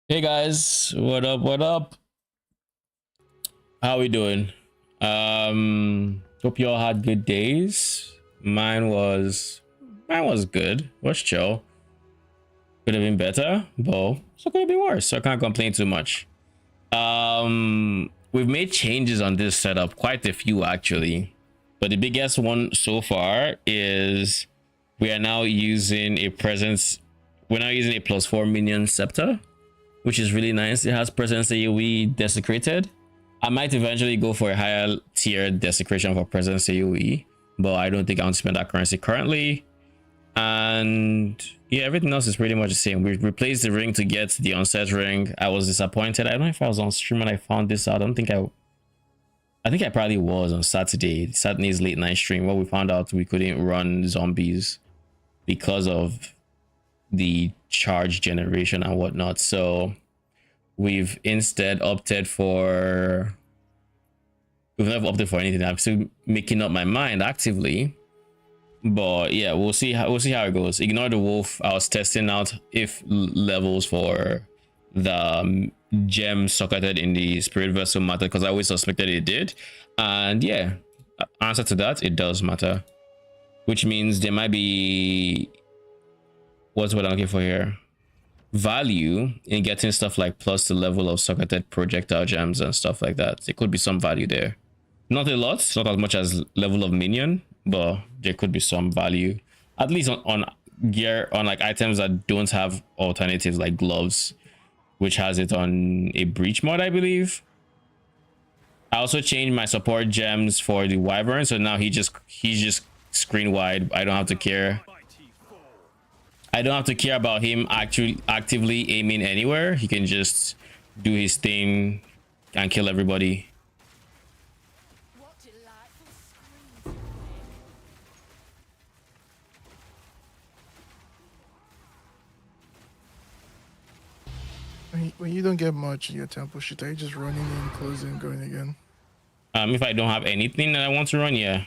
Hey guys, what up? What up? How we doing? Hope you all had good days. Mine was good. Was chill. Could have been better, but also could have been worse. So I can't complain too much. We've made changes on this setup, quite a few actually. But the biggest one so far is we are now using a presence. We're now using a +4 minion scepter, which is really nice. It has presence AoE desecrated. I might eventually go for a higher tier desecration for presence AoE, but I don't think I want to spend that currency currently. And yeah, everything else is pretty much the same. We replaced the ring to get the onset ring. I was disappointed. I don't know if I was on stream when I found this out. I think I probably was on Saturday's late night stream, where we found out we couldn't run zombies because of the charge generation and whatnot. So we've instead opted for we've never opted for anything. I'm still making up my mind actively, but yeah, we'll see how it goes. Ignore the wolf. I was testing out if levels for the gem socketed in the spirit vessel matter, because I always suspected it did. And yeah, answer to that, it does matter, which means there might be, what's what I'm looking for here, value in getting stuff like plus the level of socketed projectile gems and stuff like that. There could be some value there. Not a lot, not as much as level of minion, but there could be some value, at least on gear, on like items that don't have alternatives, like gloves, which has it on a breach mod, I believe. I also changed my support gems for the wyvern, so now he's just screen wide. I don't have to care about him actually actively aiming anywhere. He can just do his thing and kill everybody. When you don't get much in your temple shit, are you just running in, closing, going again? If I don't have anything that I want to run, yeah.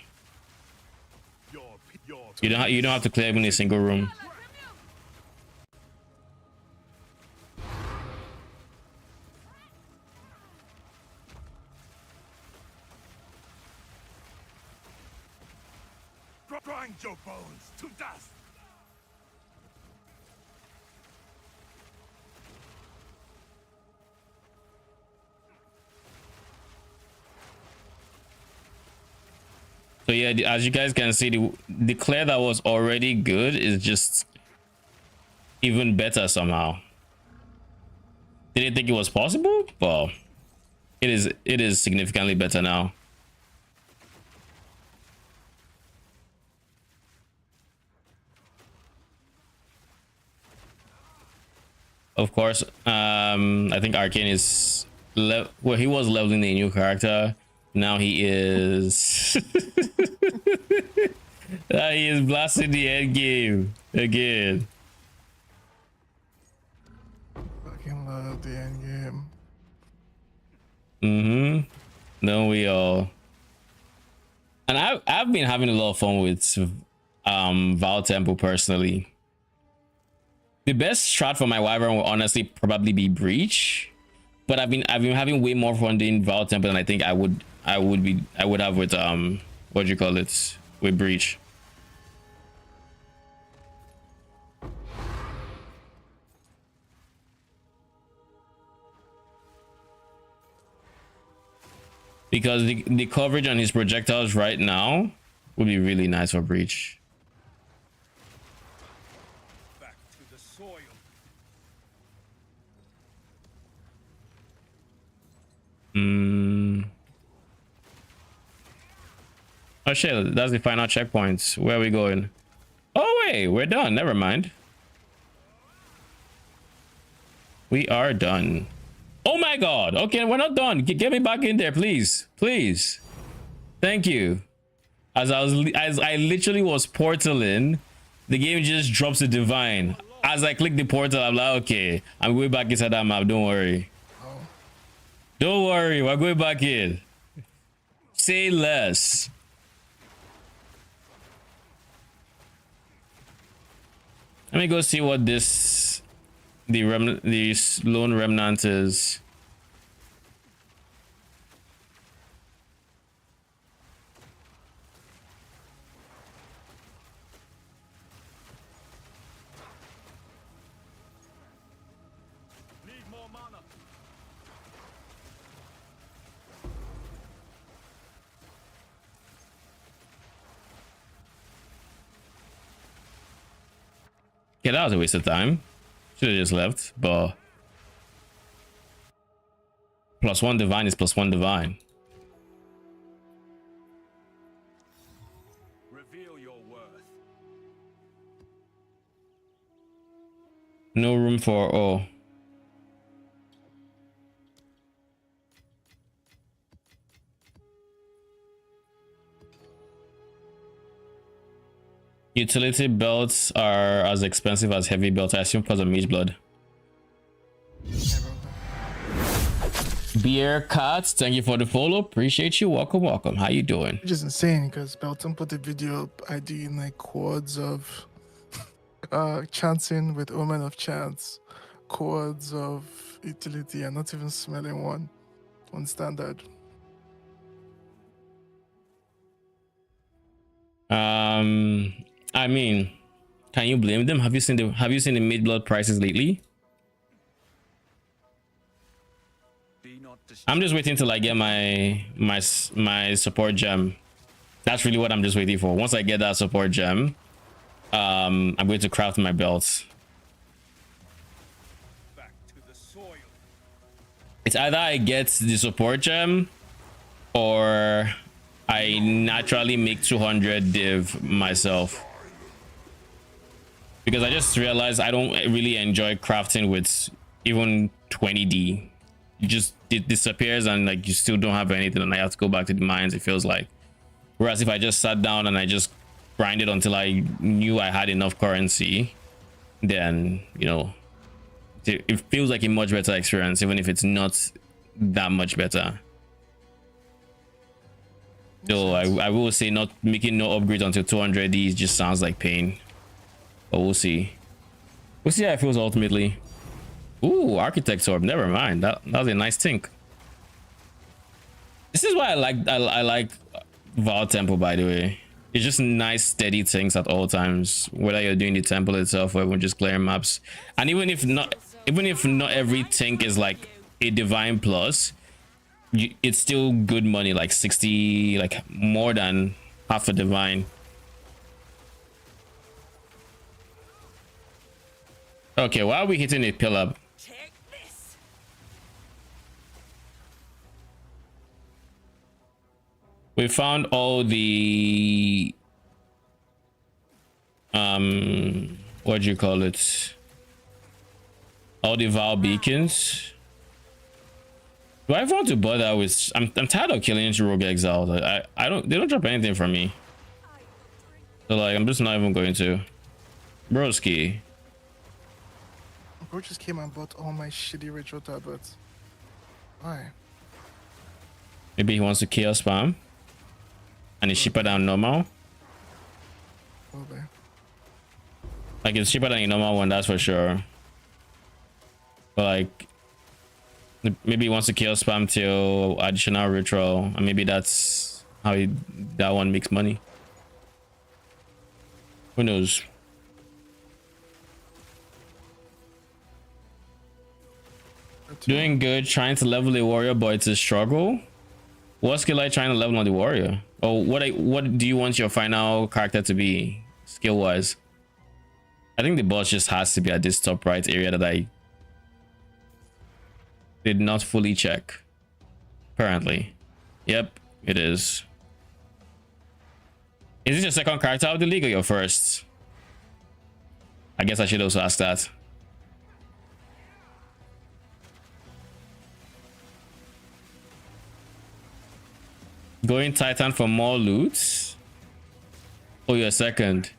You don't have to clear even a single room. Grind your bones to dust. So yeah, as you guys can see, the clear that was already good is just even better somehow. Didn't think it was possible, but it is significantly better now. Of course, I think Arcane is well, he was leveling a new character. Now he is he is blasting the end game again. Fucking love the end game. Don't we all? And I've been having a lot of fun with Val Temple personally. The best strat for my wyvern will honestly probably be breach, but I've been having way more fun doing Val Temple than I think I would have with what do you call it, with breach. Because the coverage on his projectiles right now would be really nice for breach. Back to the soil. Oh shit, that's the final checkpoint. Where are we going? Oh wait, we're done. Never mind. We are done. Oh my god. Okay, we're not done. Get me back in there, please. Please. Thank you. As I literally was portaling, the game just drops a divine. As I click the portal, I'm like, okay, I'm going back inside that map. Don't worry. Don't worry, we're going back in. Say less. Let me go see what this the lone remnant is. Need more mana. Yeah, that was a waste of time. Should have just left, but +1 divine is +1 divine. Reveal your worth. No room for oh. Utility belts are as expensive as heavy belts, I assume, because of mage blood. Never. Beer Cats, thank you for the follow. Appreciate you. Welcome, welcome. How you doing? Which is insane because Belton put the video up. I do in like quads of chanting with Omen of Chants, quads of utility, and not even smelling one on standard. I mean, can you blame them? Have you seen the mid blood prices lately? Be not distracted. I'm just waiting till I get my support gem. That's really what I'm just waiting for. Once I get that support gem, I'm going to craft my belts. Back to the soil. It's either I get the support gem or I naturally make 200 div myself. Because I just realized I don't really enjoy crafting with even 20D. It disappears and like you still don't have anything and I have to go back to the mines, it feels like. Whereas if I just sat down and I just grinded until I knew I had enough currency, then, you know, it feels like a much better experience, even if it's not that much better. So I will say not making no upgrades until 200D just sounds like pain. But we'll see. We'll see how it feels ultimately. Ooh, Architect's Orb. Never mind. That was a nice think. This is why I like Val Temple, by the way. It's just nice, steady things at all times. Whether you're doing the temple itself or even just clearing maps. And even if not every tank is like a divine plus, it's still good money, like 60, like more than half a divine. Okay, why are we hitting a pillar? Take this. We found all the what do you call it? All the Val beacons. Do I want to bother with? I'm tired of killing Rogue Exiles. I don't. They don't drop anything from me. So like, I'm just not even going to. Broski. Bro just came and bought all my shitty ritual tablets. Why? Maybe he wants to chaos spam. And it's cheaper than normal. Probably. Like it's cheaper than a normal one, that's for sure. But like, maybe he wants to chaos spam till additional ritual, and maybe that's how that one makes money. Who knows? Doing good, trying to level a warrior, but it's a struggle. What skill are you trying to level on the warrior? Or what do you want your final character to be skill wise? I think the boss just has to be at this top right area that I did not fully check. Apparently. Yep, it is. Is this your second character of the league or your first? I guess I should also ask that. Going Titan for more loot? Oh, you're second.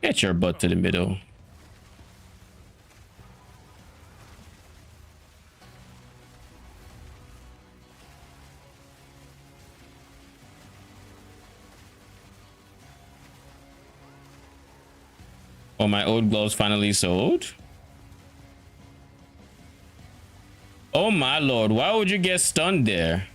Get your butt to the middle. Oh, my old gloves finally sold. Oh my lord, why would you get stunned there?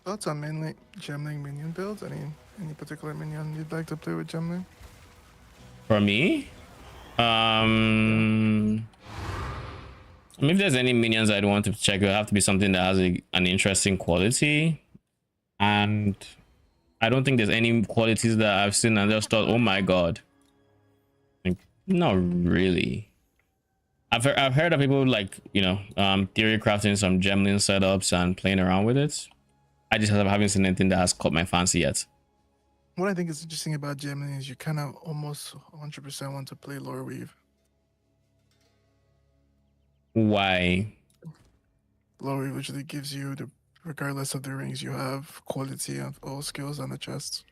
Thoughts on mainly gemling minion builds? Any particular minion you'd like to play with gemling? For me? If there's any minions I'd want to check, it'll have to be something that has an interesting quality. And I don't think there's any qualities that I've seen and just thought, oh my god. Like, not really. I've heard of people like, you know, theory crafting some gemling setups and playing around with it. I just haven't seen anything that has caught my fancy yet. What I think is interesting about gemling is you kind of almost 100% want to play lore weave. Why? Lore weave usually gives you the, regardless of the rings you have, quality of all skills on the chests.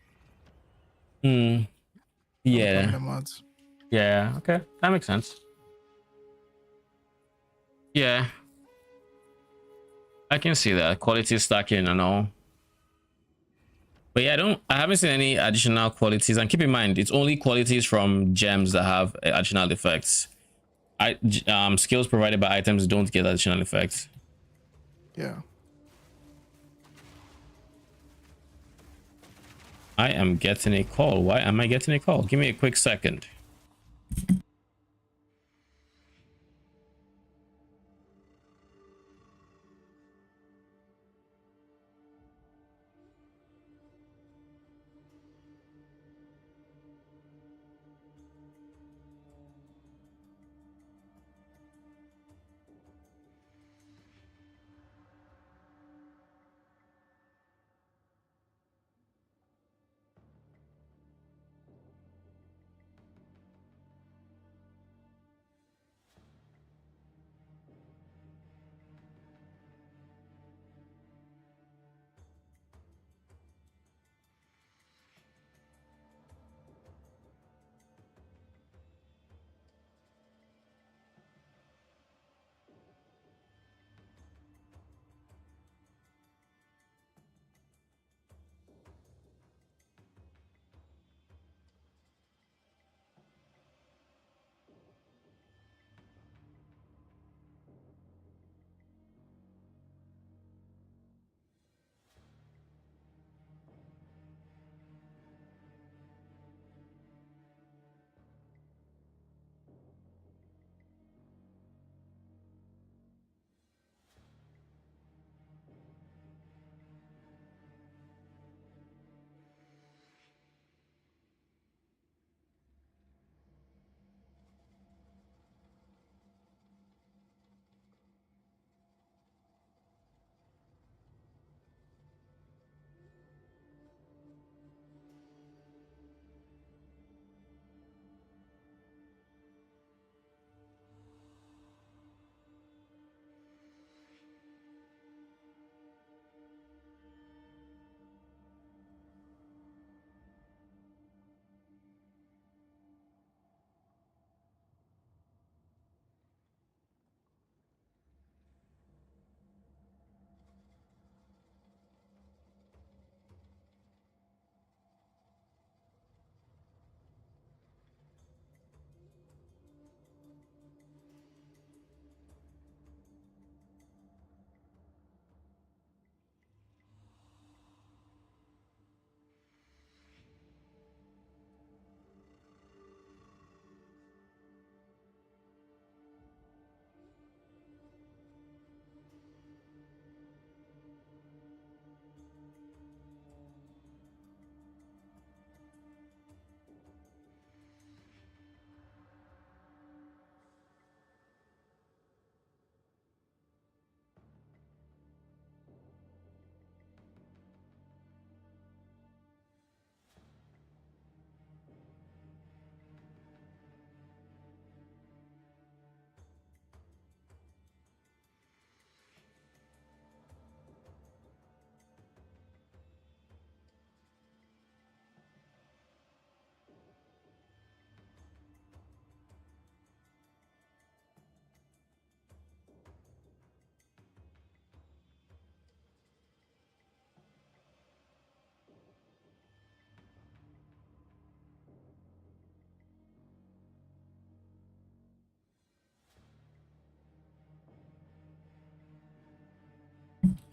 Hmm. On the Yeah. permanent mods. Yeah. Okay. That makes sense. Yeah. I can see that. Quality stacking and all. But yeah, I haven't seen any additional qualities. And keep in mind, it's only qualities from gems that have additional effects. Skills provided by items don't get additional effects. Yeah. I am getting a call. Why am I getting a call? Give me a quick second.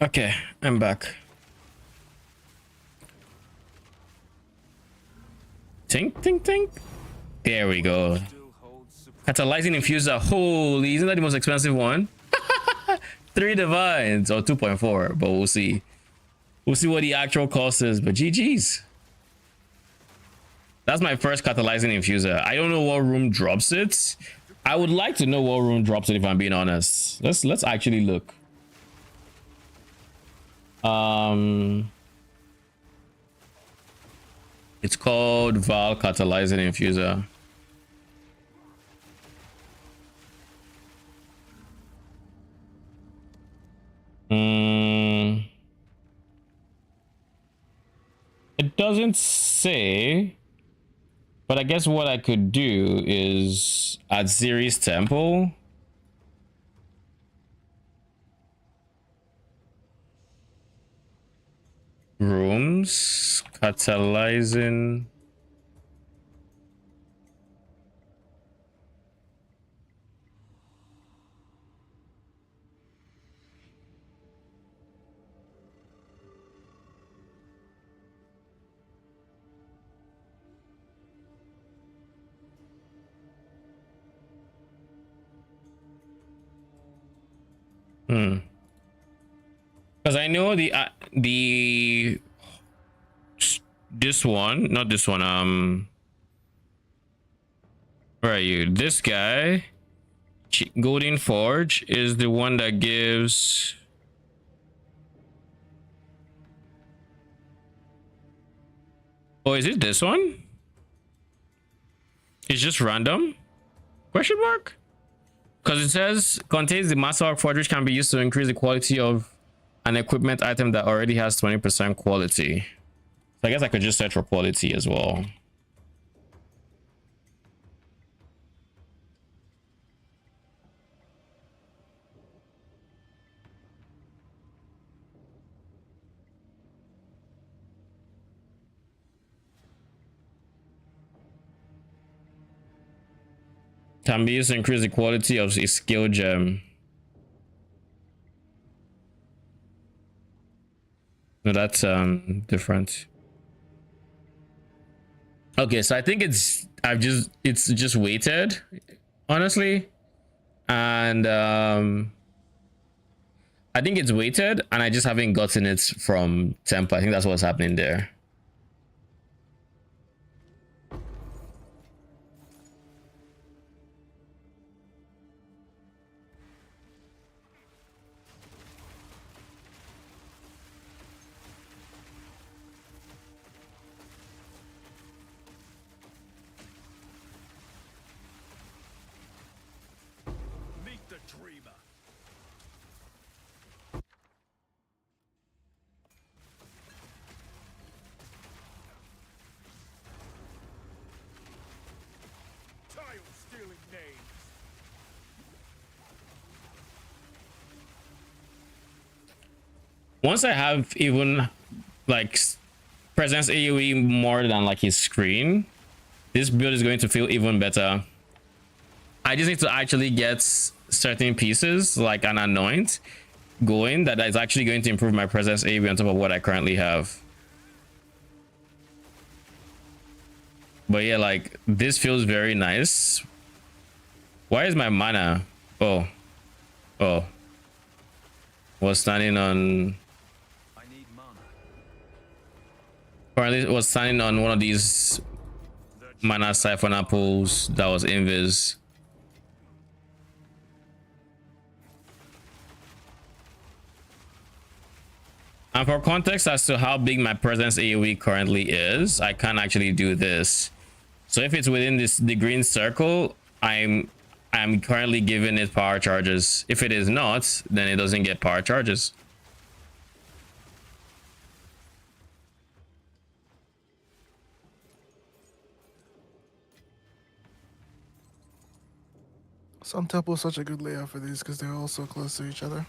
Okay, I'm back. Tink, tink, tink. There we go. Still holds supreme. Catalyzing infuser. Holy, isn't that the most expensive one? 3 divines or 2.4, but we'll see. We'll see what the actual cost is. But GG's. That's my first catalyzing infuser. I don't know what room drops it. I would like to know what room drops it if I'm being honest. Let's actually look. It's called Val Catalyzing Infuser. It doesn't say, but I guess what I could do is at Ziri's Temple. Rooms, catalyzing. Because I know the this one, not this one. Where are you? This guy, Golden Forge, is the one that gives. Oh, is it this one? It's just random? Question mark? Because it says contains the Masterwork Forge, which can be used to increase the quality of an equipment item that already has 20% quality. So I guess I could just search for quality as well. Can be used to increase the quality of a skill gem. No, that's different. Okay, so I think it's just weighted, honestly. And I think it's weighted and I just haven't gotten it from Temple. I think that's what's happening there. Meet the dreamer. Tile-stealing names. Once I have even like presence AoE more than like his screen, this build is going to feel even better. I just need to actually get certain pieces like an anoint going that is actually going to improve my presence AoE on top of what I currently have. But yeah, like this feels very nice. Why is my mana? Oh, was standing on. I need mana. Or at least was standing on one of these mana siphon apples that was invis. And for context as to how big my presence AoE currently is, I can't actually do this. So if it's within the green circle, I'm currently giving it power charges. If it is not, then it doesn't get power charges. Some Temple is such a good layout for these because they're all so close to each other.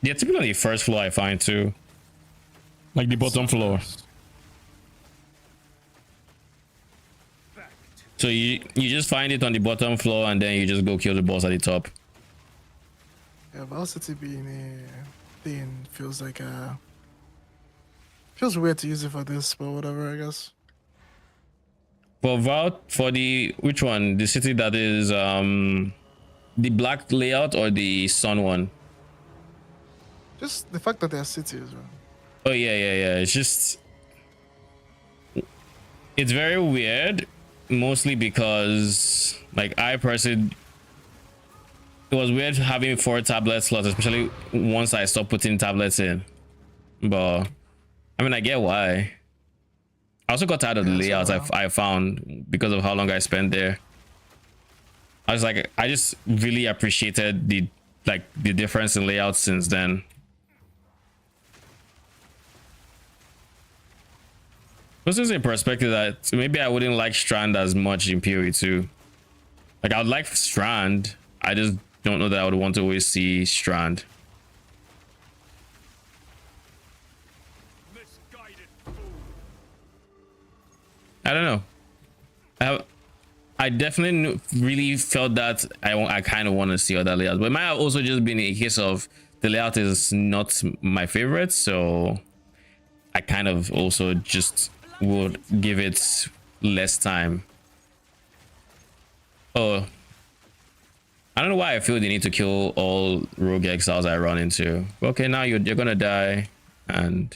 Yeah, typically the first floor I find too. Like the bottom floor. So you just find it on the bottom floor and then you just go kill the boss at the top. Yeah, Velocity being here. thing feels like feels weird to use it for this, but whatever, I guess. For Vault, for the which one? The city that is the black layout or the sun one? Just the fact that they're cities, right? Oh yeah. It's just it's very weird, mostly because like I personally it was weird having 4 tablet slots, especially once I stopped putting tablets in. But I mean, I get why. I also got tired of the layouts I found because of how long I spent there. I was like, I just really appreciated the difference in layouts since then. This is a perspective that maybe I wouldn't like Strand as much in PoE2. Like I would like Strand, I just don't know that I would want to always see Strand. Misguided fool. I don't know. I definitely really felt that I kind of want to see other layouts, but it might have also just been a case of the layout is not my favorite, so I kind of also just would give it less time. Oh, I don't know why I feel the need to kill all rogue exiles I run into. Okay, now you're gonna die, and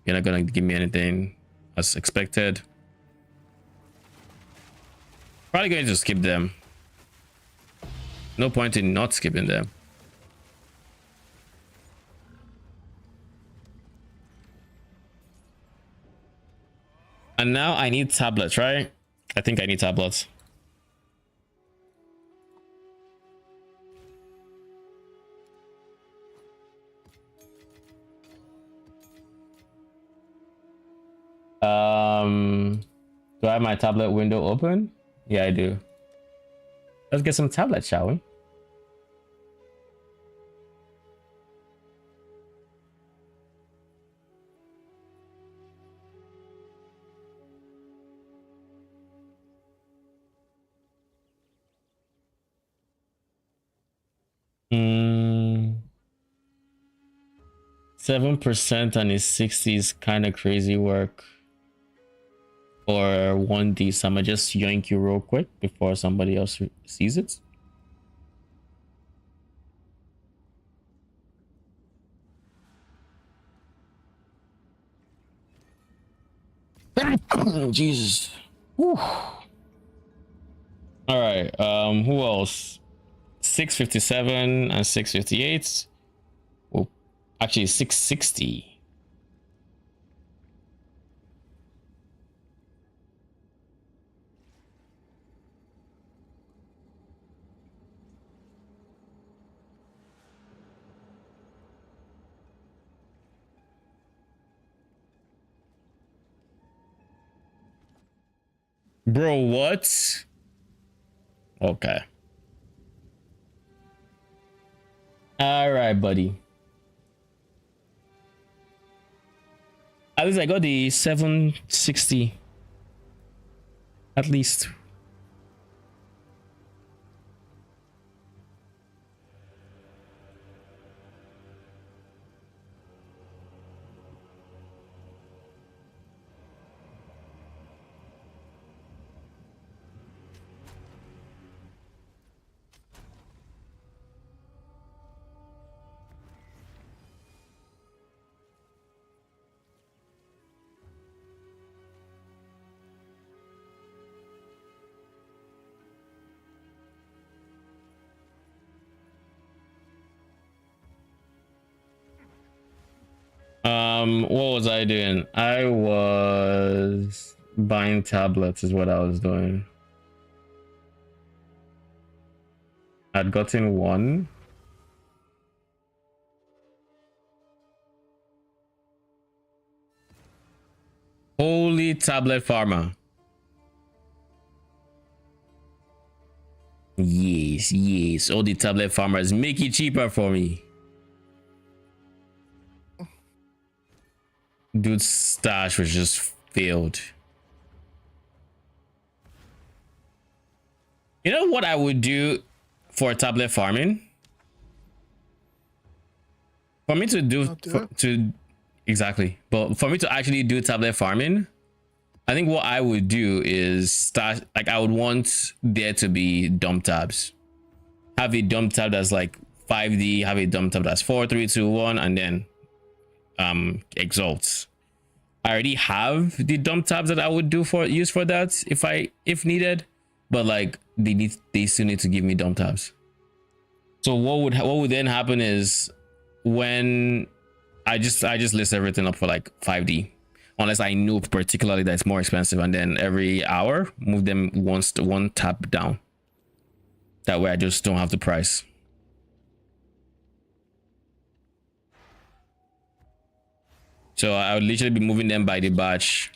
you're not gonna give me anything as expected. Probably going to skip them. No point in not skipping them. And now I need tablets, right? I think I need tablets. Do I have my tablet window open? Yeah, I do. Let's get some tablets, shall we? Hmm. 7% on his 60 is kind of crazy work. Or 1D, so I'm gonna just yoink you real quick before somebody else sees it. Jesus. Whew. All right. Who else? 657 and 658. Well, actually 660. Bro, what? Okay. All right, buddy. At least I got the 760. At least. What was I doing? I was buying tablets is what I was doing. I'd gotten one. Holy tablet farmer. Yes, yes. All the tablet farmers, make it cheaper for me. Dude's stash was just filled. You know what I would do for tablet farming? For me to do Not do it? to exactly, but for me to actually do tablet farming, I think what I would do is start like I would want there to be dump tabs. Have a dump tab that's like 5D, have a dump tab that's 4, 3, 2, 1, and then exalts. I already have the dump tabs that I would use for that if needed, but like they still need to give me dump tabs. So what would then happen is when I just list everything up for like 5D, unless I know particularly that it's more expensive, and then every hour move them one tab down. That way I just don't have the price. So I would literally be moving them by the batch.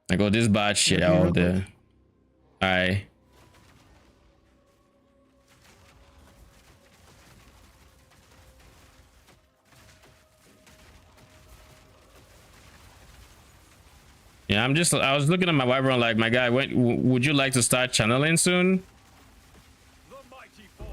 Like, oh, this batch shit out of there. All right. Yeah, I was looking at my wyvern like, my guy, would you like to start channeling soon? The mighty fall.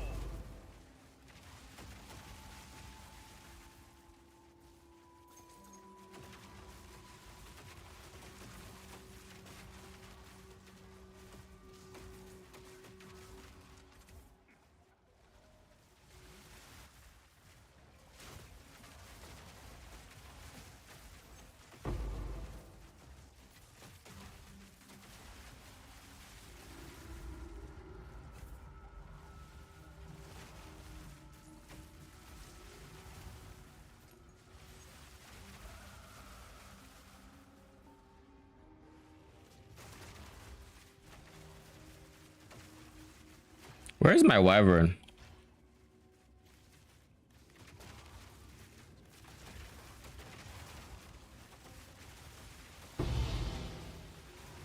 Where's my wyvern?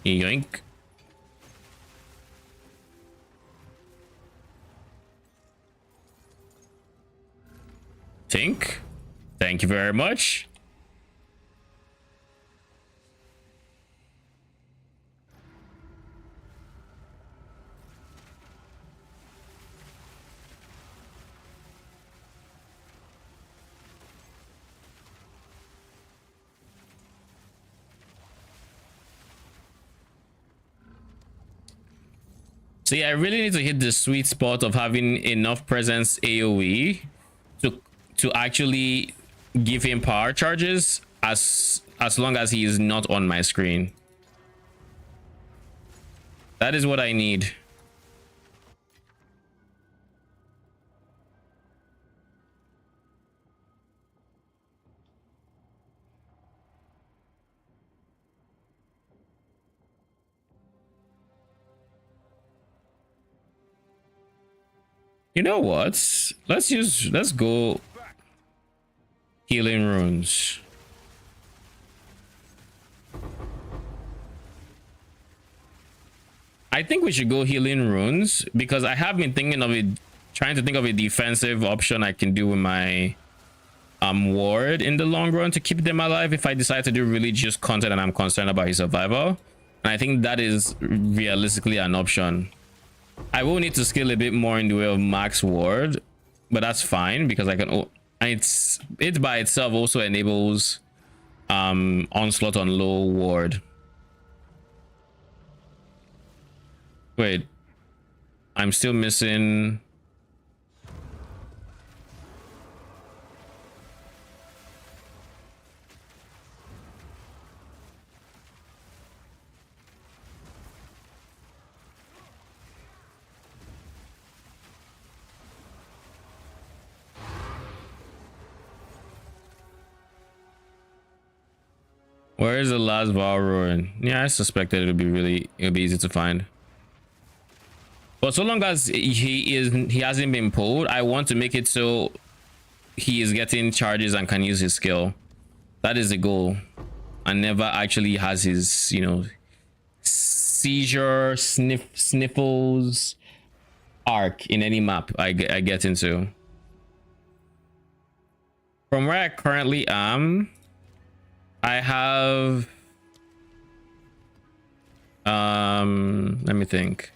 Yoink. Thank you very much. So yeah, I really need to hit the sweet spot of having enough presence AoE to actually give him power charges as long as he is not on my screen. That is what I need. You know what? Let's go healing runes. I think we should go healing runes because I have been thinking of it, trying to think of a defensive option I can do with my ward in the long run to keep them alive if I decide to do religious content and I'm concerned about his survival. And I think that is realistically an option. I will need to scale a bit more in the way of max ward, but that's fine because I can. It by itself also enables onslaught on low ward. Wait, I'm still missing. Where is the last Val ruin? Yeah, I suspected it'll be easy to find. But so long as he hasn't been pulled, I want to make it so he is getting charges and can use his skill. That is the goal. And never actually has his, you know, seizure, sniffles arc in any map I get into. From where I currently am, I have let me think.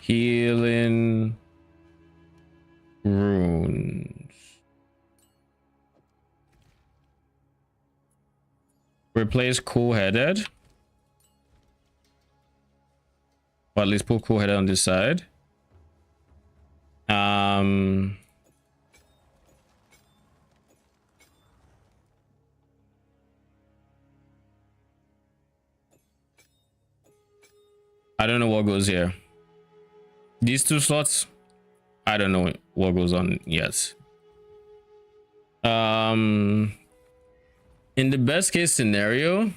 Healing runes. Replace cool-headed. Or at least put cool-headed on this side. I don't know what goes here. These two slots, I don't know what goes on yet. In the best case scenario,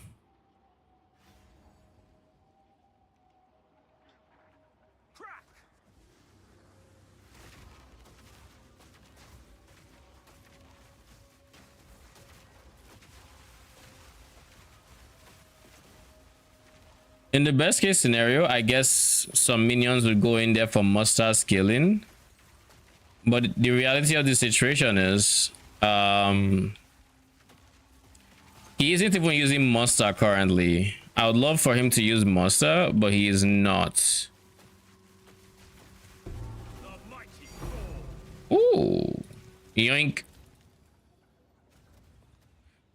I guess some minions would go in there for muster scaling. But the reality of the situation is, he isn't even using muster currently. I would love for him to use muster, but he is not. Ooh, yoink.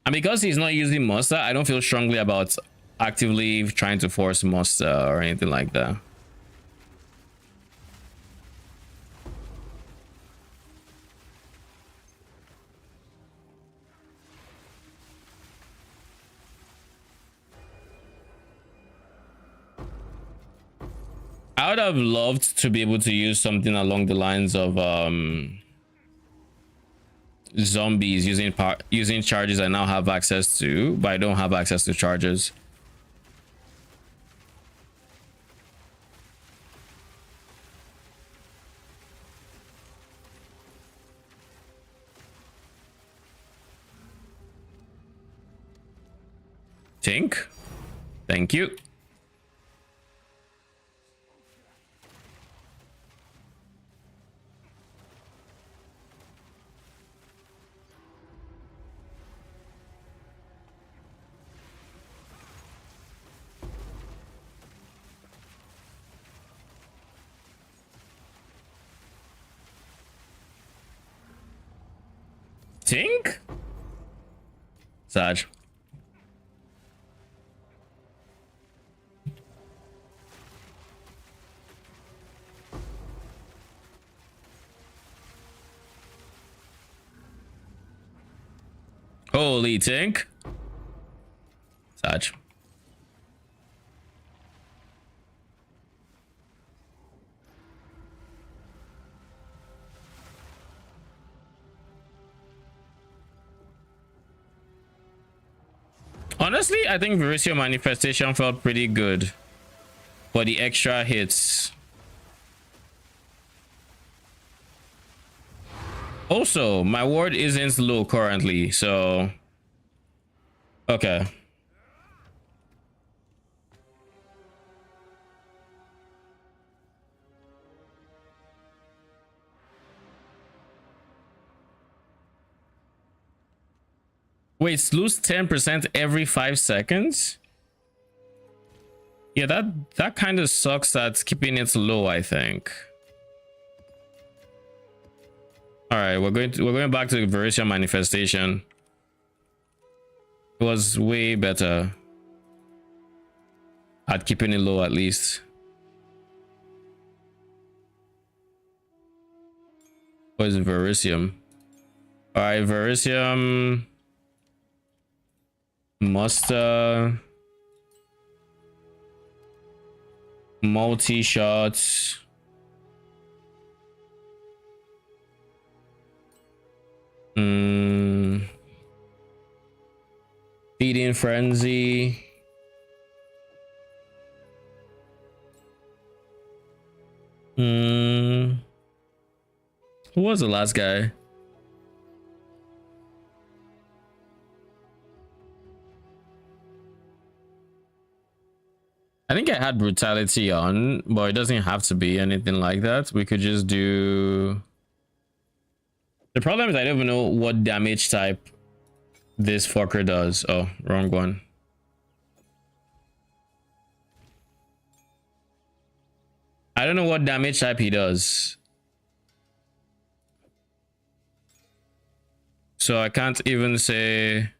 And because he's not using muster, I don't feel strongly about actively trying to force muster or anything like that. I would have loved to be able to use something along the lines of zombies using charges I now have access to, but I don't have access to charges. Tink, thank you. Tink? Saj. Holy Tink. Saj. Honestly, I think Verusio Manifestation felt pretty good for the extra hits. Also, my ward isn't low currently, so okay. Wait, lose 10% every 5 seconds? Yeah, that kind of sucks. That's keeping it low, I think. All right, we're going back to Verusio Manifestation. It was way better at keeping it low, at least. What is Verisium? All right, Verisium. Muster. Multi-shots. Feeding Frenzy. Who was the last guy? I think I had Brutality on, but it doesn't have to be anything like that. We could just do... The problem is I don't even know what damage type this fucker does. Oh, wrong one. I I don't know what damage type he does. So I can't even say.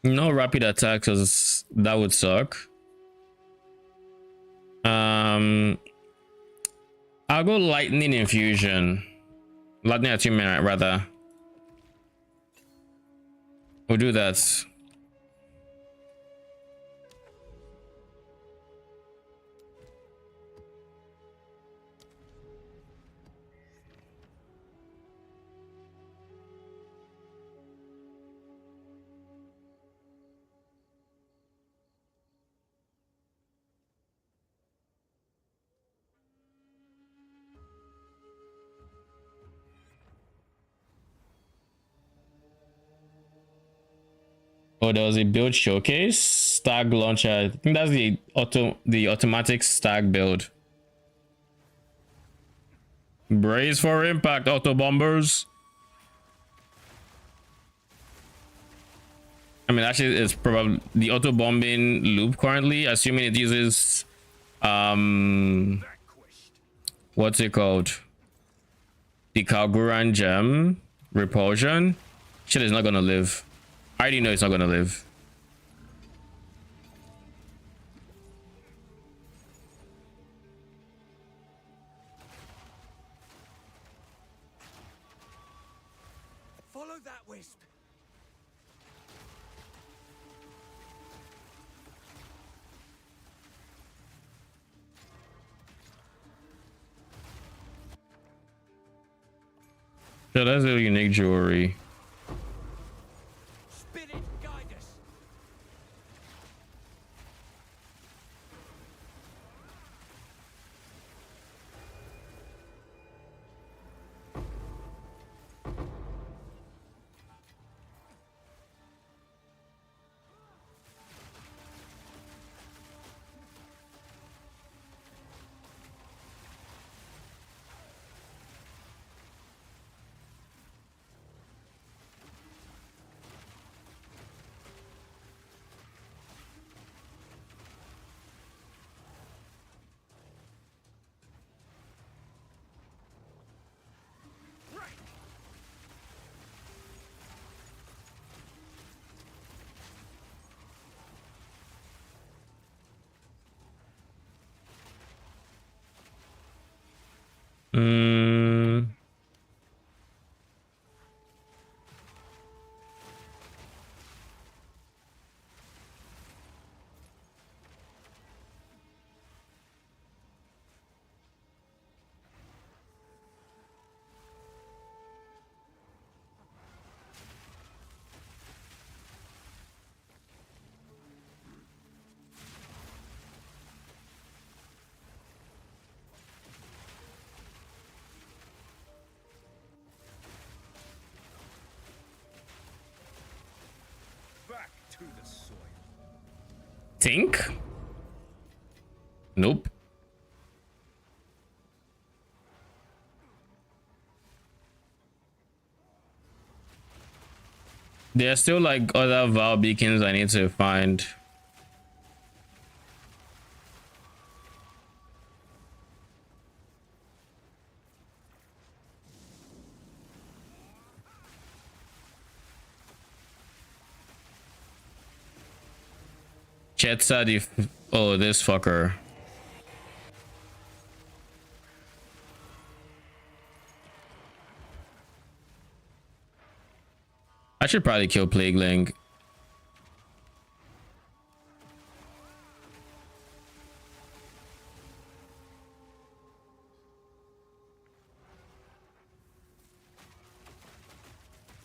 No rapid attack, because that would suck. I'll go lightning infusion. Lightning attunement, rather. We'll do that. Oh, there was a build showcase. Stag launcher. I think that's the automatic stag build. Brace for impact, auto bombers. I mean, actually, it's probably the auto bombing loop currently, assuming it uses what's it called? The Kalguran gem repulsion. Shit is not gonna live. I already know it's not gonna live. Follow that wisp. So that's a unique jewelry. Spirit, guide us. Back to the soil. Think? Nope. There's still like other Val beacons I need to find. Chetsa oh, this fucker. I should probably kill Plague Link.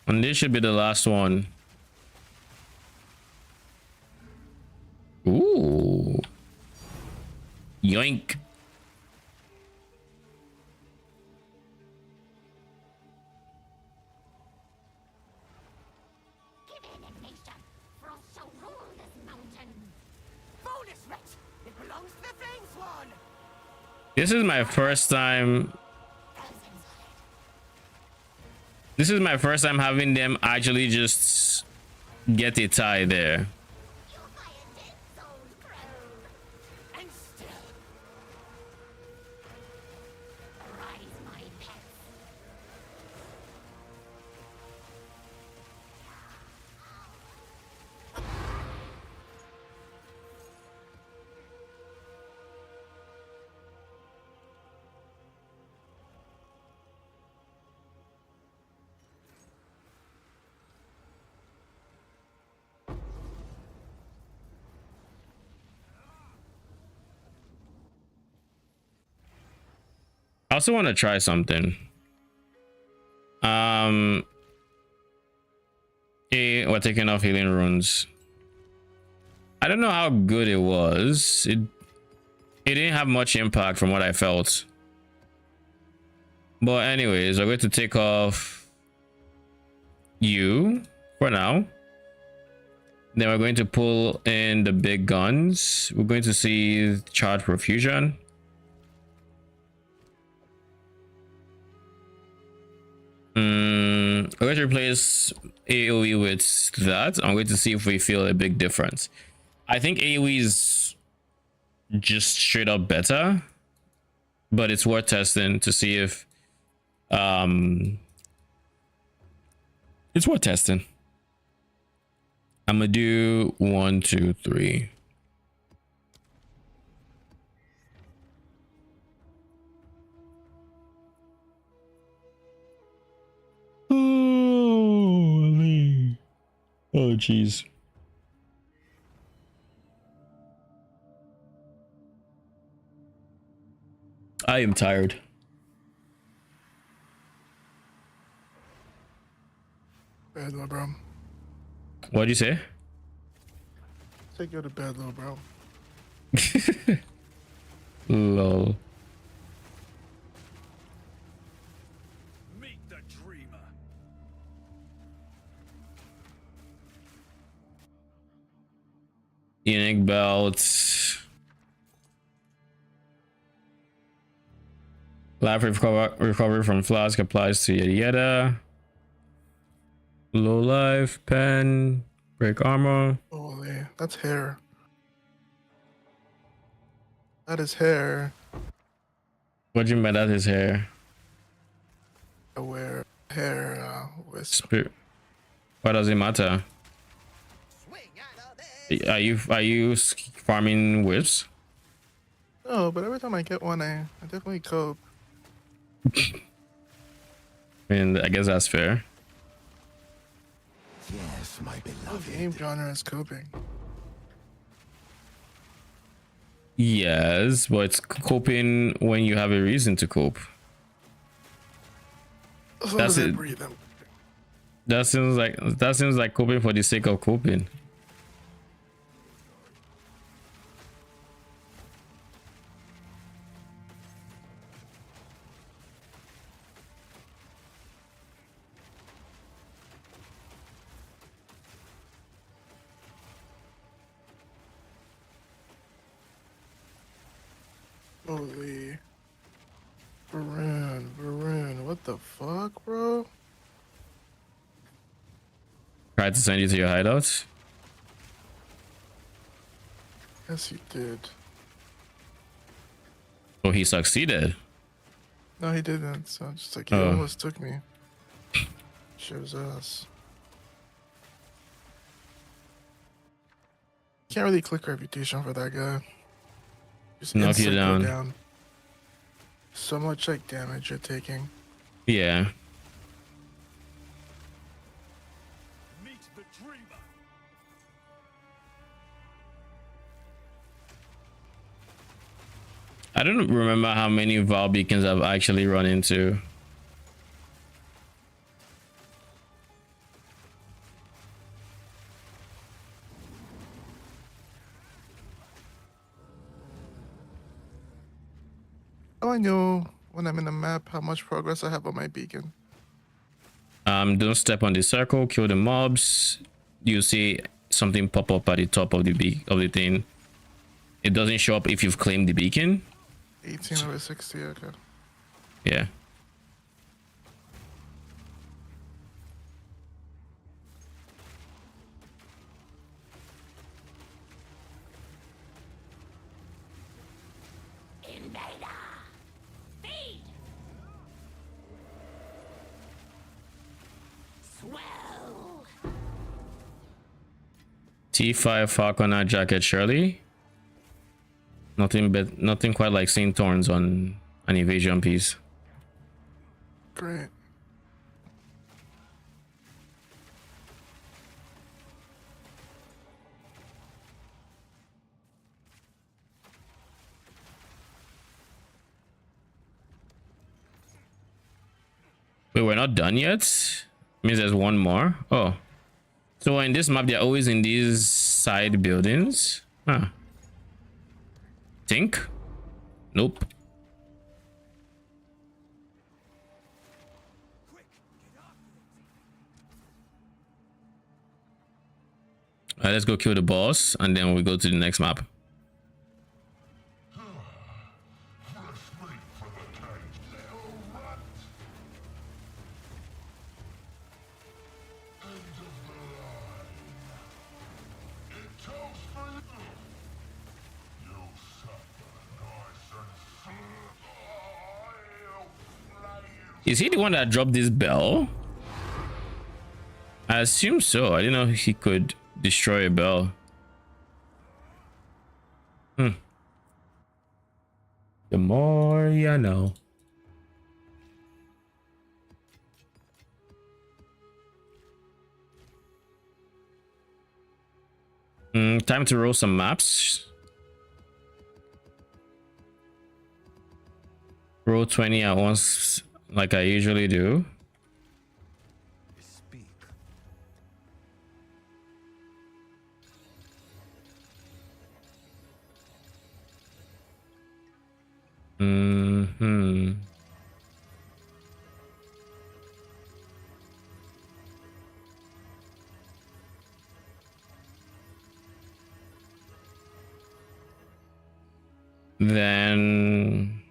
And this should be the last one. Ooh. Yoink. Bonus, wretch! It belongs the Flames one. This is my first time. This is my first time having them actually just get a tie there. And still. Rise, my pets. I also want to try something. We're taking off healing runes. I don't know how good it was. It didn't have much impact from what I felt. But anyways, we're going to take off you for now. Then we're going to pull in the big guns. We're going to see charge profusion. We're going to replace AoE with that. I'm going to see if we feel a big difference. I think AoE is just straight up better, but it's worth testing to see if it's worth testing. I'm gonna do 1, 2, 3. Holy. Oh jeez. I am tired. Bad little bro. What'd you say? Say go to bed, little bro. Lol. Meet the dreamer. Unique belt. Life recovery from flask applies to yada yada. Low life, pen, break armor. Holy, that's hair. That is hair. What do you mean by that is hair? I wear hair wisp. Why does it matter? Are you farming whips? No, but every time I get one, I definitely cope. I mean, I guess that's fair. Yes, my The beloved. game genre is coping. Yes, but it's coping when you have a reason to cope. As long That's as I it. breathe them. That seems like coping for the sake of coping. Holy. Varun, what the fuck, bro? Tried to send you to your hideout. Yes, he did. Oh, he succeeded. No, he didn't. So I'm just like, he Oh. almost took me. Shows us. Can't really click reputation for that guy. Just Knock you instant go down. So much like damage you're taking. Yeah. Meet the dreamer. I don't remember how many Val beacons I've actually run into. How I know when I'm in the map how much progress I have on my beacon. Don't step on the circle, kill the mobs. You see something pop up at the top of the thing. it doesn't show up if you've claimed the beacon. 18 over 60, okay. Yeah. Invader! Feed! Swell! T5 Falconer Jacket Shirley. Nothing quite like seeing thorns on an evasion piece. Great. Wait, we're not done yet? Means there's one more. Oh. So in this map, they're always in these side buildings. Huh. Think? Nope. Alright, let's go kill the boss and then we go to the next map. Is he the one that dropped this bell? I assume so. I didn't know he could destroy a bell. The more you know. Time to roll some maps. Roll 20 at once, like I usually do. Speak. Then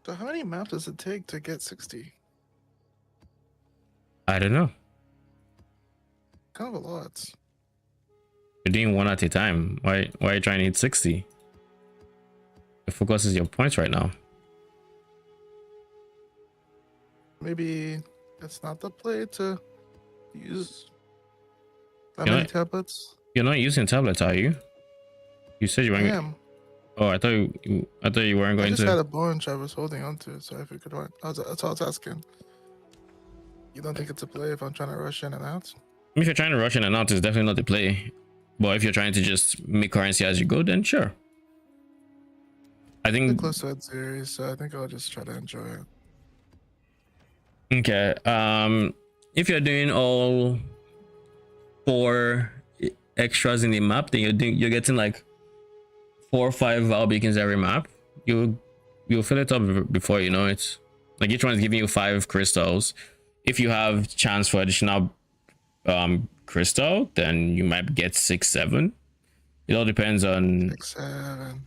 So how many maps does it take to get 60? I don't know. Kind of a lot. You're doing one at a time. Why are you trying to hit 60? The focus is your points right now. Maybe it's not the play to use that You know many what? tablets. You're not using tablets, are you? You said you I weren't. am. Oh, I thought you weren't I going just to. had a bunch I was holding on to, so I figured that's all I was asking. You don't think it's a play if I'm trying to rush in and out? If you're trying to rush in and out, it's definitely not the play. But if you're trying to just make currency as you go, then sure. I They're think. close to that series, so I think I'll just try to enjoy it. Okay. If you're doing all 4 extras in the map, then you're getting like 4 or 5 Val beacons every map. You'll fill it up before you know it. Like each one is giving you 5 crystals. If you have chance for additional crystal, then you might get 6, 7. It all depends on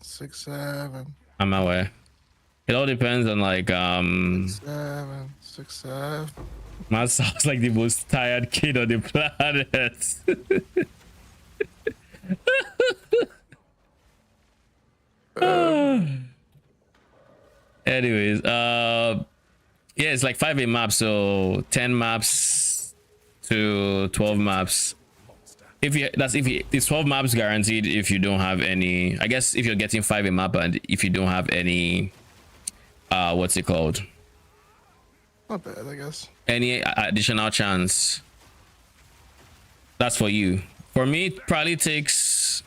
6, 7. I'm aware. It all depends on like 7, 6, 7. Matt sounds like the most tired kid on the planet. Anyways, yeah, it's like 5 a map, so 10 maps to 12 maps. It's 12 maps guaranteed if you don't have any. I guess if you're getting 5 a map and if you don't have any what's it called? Not bad, I guess. Any additional chance. That's for you. For me, it probably takes,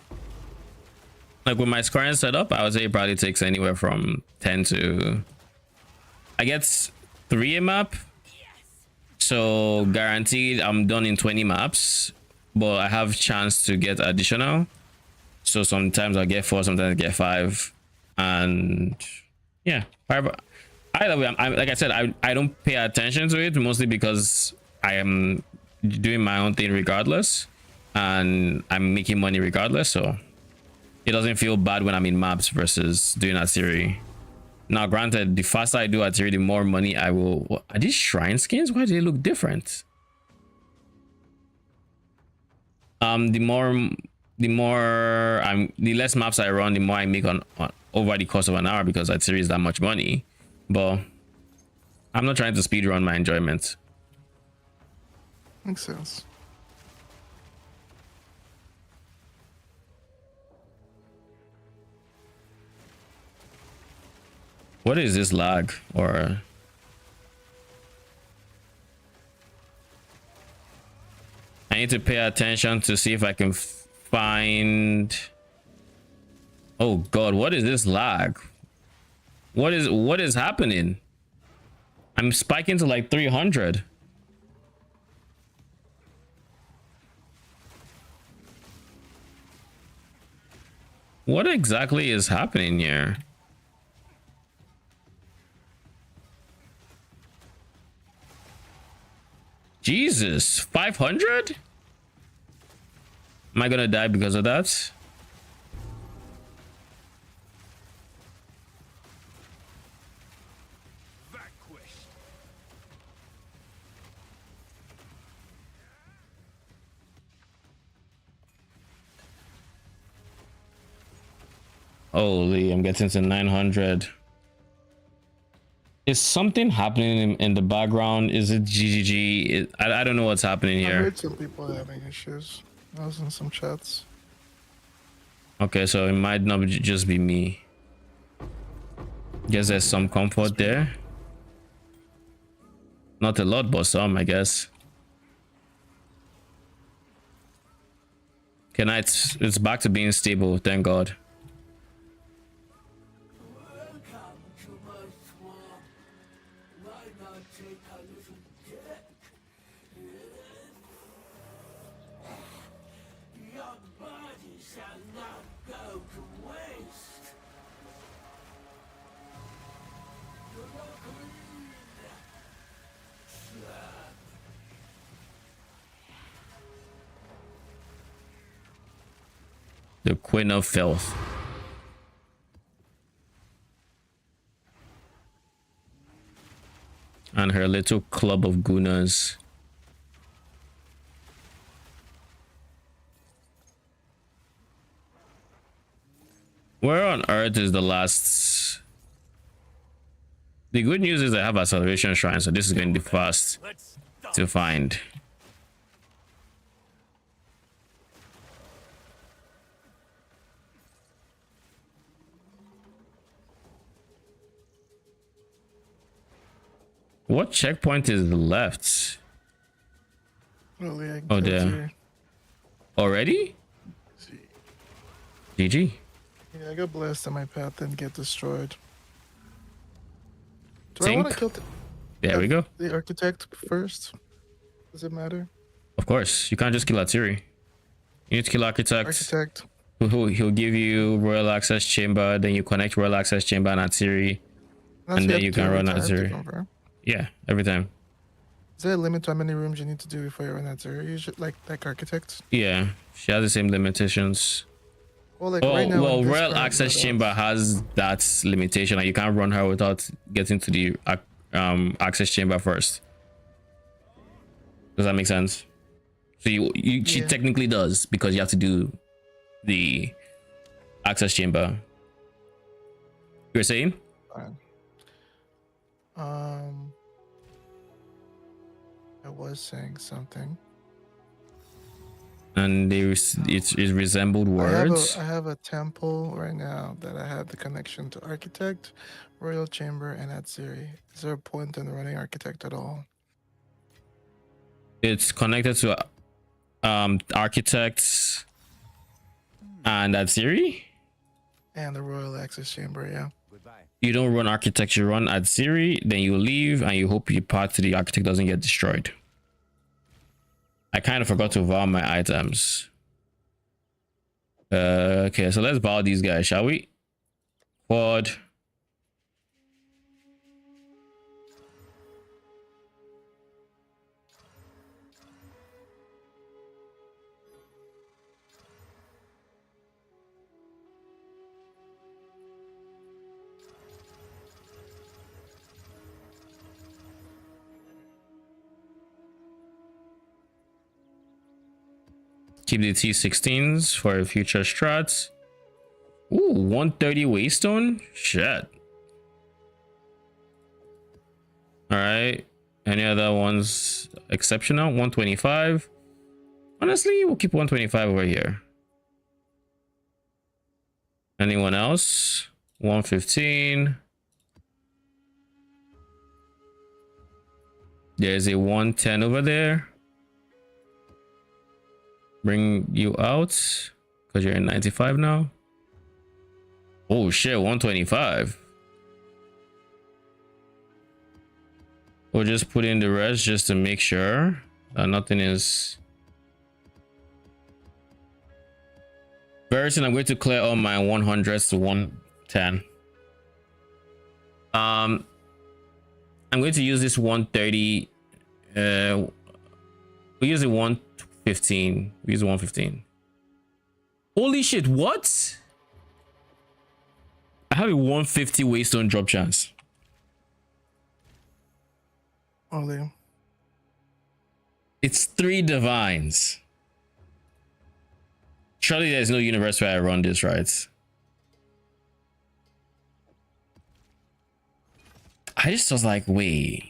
like with my scoring setup, I would say it probably takes anywhere from 10 to, I guess, 3 a map. So guaranteed I'm done in 20 maps, but I have chance to get additional. So sometimes I'll get 4, sometimes I get 5, and yeah. Either way, I'm like I said, I don't pay attention to it, mostly because I am doing my own thing regardless, and I'm making money regardless. So it doesn't feel bad when I'm in maps versus doing Atiri. Now, granted, the faster I do Atiri, the more money I will. What, are these shrine skins? Why do they look different? The less maps I run, the more I make on over the course of an hour, because Atiri is that much money. But I'm not trying to speed run my enjoyment. Makes sense. What is this lag? Or I need to pay attention to see if I can find. Oh god, what is this lag? What is happening? I'm spiking to like 300. What exactly is happening here? Jesus, 500? Am I gonna die because of that? Holy, I'm getting to 900. Is something happening in the background? Is it GGG? I don't know what's happening I here. heard some people having issues. I was in some chats. Okay, so it might not just be me. Guess there's some comfort there. Not a lot, but some, I guess. Okay, now it's back to being stable, thank God. The Queen of Filth. And her little club of gooners. Where on earth is the last? The good news is I have a salvation shrine, so this is going to be fast to find. What checkpoint is left? Really, Oh, there. Already? GG. Yeah, I got blessed in my path and get destroyed. Do I Think? want to kill There we go. the architect first? Does it matter? Of course, you can't just kill Atiri. You need to kill Architect. He'll give you Royal Access Chamber, then you connect Royal Access Chamber and Atiri, and then you can run Atiri. Yeah, every time. Is there a limit to how many rooms you need to do before you run Atiri? Usually, like Architect? Yeah, she has the same limitations. Well, like right now, well, Royal Access Chamber has that limitation, and you can't run her without getting to the access chamber first. Does that make sense? So she technically does, because you have to do the access chamber. You were saying? I was saying something. And it resembled words. I have a temple right now that I have the connection to Architect, Royal Chamber, and Atziri. Is there a point in running Architect at all? It's connected to Architects and Atziri. And the Royal Access Chamber, yeah. You don't run Architect, you run Atziri, then you leave and you hope your path to the Architect doesn't get destroyed. I kind of forgot to vow my items. Okay, so let's bow these guys, shall we? Quad. Keep the T16s for future strats. Ooh, 130 Waystone? Shit. Alright. Any other ones exceptional? 125. Honestly, we'll keep 125 over here. Anyone else? 115. There's a 110 over there. Bring you out because you're in 95 now. Oh shit, 125. We'll just put in the rest just to make sure that nothing is. Very soon I'm going to clear all my 100s to 110. I'm going to use this 130. We use the 115. We use 115. Holy shit, what? I have a 150 Waystone drop chance. Only. It's 3 divines. Surely there's no universe where I run this, right? I just was like, wait.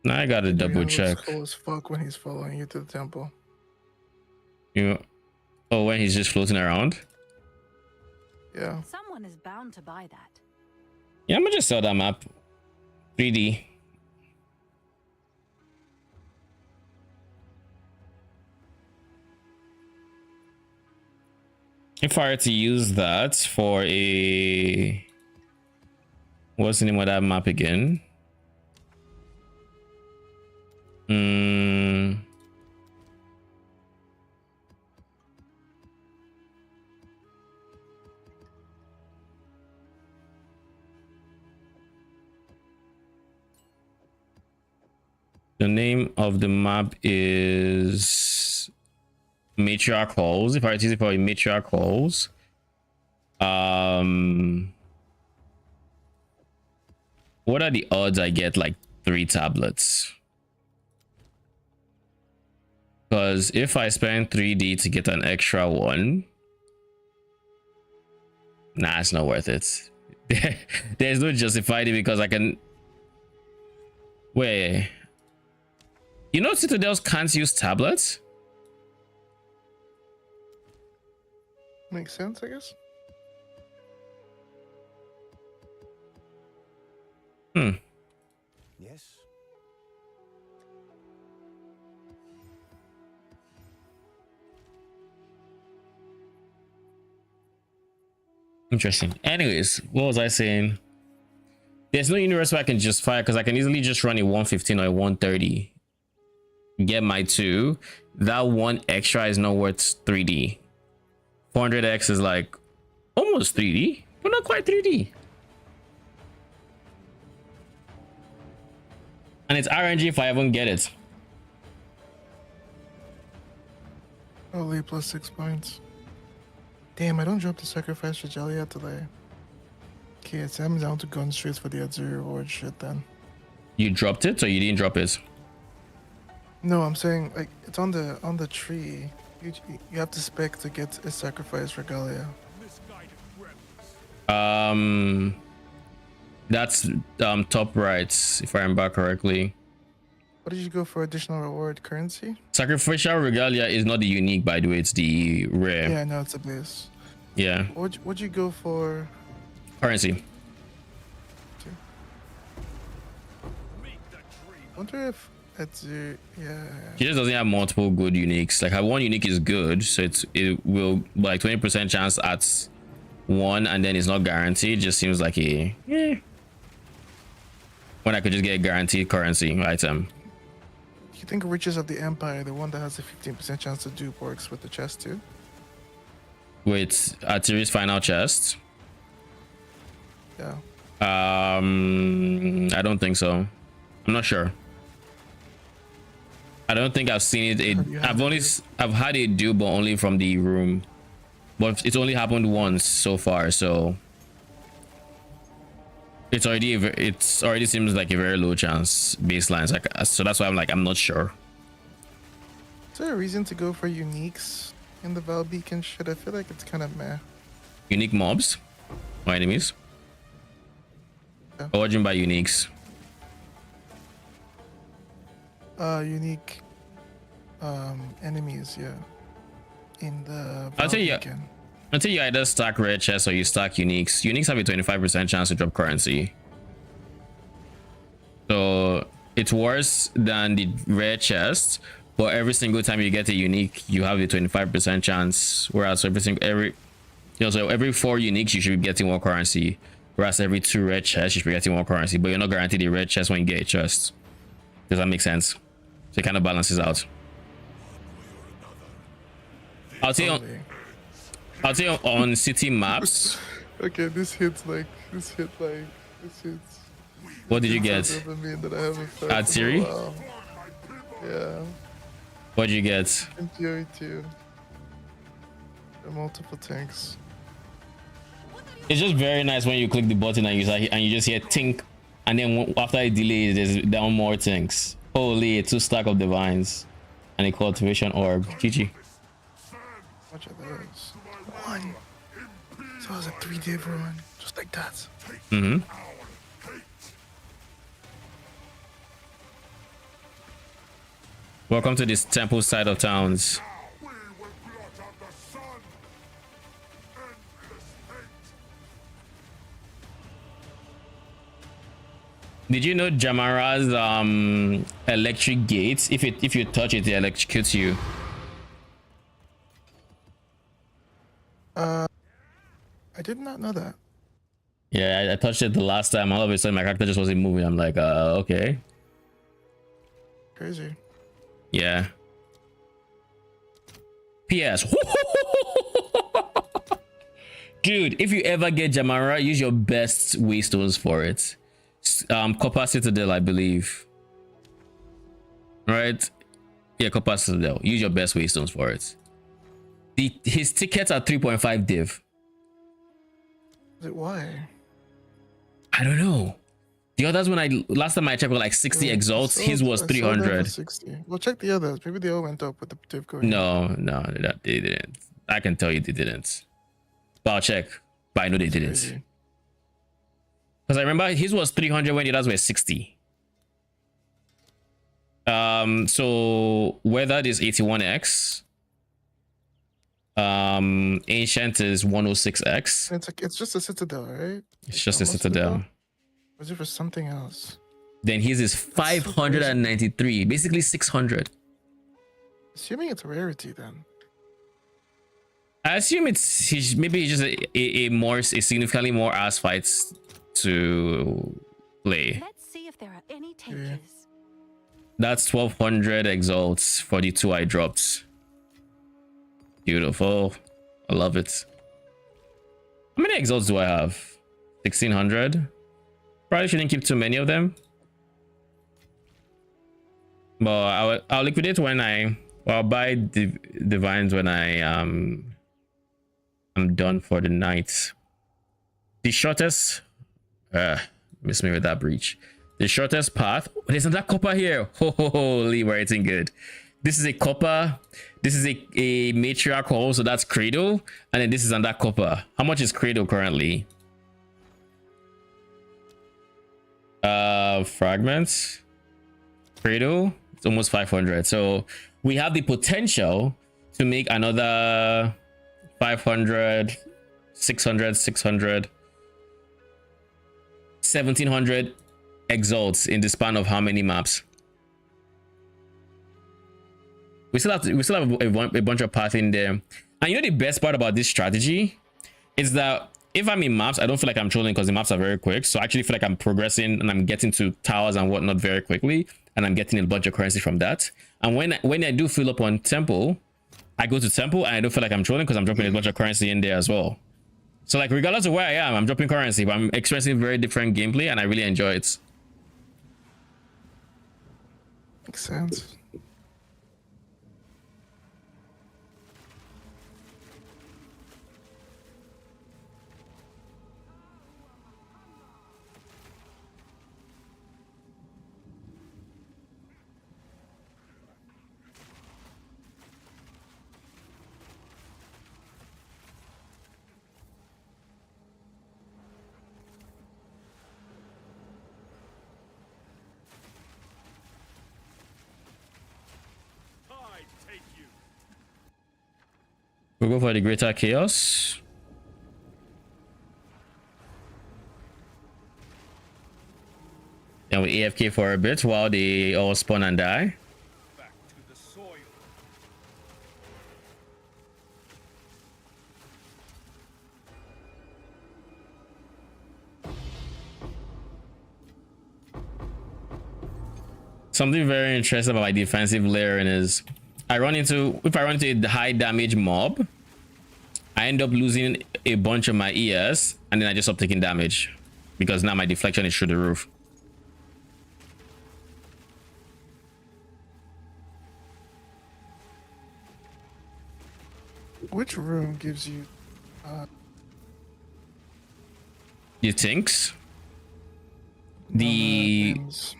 Now I gotta double check. Cool as fuck when he's following you to the temple. You, oh, when he's just floating around. Yeah. Someone is bound to buy that. Yeah, I'm gonna just sell that map. 3D. If I were to use that for a, what's the name of that map again? The name of the map is Matriarch Halls. If I were to use it for a Matriarch Halls, what are the odds I get like 3 tablets? Because if I spend 3D to get an extra one, nah, it's not worth it. There's no justified it because I can. Wait. You know, Citadels can't use tablets? Makes sense, I guess. Yes. Interesting. Anyways, what was I saying? There's no universe where I can just fire because I can easily just run a 115 or a 130. Get my 2. That one extra is not worth 3D. 400x is like almost 3D, but not quite 3D. And it's RNG if I even get it. Only plus 6 points. Damn, I don't drop the sacrifice Regalia today. Okay, so I'm down to gun straight for the Azure reward shit then. You dropped it or you didn't drop it? No, I'm saying like it's on the tree. You have to spec to get a sacrifice Regalia. That's top right, if I remember correctly. What did you go for additional reward? Currency? Sacrificial regalia is not the unique, by the way, it's the rare. Yeah, no, it's a base. Yeah. What'd you go for? Currency. Wonder if it's yeah. He just doesn't have multiple good uniques. Like, one unique is good, so it will like 20% chance at one and then it's not guaranteed just seems like a when I could just get a guaranteed currency item. You think Riches of the Empire, the one that has a 15% chance to dupe, works with the chest too? With Atiri's final chest? Yeah. I don't think so. I'm not sure. I don't think I've seen it. I've had it do, but only from the room. But it's only happened once so far, so it's already seems like a very low chance baseline. So that's why I'm like, I'm not sure. Is there a reason to go for uniques in the Val Beacon shit? I feel like it's kind of meh. Unique mobs or enemies? Yeah. Or what do you mean by uniques? Unique enemies, yeah. In the I'll tell you, Beacon. until you either stack red chests or you stack uniques. Uniques have a 25% chance to drop currency. So it's worse than the rare chest, but every single time you get a unique, you have a 25% chance. Whereas every 4 uniques, you should be getting 1 currency. Whereas every 2 red chests, you should be getting 1 currency. But you're not guaranteed a red chest when you get a chest. Does that make sense? So it kind of balances out. I'll tell you on city maps. Okay, this hits. What did you get? At Siri? Yeah. What did you get? NPO too. Multiple tanks. It's just very nice when you click the button and you just hear tink, and then after it delays, there's down more tanks. Holy, 2 stack of divines and a cultivation orb. GG. Much of those. 1. So it was a 3-day run, just like that. Mm-hmm. Welcome to this temple side of towns. Did you know Jamara's electric gates? If you touch it, it electrocutes you. I did not know that. Yeah, I touched it the last time. All of a sudden, my character just wasn't moving. I'm like, okay. Crazy. Yeah. P.S. Dude, if you ever get Jamara, use your best waystones for it. Copper Citadel, I believe. Right? Yeah, Copper Citadel. Use your best waystones for it. His tickets are 3.5 div. Why? I don't know. The others, last time I checked, were like 60 exalts. His was 300. 60. Well, check the others. Maybe they all went up with the div going. No, they didn't. I can tell you they didn't. But I'll check. But I know they didn't. Crazy. Because I remember his was 300 when the others were 60. So Weathered is 81x. Ancient is 106x. It's just a Citadel, right? It's just a Citadel. Or is it for something else? Then his is 593, basically 600. Assuming it's a rarity, then. I assume maybe just a significantly more ass fights to play. Let's see if there are any takers. That's 1200 exalts for the 2 I dropped. Beautiful. I love it. How many exalts do I have? 1600. Probably shouldn't keep too many of them. But I'll liquidate when I'll buy divines when I'm done for the night. The shortest miss me with that breach. The shortest path. There's another copper here. Holy, we're eating good. This is a copper. This is a matriarch hole, so that's cradle. And then this is another copper. How much is cradle currently? Fragments. Cradle. It's almost 500. So we have the potential to make another 500, 600, 600, 1700 exalts in the span of how many maps? We still have a bunch of path in there. And you know the best part about this strategy is that if I'm in maps, I don't feel like I'm trolling because the maps are very quick. So I actually feel like I'm progressing and I'm getting to towers and whatnot very quickly, and I'm getting a bunch of currency from that. And when I do fill up on temple, I go to temple and I don't feel like I'm trolling because I'm dropping a bunch of currency in there as well. So like regardless of where I am, I'm dropping currency, but I'm experiencing very different gameplay and I really enjoy it. Makes sense. We'll go for the greater chaos. Then we AFK for a bit while they all spawn and die. Back to the soil. Something very interesting about my defensive layering is if I run into a high damage mob, I end up losing a bunch of my ES and then I just stop taking damage because now my deflection is through the roof. Which room gives you You thinks the limbs?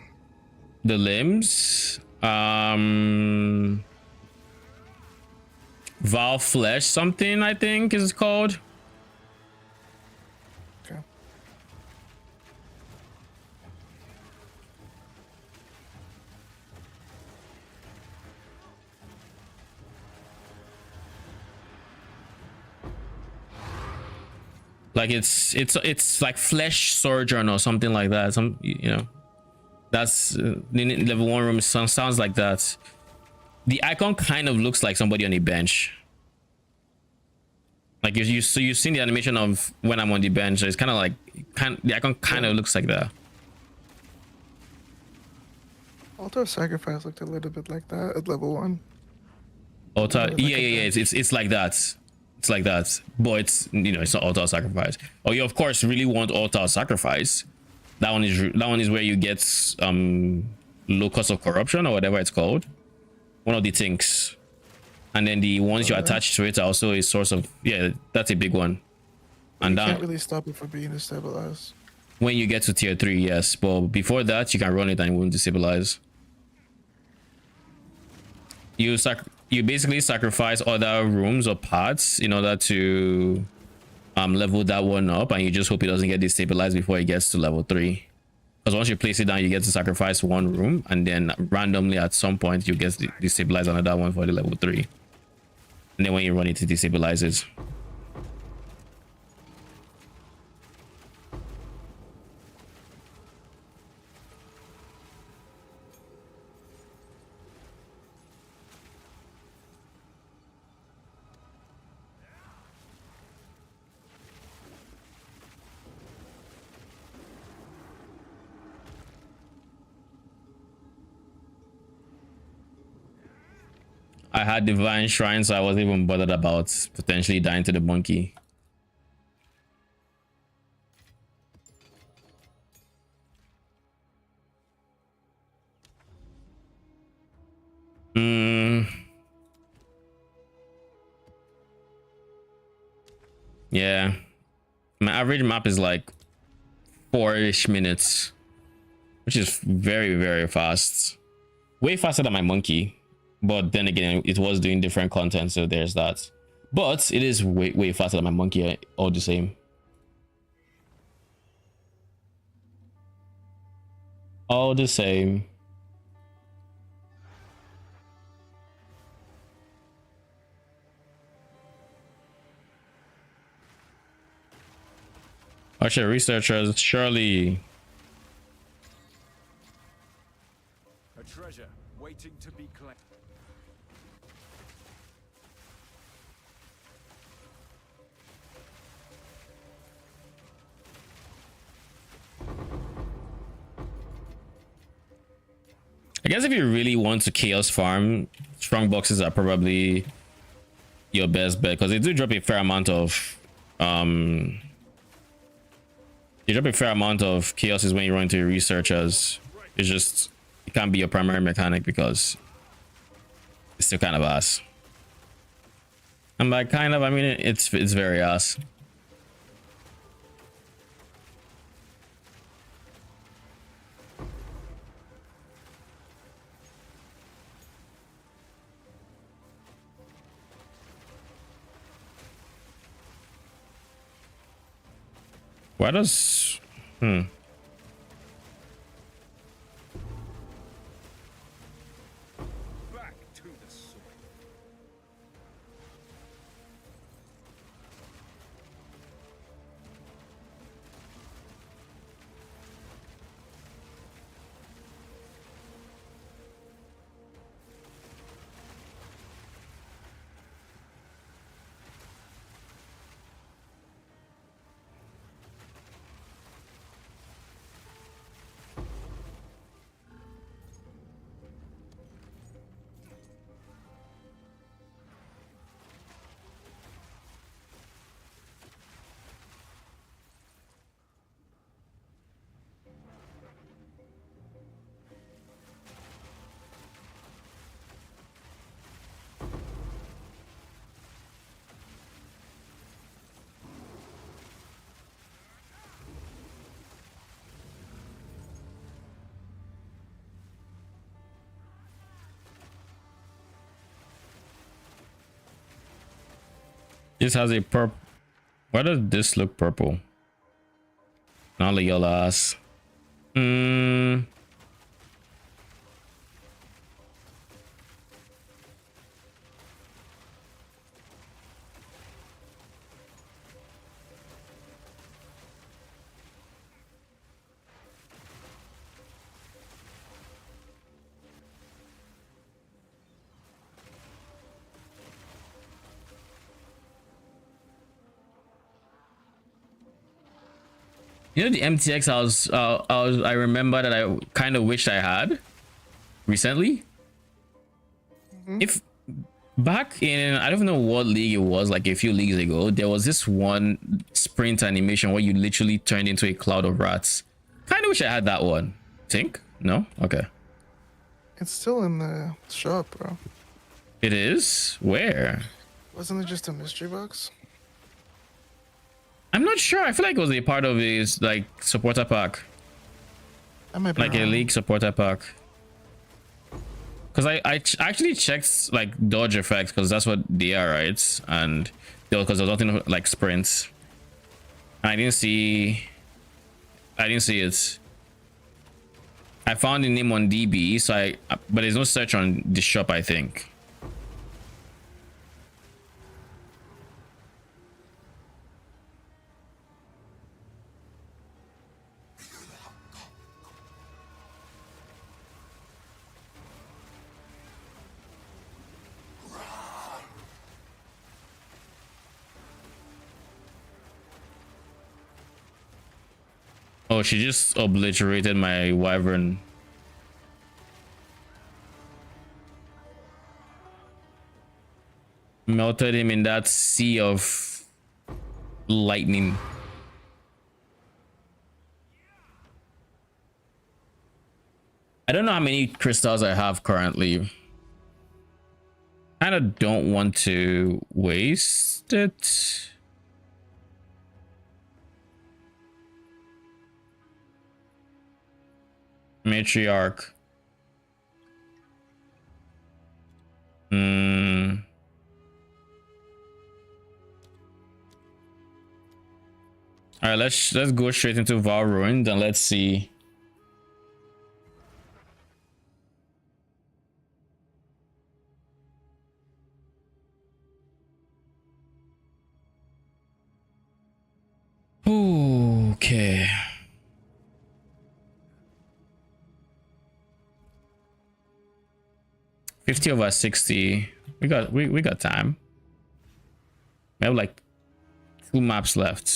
limbs, Val flesh something I think is called. Okay. Like it's like flesh surgeon or something like that. Some, you know, that's level 1 room sounds like that. The icon kind of looks like somebody on a bench. Like you've seen the animation of when I'm on the bench. So it's kind of like the icon kind of looks like that. Altar of Sacrifice looked a little bit like that at level 1. Altar, Like yeah, a it's like that. It's like that, but it's, you know, it's not altar sacrifice. Oh, you of course really want altar sacrifice. That one is where you get locus of corruption or whatever it's called. One of the things, and then the ones you attach to it are also a source of, yeah, that's a big one. And You that can't really stop it from being destabilized. when you get to tier 3, yes, but before that you can run it and it won't destabilize. You basically sacrifice other rooms or parts in order to level that one up, and you just hope it doesn't get destabilized before it gets to level 3. Because once you place it down, you get to sacrifice one room, and then randomly at some point you get destabilize another one for the level 3. And then when you run it, it destabilizes. I had divine shrine, so I wasn't even bothered about potentially dying to the monkey. Yeah, my average map is like 4-ish minutes, which is very, very fast. Way faster than my monkey. But then again, it was doing different content, so there's that. But it is way, way faster than my monkey, all the same. All the same. Archer researchers, surely. A treasure waiting to be claimed. I guess if you really want to chaos farm, strong boxes are probably your best bet because they do drop a fair amount of you drop a fair amount of chaoses when you run into researchers. It's just it can't be your primary mechanic because it's still kind of ass. And by kind of I mean it's very ass. Why does Back to the soil. this has a purple? Why does this look purple? Not like your ass. You know the MTX I remember that I kind of wished I had recently. If back in I don't know what league it was, like a few leagues ago, there was this one sprint animation where you literally turned into a cloud of rats. Kind of wish I had that one. Think? No? Okay. It's still in the shop, bro. It is? Where? Wasn't it just a mystery box? I'm not sure. I feel like it was a part of his like supporter pack. I might be Like a wrong. league supporter pack. Because actually checked like dodge effects because that's what they are, right? And because there's nothing like sprints. I didn't see it. I found the name on DB, so but there's no search on the shop, I think. Oh, she just obliterated my wyvern. Melted him in that sea of lightning. I don't know how many crystals I have currently. Kind of don't want to waste it. Matriarch. All right, let's go straight into Val Ruined and let's see. Okay. $50/60. We got time. We have like 2 maps left.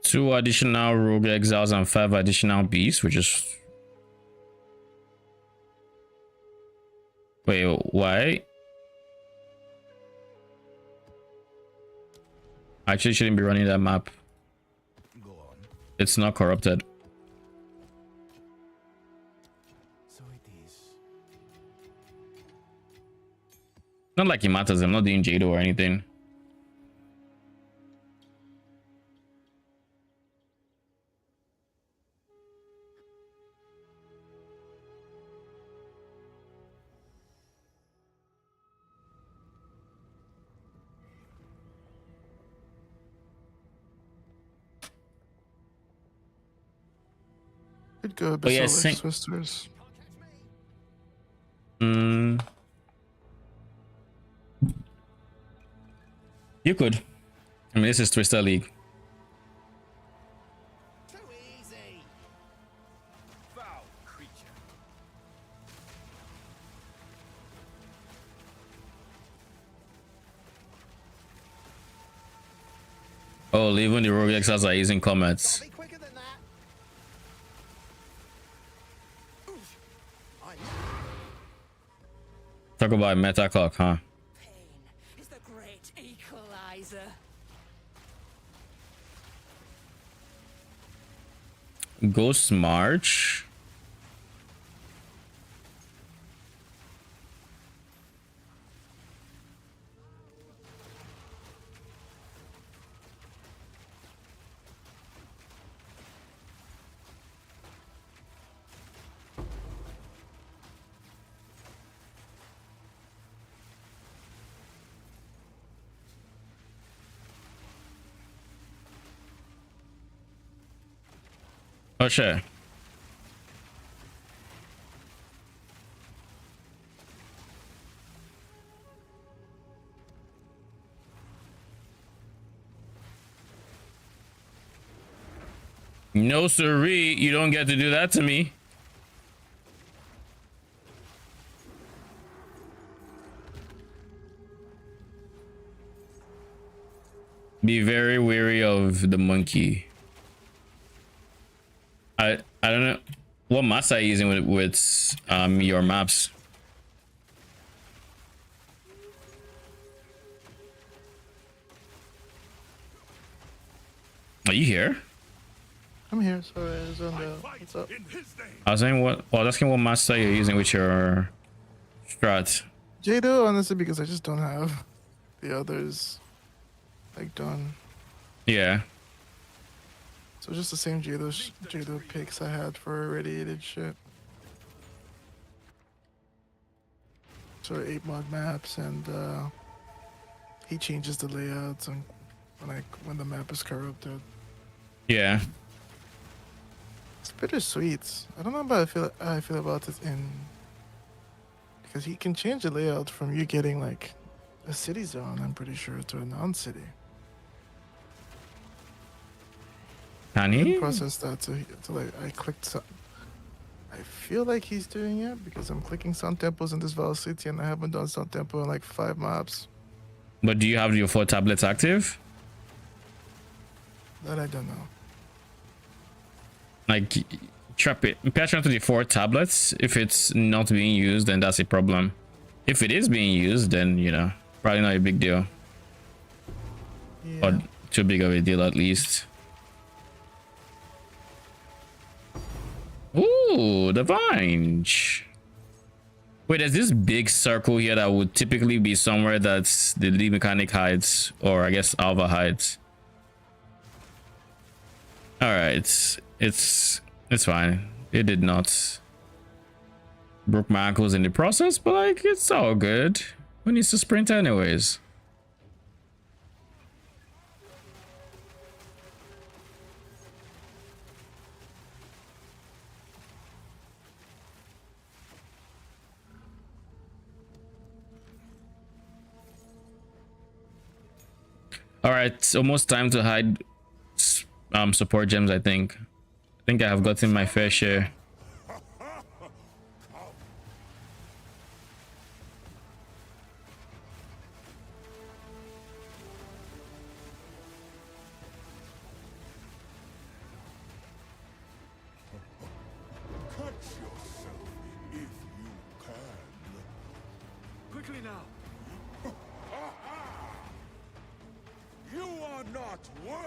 2 additional rogue exiles and 5 additional beasts, which is wait, why? I actually shouldn't be running that map. Go on. It's not corrupted. So it is. Not like it matters. I'm not doing Jado or anything. Could go Oh, yeah, Basilic Twisters. You could. I mean, this is Twister League. Too easy. Foul creature. Oh, even the rogue exiles are using comets. Be quicker than that. Oof. Talk about meta clock, huh? Pain is the great equalizer. Ghost March. Oh, sure. No, siree, you don't get to do that to me. Be very wary of the monkey. I don't know what maps are you using with your maps. Are you here? I'm here, sorry, I was on the. Fight What's up? in his name. I was saying what? Well, asking what master you're using with your strat. Jado, honestly, because I just don't have the others like done. Yeah. So just the same Jado picks I had for radiated shit. So 8 mod maps, and he changes the layouts and when the map is corrupted. Yeah. It's bittersweet. I don't know about how I feel about it in because he can change the layout from you getting like a city zone, I'm pretty sure, to a non-city. Can I he? didn't process that to like I clicked some. I feel like he's doing it because I'm clicking Sun Temples in this Val City and I haven't done Sun Temple in like 5 maps. But do you have your 4 tablets active? That I don't know. Like, trap it. Pay attention to the 4 tablets. If it's not being used, then that's a problem. If it is being used, then, you know, probably not a big deal. Yeah. Or too big of a deal, at least. Ooh, the Vine. Wait, there's this big circle here that would typically be somewhere that's the lead mechanic hides, or I guess Alva hides. All right, it's fine. It did not broke my ankles in the process, but like it's all good. Who needs to sprint anyways? All right, it's almost time to hide support gems. I think I have gotten my fair share. Quickly now.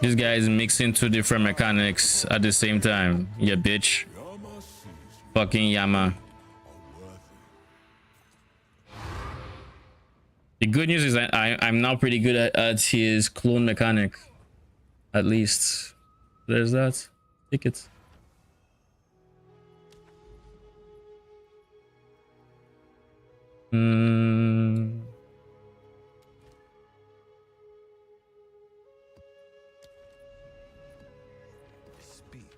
This guy is mixing two different mechanics at the same time. Yeah, bitch. Fucking Yama. The good news is I'm now pretty good at his clone mechanic. At least. There's that. Take it. Speak.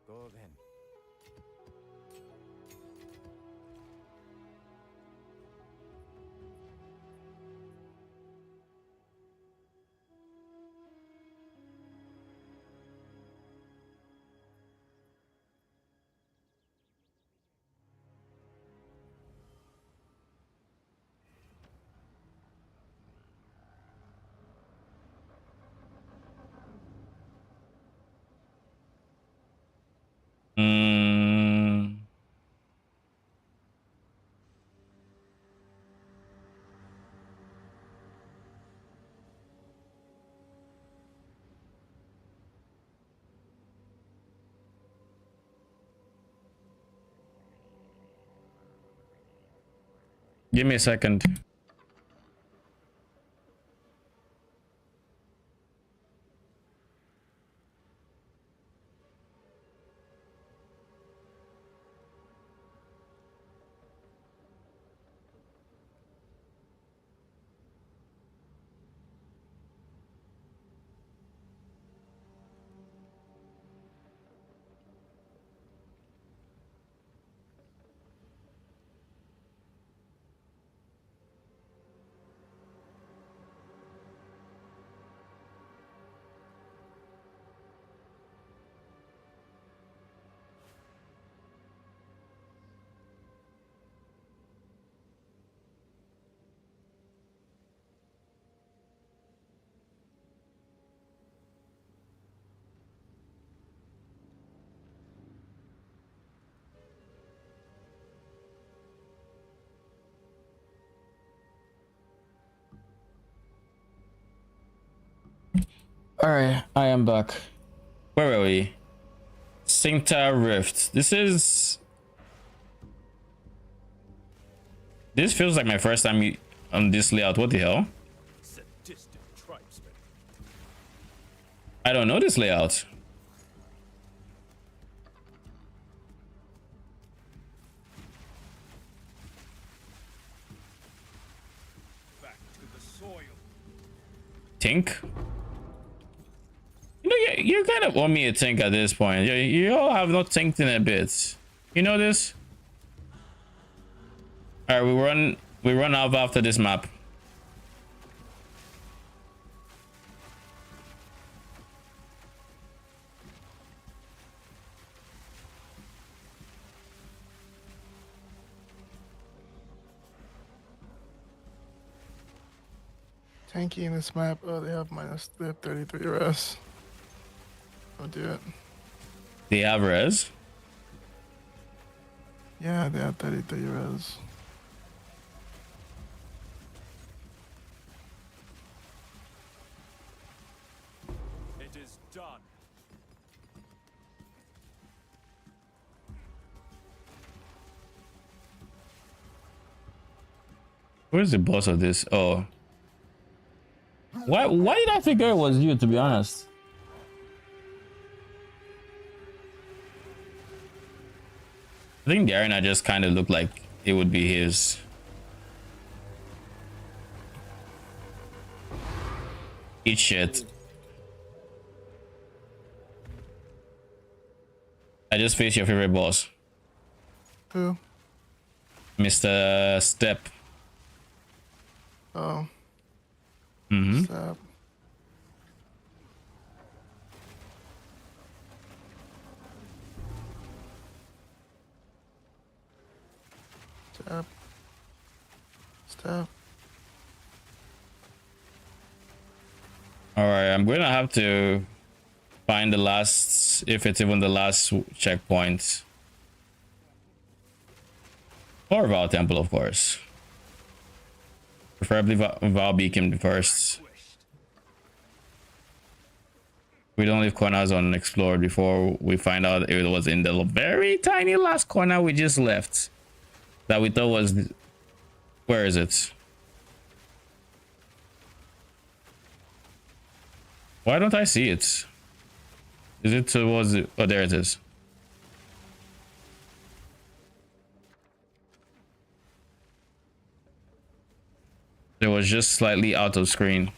Go then. Give me a second. All right, I am back. Where are we? Cincta Rift. This feels like my first time on this layout. What the hell? Sadistic tribesmen. I don't know this layout. Back to the soil. Tink? You know, you kind of want me to think at this point. You all have not thinked in a bit. You know this? All right, we run off after this map. Tanky in this map. Oh, they have 33 res. I'll do it. They have res. Yeah, they have 33 res. It is done. Where's the boss of this? Oh. Why did I figure it was you, to be honest? I think the arena just kind of looked like it would be his. Eat shit. I just faced your favorite boss. Who? Mr. Step. Oh. Mm-hmm. Stop. Stop. Stop. All right, I'm gonna have to find the last checkpoint, if it's even the last checkpoint. Or Val Temple, of course. Preferably Val Beacon first. We don't leave corners unexplored before we find out it was in the very tiny last corner we just left. That we thought was... Where is it? Why don't I see it? Is it towards it? Oh, there it is. It was just slightly out of screen.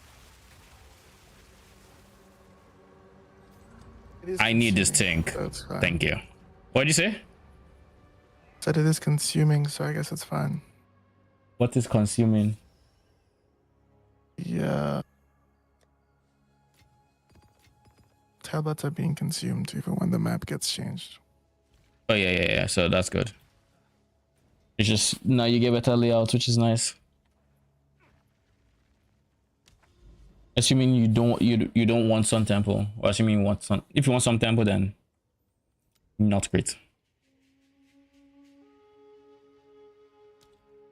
I need this tank. Thank you. What'd you say? Said it is consuming, so I guess it's fine. What is consuming? Yeah. Tablets are being consumed even when the map gets changed. Oh yeah. So that's good. It's just now you get better layout, which is nice. Assuming you don't want Sun Temple, or assuming you want Sun. If you want Sun Temple, then not great.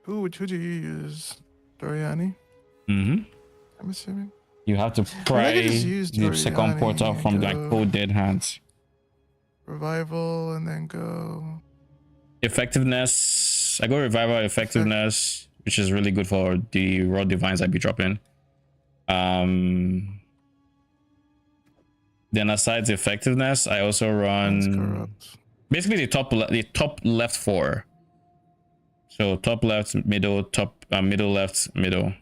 Who do you use? Doriani? Mm-hmm. I'm assuming. You have to pry the second portal from like cold dead hands. Revival and then go. Effectiveness. I go revival effectiveness, which is really good for the raw divines I be dropping. Then aside the effectiveness, I also run basically the top left 4. So top left, middle, top, middle left, middle.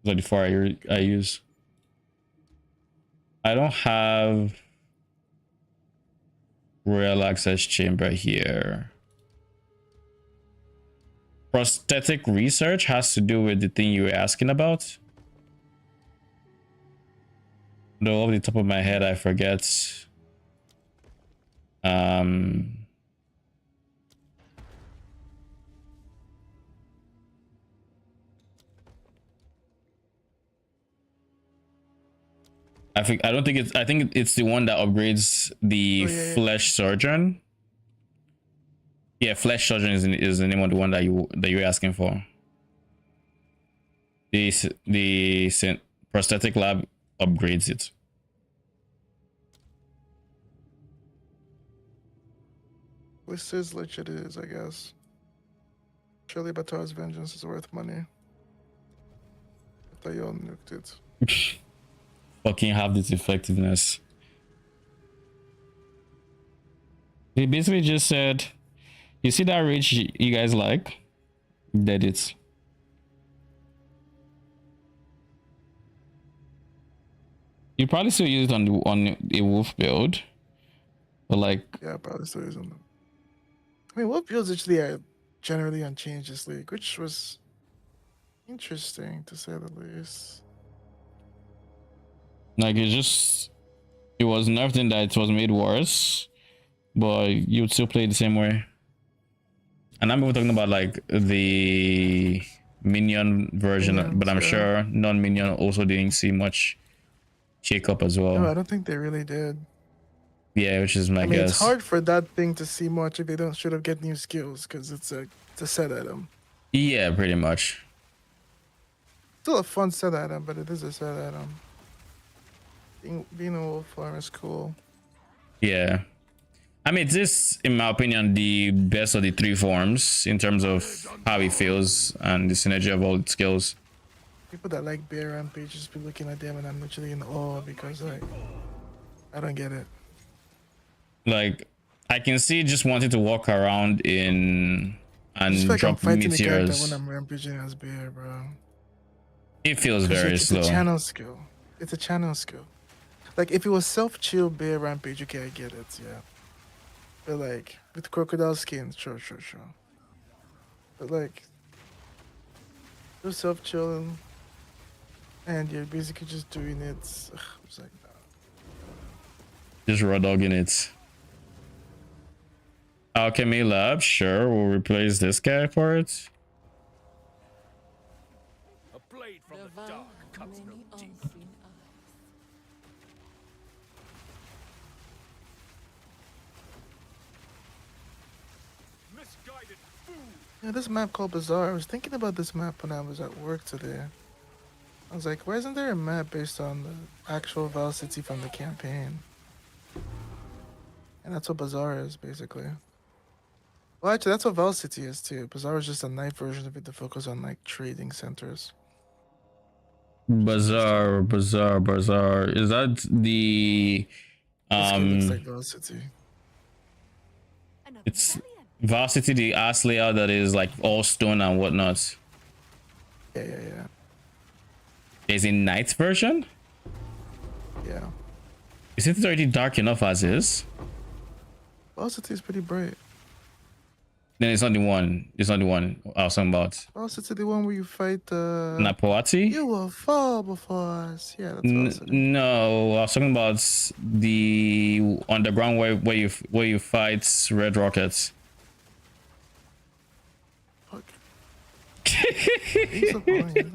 Those are the 4 I use. I don't have Royal Access Chamber here. Prosthetic research has to do with the thing you were asking about. Though off the top of my head, I forget. I think it's the one that upgrades the Flesh Surgeon. Yeah, Flesh Surgeon is the name of the one that you're asking for. The prosthetic lab upgrades it. This is legit, it is, I guess. Surely Batar's vengeance is worth money. I thought you all nuked it. Fucking have this effectiveness. They basically just said, you see that reach you guys like? Did it. You probably still use it on a wolf build. But like, yeah, probably still using them. I mean, wolf builds actually are generally unchanged this league, which was interesting to say the least. Like it was nerfed in that it was made worse, but you would still play the same way. And I'm even talking about like the Minion version, Minions, but I'm sure non-Minion also didn't see much shake up as well. No, I don't think they really did. Yeah, which is my guess. It's hard for that thing to see much if they don't should have get new skills because it's a set item. Yeah, pretty much. Still a fun set item, but it is a set item. Being a wolf farm is cool. Yeah. I mean, this, in my opinion, the best of the 3 forms in terms of how it feels and the synergy of all its skills. People that like bear rampage just be looking at them and I'm literally in awe because like I don't get it. Like I can see just wanting to walk around in and like drop meteors. when I'm rampaging as bear, bro. It feels very slow. It's a channel skill. It's a channel skill. Like if it was self-chill bear rampage, okay, I get it, yeah. But like with crocodile skin, sure. But like you're self-chilling and you're basically just doing it. It's like no. Just raw dogging it. Alchemy Lab, sure, we'll replace this guy for it. A blade from the dark cuts no deep. misguided fool. Yeah, this map called Bazaar. I was thinking about this map when I was at work today. I was like, why isn't there a map based on the actual Val City from the campaign? And that's what Bazaar is, basically. Well, actually, that's what Val City is, too. Bazaar is just a night version of it to focus on, like, trading centers. Bazaar. Is that the This kid looks like Val City. Another it's medallion. Varsity, the ass layout that is like all stone and whatnot. Yeah. There's a night version? Yeah. Is it already dark enough as is? Val City is pretty bright. Then it's not the one. It's not the one I was talking about. Val City, the one where you fight Napoati? You will fall before us. Yeah, that's Val City. No, I was talking about the underground where you fight red rockets. Fuck. He's so funny.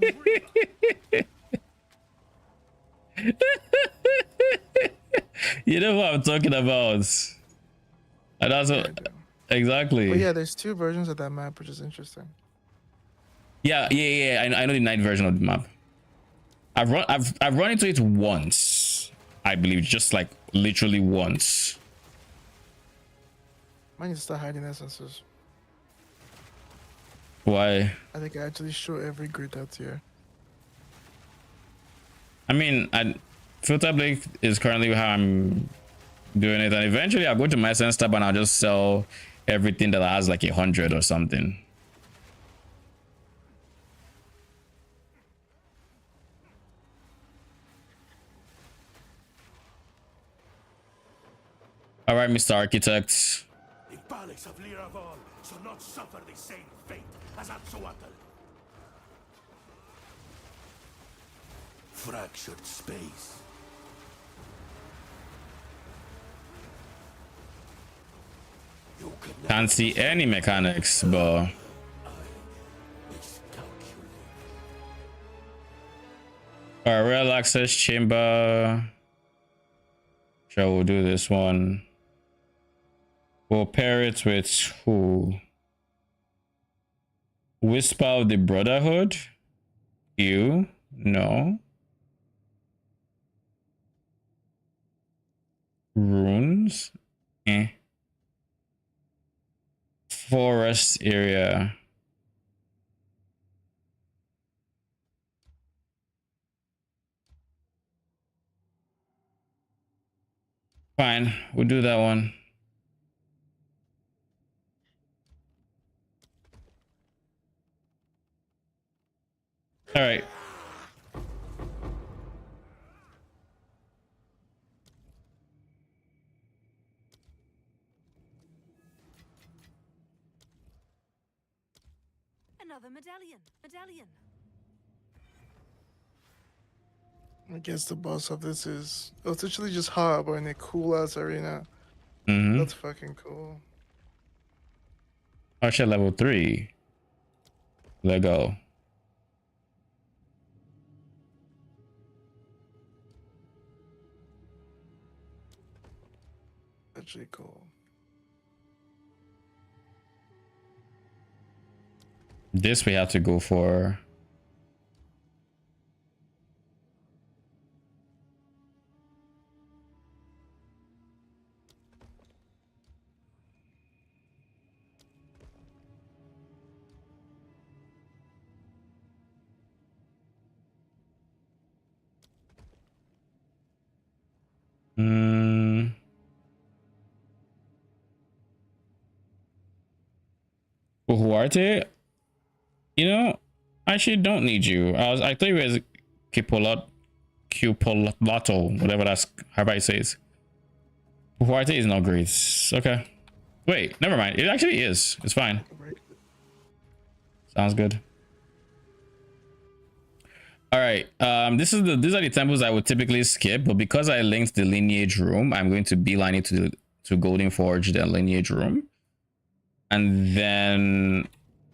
You know what I'm talking about. And that's what, exactly. But yeah, there's two versions of that map, which is interesting. Yeah. I know the night version of the map. I've run into it once, I believe, just like literally once. Might need to start hiding essences. Why? I think I actually show every grid out here. I mean, filter blade is currently how I'm doing it, and eventually I'll go to my sense tab and I'll just sell everything that has like 100 or something. All right, Mr. Architect. The palace of Liraval shall not suffer the same fate as Atsuatl. Fractured space. You cannot Can't see any mechanics, but miscalculate. our rail access chamber. Sure, we'll do this one. We'll pair it with who? Whisper of the Brotherhood? You? No. Runes? Eh. Forest area. Fine, we'll do that one. All right. Another medallion. I guess the boss of this is... Oh, it's actually just Harbor in a cool-ass arena. Mm-hmm. That's fucking cool. Archer level 3. Lego. Actually cool. This we have to go for. Huarte, you know, I actually don't need you. I thought you were Cupolato, whatever that's however I say it. Huarte is not great. Okay. Wait, never mind. It actually is. It's fine. Sounds good. All right. These are the temples I would typically skip, but because I linked the lineage room, I'm going to beeline it to Golden Forge, the lineage room. And then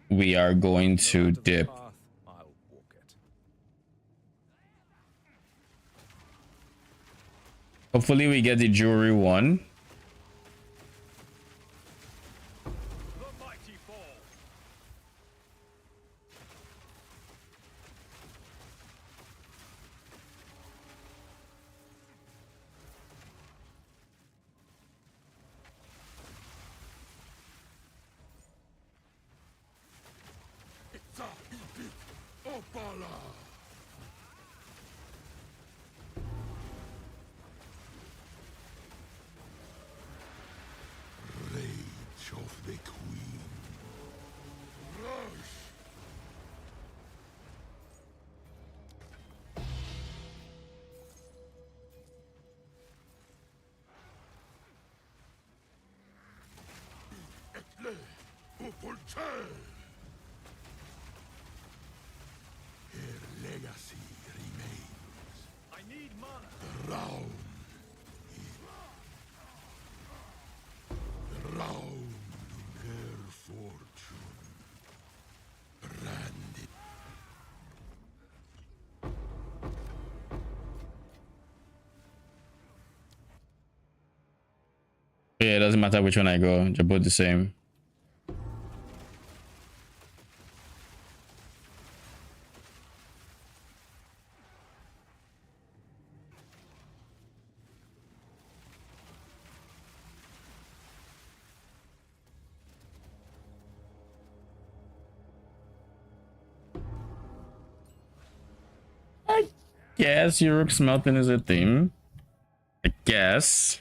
we are going to dip. I'll walk it. Hopefully we get the jewelry one. The mighty Yeah, it doesn't matter which one I go. They're both the same. I guess Europe smelting is a theme. I guess.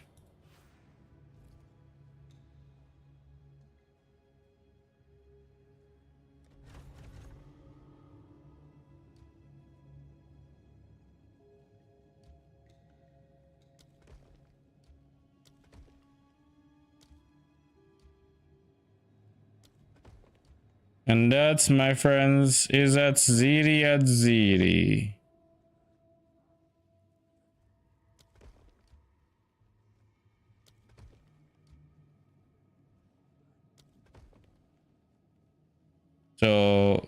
And that, my friends, is at Ziri. So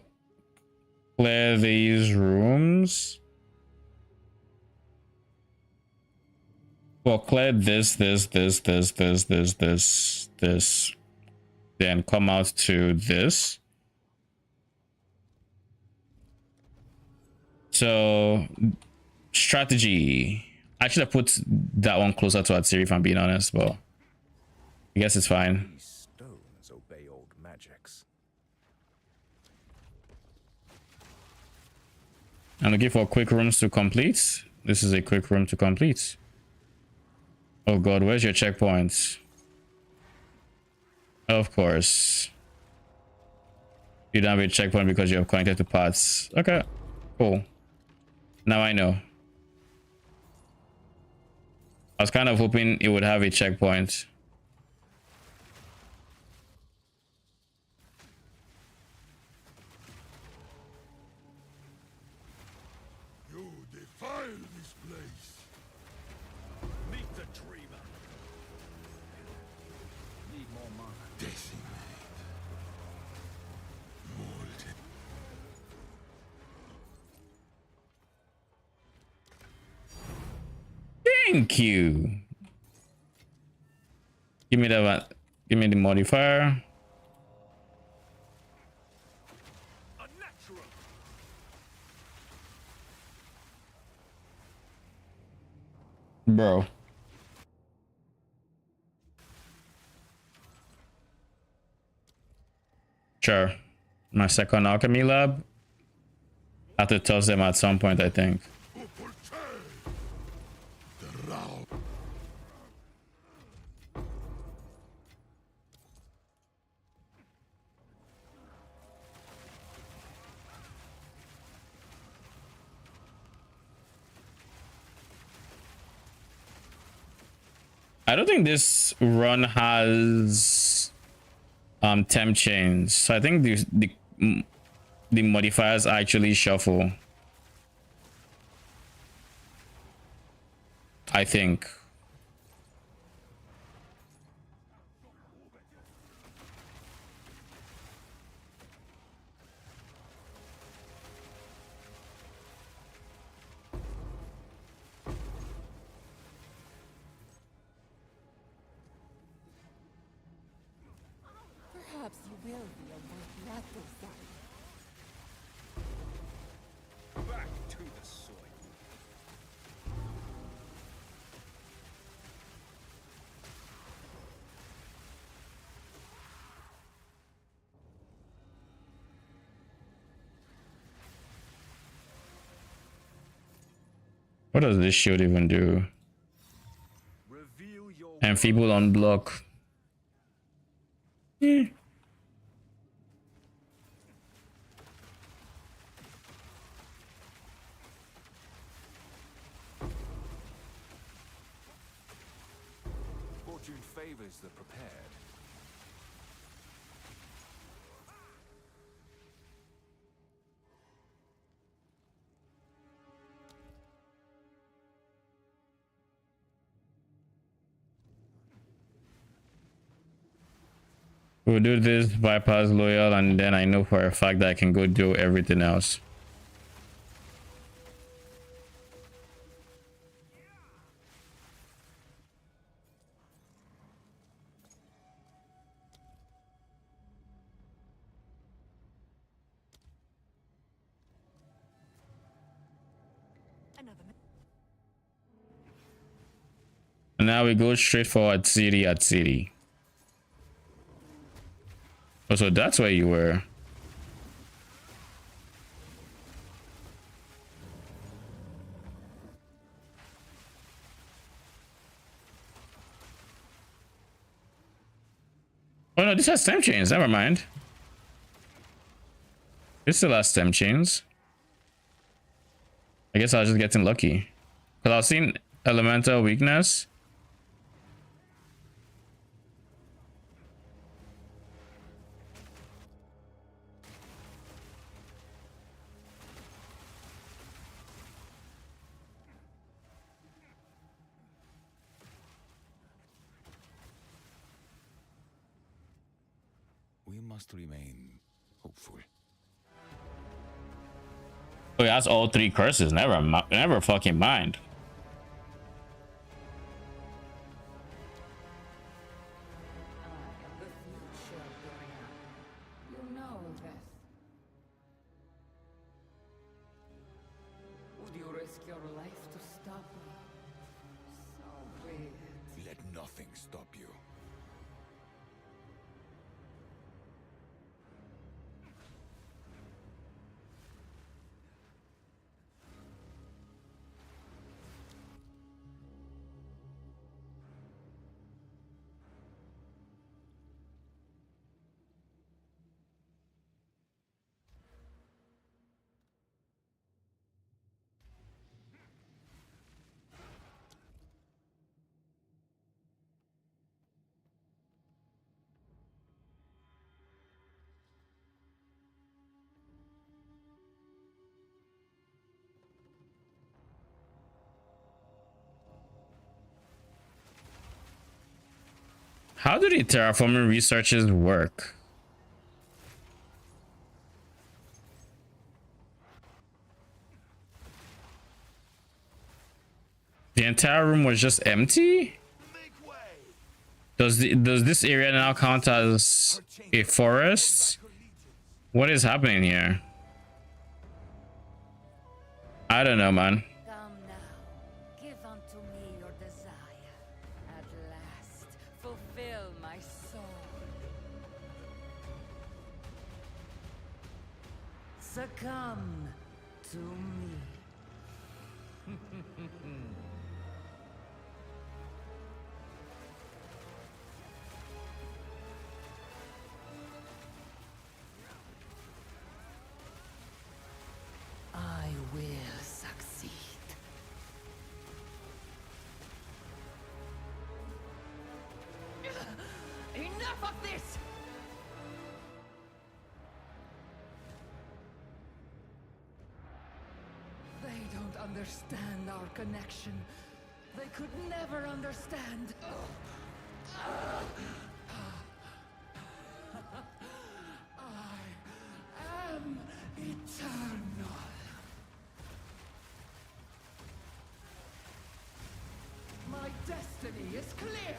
clear these rooms. Well, clear this. Then come out to this. So strategy. I should have put that one closer to Atsiri if I'm being honest, but I guess it's fine. These stones obey old magics. I'm looking for quick rooms to complete. This is a quick room to complete. Oh god, where's your checkpoints? Of course. You don't have a checkpoint because you have connected to parts. Okay, cool. Now I know. I was kind of hoping it would have a checkpoint. You defile this place. Meet the dreamer. Need more mana. Decimate. Molded. Thank you. Give me that one. Give me the modifier. Unnatural. Bro. Sure. My second alchemy lab. I have to toss them at some point, I think. The Rao. I don't think this run has temp chains. So I think the modifiers actually shuffle. I think. Perhaps you will be a more natural son. Back to the soil. What does this shield even do? Reveal your Enfeeble on block. fortune favors the prepared. We'll do this, bypass loyal, and then I know for a fact that I can go do everything else. And now we go straight forward city at city. Oh, so that's where you were. Oh no, this has stem chains. Never mind. This still has stem chains. I guess I was just getting lucky. Because I was seeing elemental weakness. We must remain hopeful. Oh, yeah, that's all 3 curses. Never fucking mind. You know this. Would you risk your life to stop me? So be it. Let nothing stop you. How do the terraforming researches work? The entire room was just empty? Does this area now count as a forest? What is happening here? I don't know, man. Come now, give unto me your desire. At last, fulfill my soul. Succumb to me. I will succeed. Enough of this! They don't understand our connection. They could never understand. I am eternal. My destiny is clear.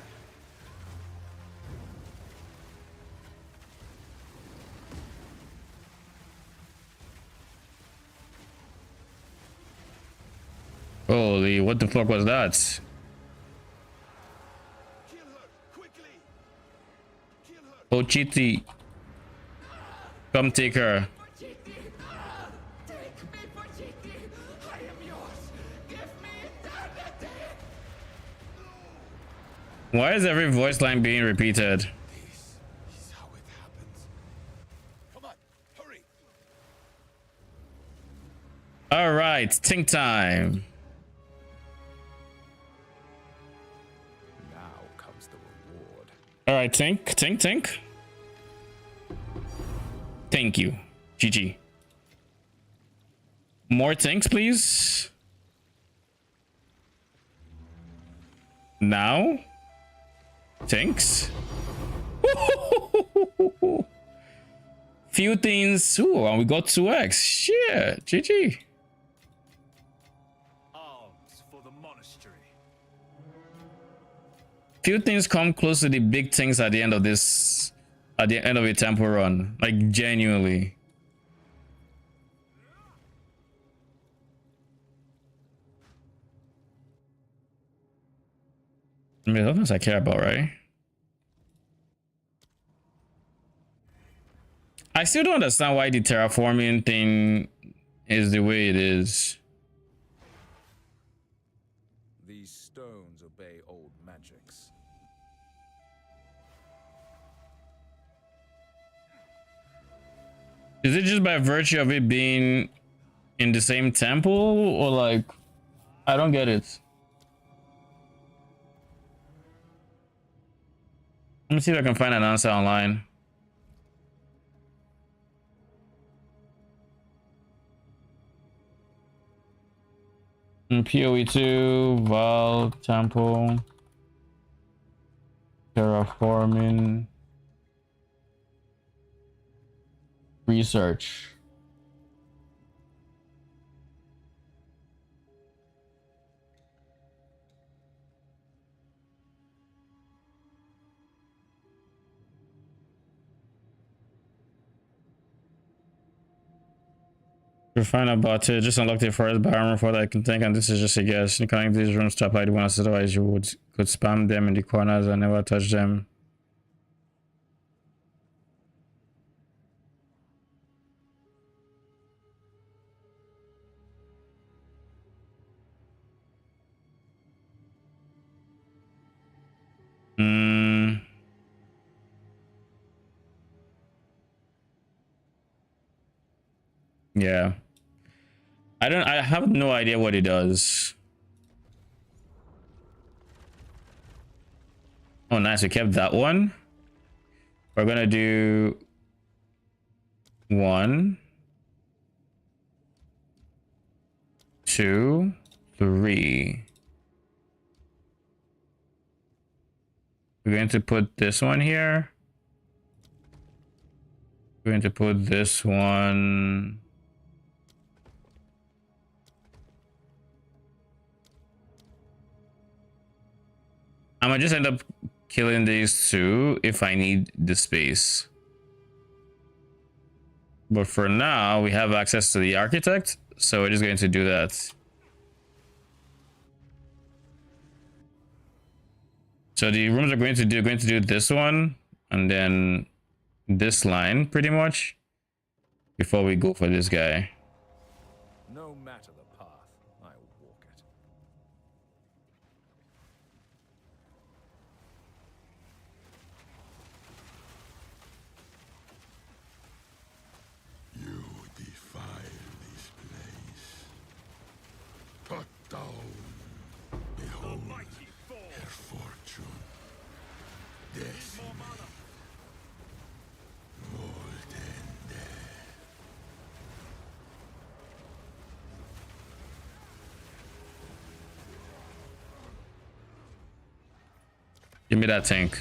Holy, what the fuck was that? Kill her quickly. Kill her. Ochiti. Come take her. Take me for Chiti. I am yours. Give me eternity. Why is every voice line being repeated? This is how it happens. Come on, hurry. All right, think time. Now comes the reward. All right, think. Thank you. GG. More tanks, please. Now. Tanks. Few things. Ooh, and we got 2x. Shit. GG. Arms for the monastery. Few things come close to the big things at the end of this. At the end of a temple run. Like, genuinely. I mean, nothing I care about, right? I still don't understand why the terraforming thing is the way it is. These stones obey old magics. Is it just by virtue of it being in the same temple, or like, I don't get it. Let me see if I can find an answer online. In PoE2, Val, Temple, terraforming, research. To find about it, just unlock the forest biome for that I can think, and this is just a guess. You connect these rooms to apply the ones, otherwise you could spam them in the corners and never touch them. Yeah. I have no idea what it does. Oh, nice. We kept that one. We're gonna do 1, 2, 3. We're going to put this one here. We're going to put this one. I might just end up killing these two if I need the space. But for now, we have access to the architect, so we're just going to do that. So the rooms are going to do this one and then this line pretty much before we go for this guy. No matter the path, I walk it. You defile this place. Cut down. Behold her fortune. Destiny. Molten death. Give me that tank.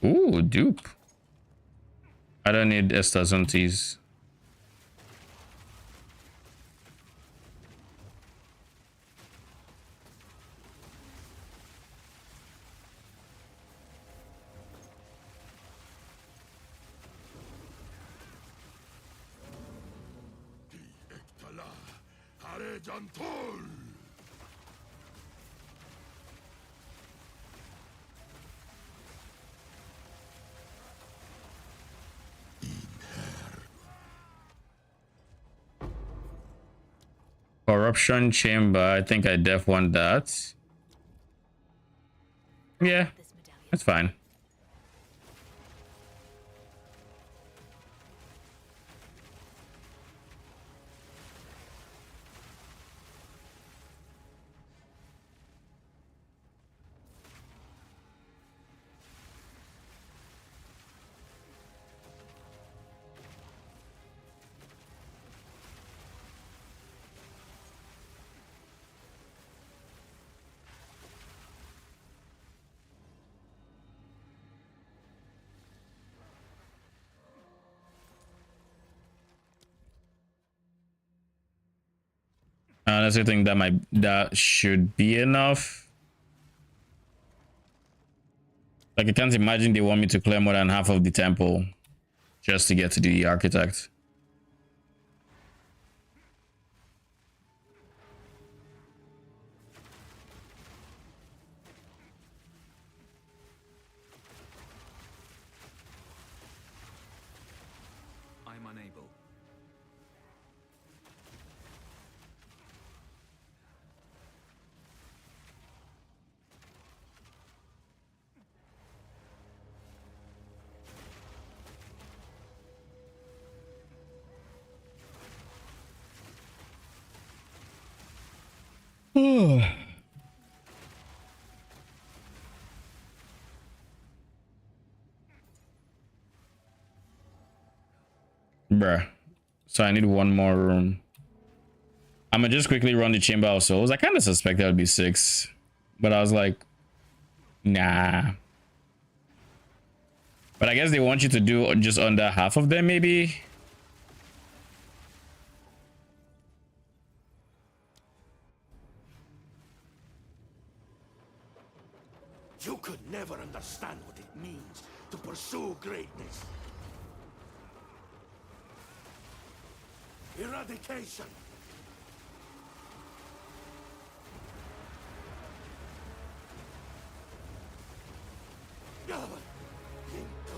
Ooh, dupe. I don't need Estazontes. Ektala. Hare Jantol. Corruption chamber. I think I def want that. Yeah, that's fine. Honestly, I think that should be enough. Like, I can't imagine they want me to clear more than half of the temple just to get to the architect. Bruh. So I need one more room. I'm gonna just quickly run the Chamber of Souls. I kind of suspect that would be 6, but I was like, nah. But I guess they want you to do just under half of them, maybe. You could never understand what it means to pursue greatness. Eradication.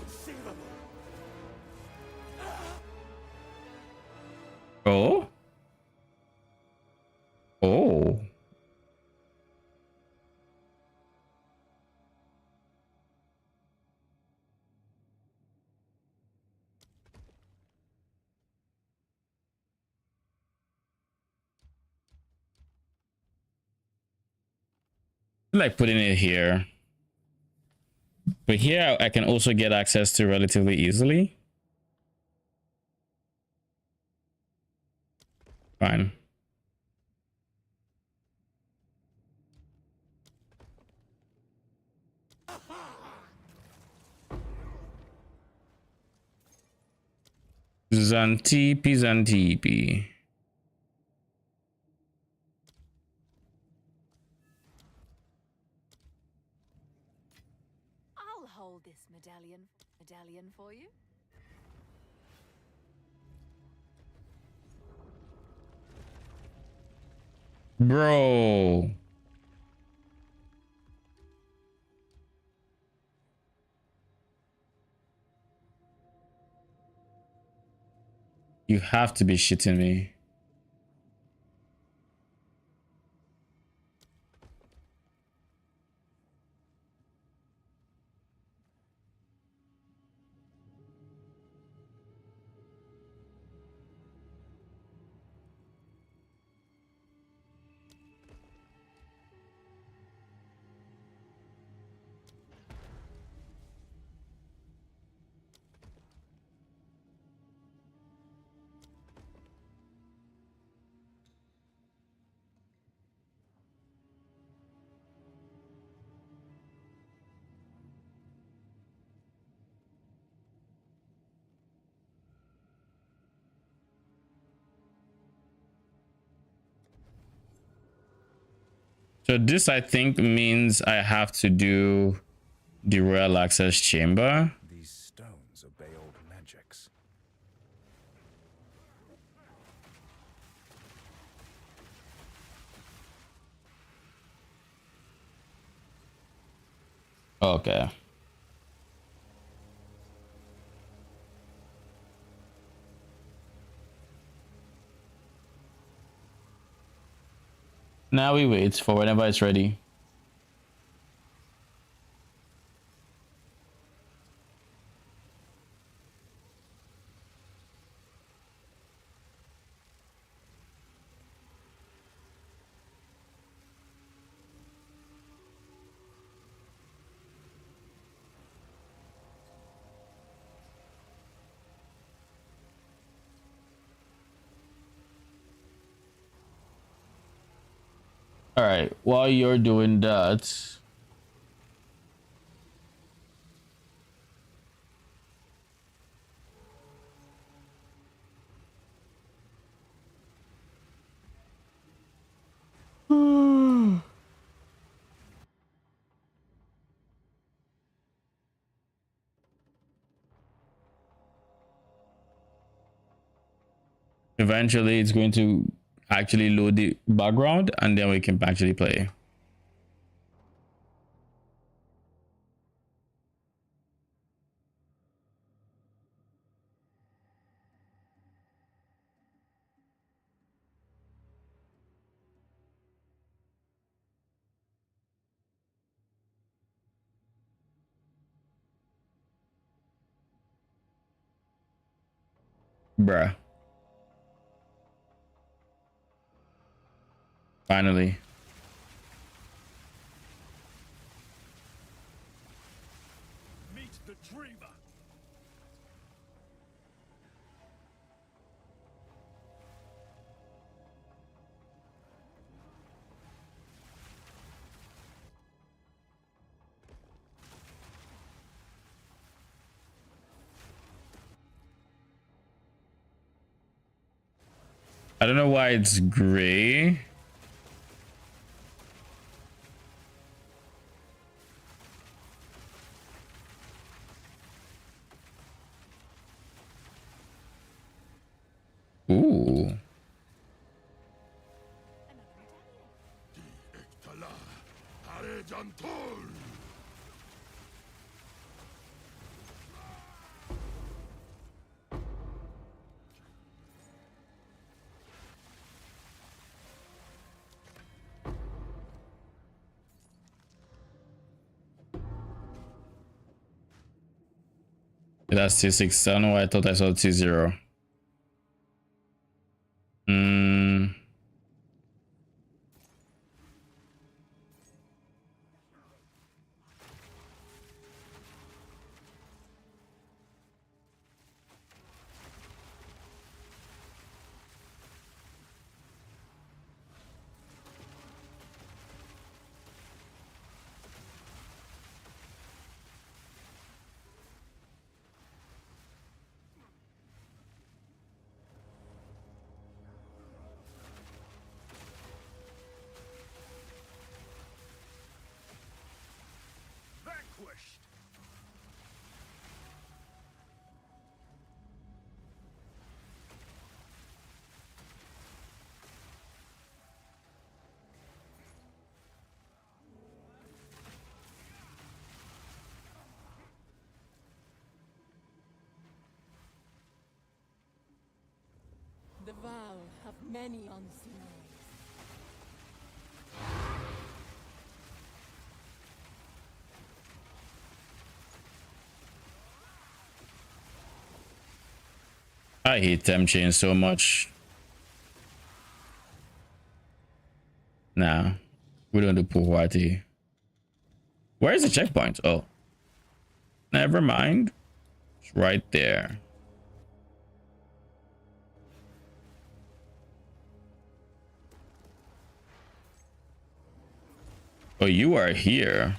Inconceivable. Oh. Oh. Like putting it here. But here I can also get access to relatively easily. Fine. Zantipi, Zantipi. I'll hold this medallion for you. Bro. You have to be shitting me. So this, I think, means I have to do the Royal Access Chamber. These stones obey old magics. Okay. Now we wait for whenever it's ready. All right, while you're doing that, eventually it's going to actually load the background and then we can actually play. Bruh. Finally. Meet the dreamer. I don't know why it's gray. Ooh. Ektala, Arejantul. That's T6. I don't know why I thought I saw T0. Hmm. Vanquished. The vow of many unseen eyes. I hate them chains so much. Nah, we don't do Puhuati. Where is the checkpoint? Oh, never mind. It's right there. Oh, you are here.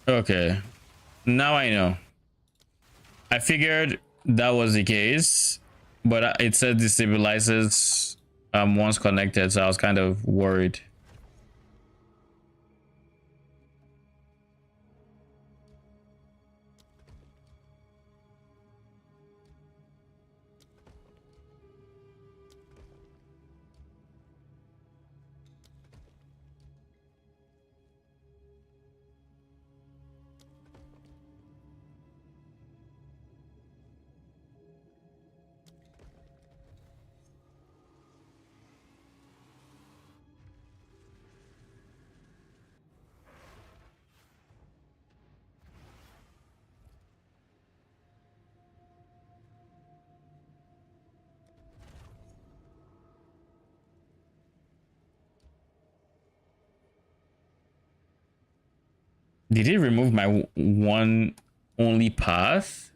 Okay, now I know. I figured that was the case, but it said destabilizes once connected, so I was kind of worried. Did he remove my one only path?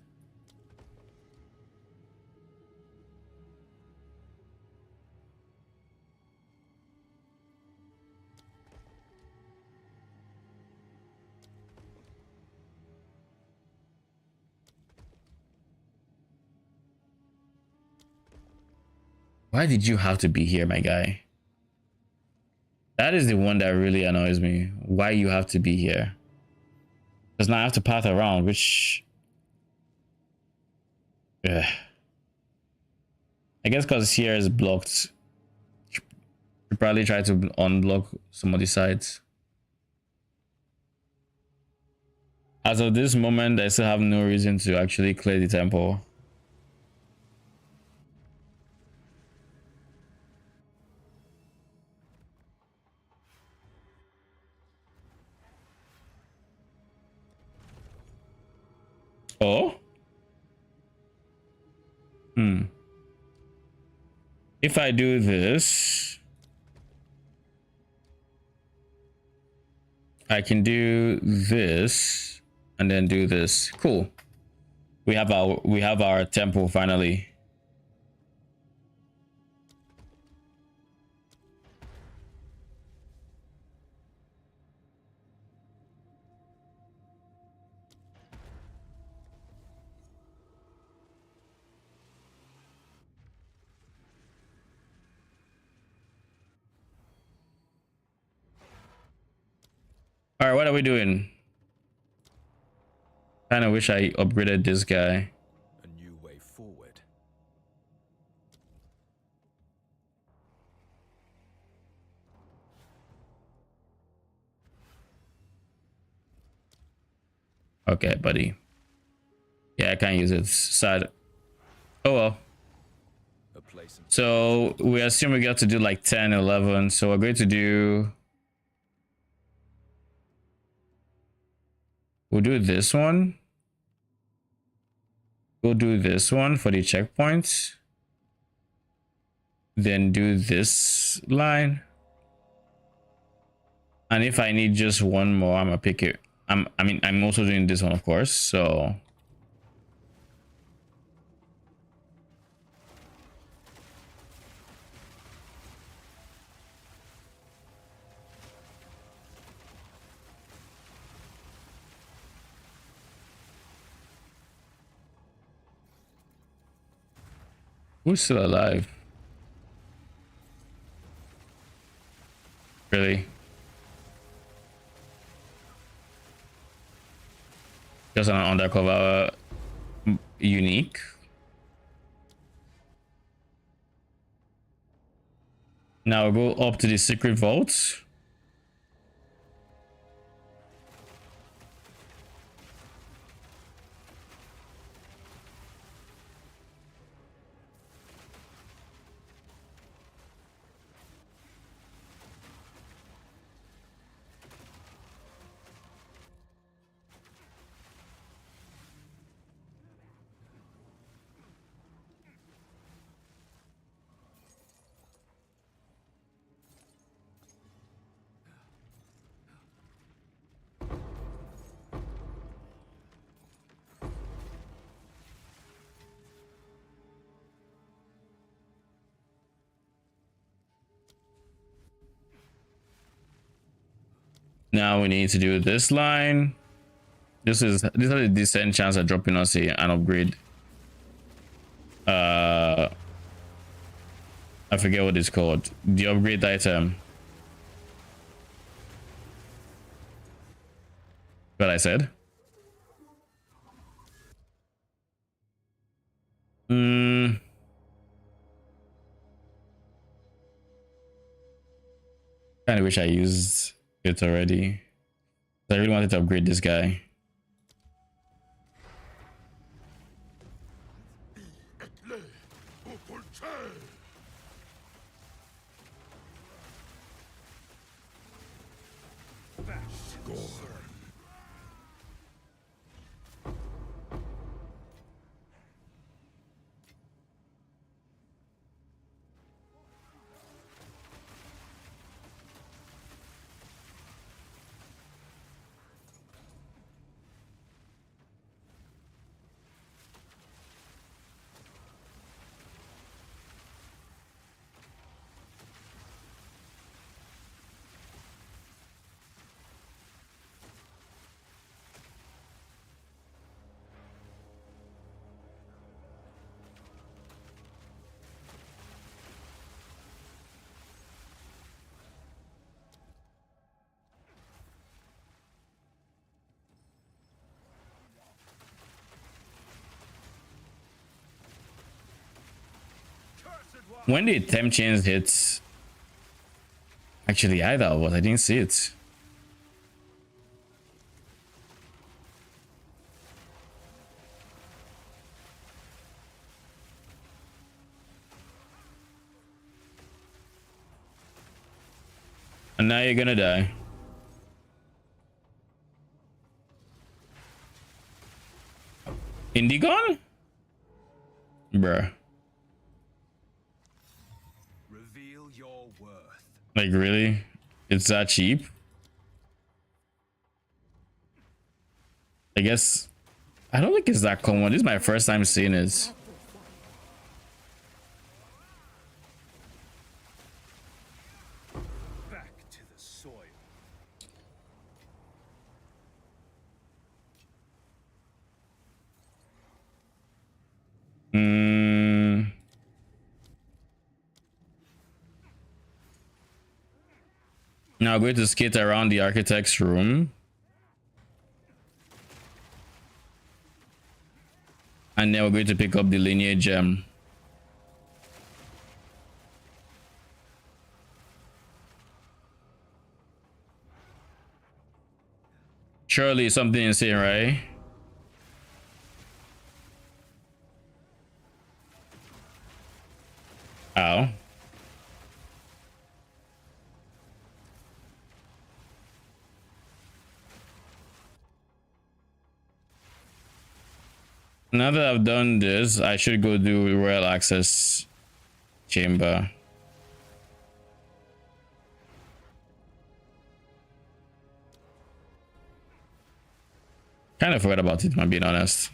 Why did you have to be here, my guy? That is the one that really annoys me. Why you have to be here? Because now I have to path around, which... Ugh. I guess because here is blocked. You probably try to unblock some of the sides. As of this moment, I still have no reason to actually clear the temple. Oh? Hmm. if I do this, I can do this and then do this. Cool. We have our temple finally. All right, what are we doing? Kind of wish I upgraded this guy. A new way forward. Okay, buddy. Yeah, I can't use it. Sad. Oh well. A place in So we assume we got to do like 10, 11. So we're going to do. We'll do this one. We'll do this one for the checkpoints. Then do this line. And if I need just one more, I'm gonna pick it. I'm also doing this one, of course. So who's still alive? Really? Just an undercover unique. Now go up to the secret vault. Now we need to do this line. These are the decent chance of dropping us an upgrade. I forget what it's called. The upgrade item. What I said. Kind of wish I used it already. I really wanted to upgrade this guy. When the temp chains hits, actually either of us, I didn't see it. And now you're gonna die. Indie gone? Bruh. Like really? It's that cheap? I guess I don't think it's that common. This is my first time seeing it. Back to the soil. Now we're going to skate around the architect's room. And then we're going to pick up the lineage gem. Surely something insane, right? Ow. Now that I've done this, I should go do royal access chamber. Kind of forgot about it, if I'm being honest.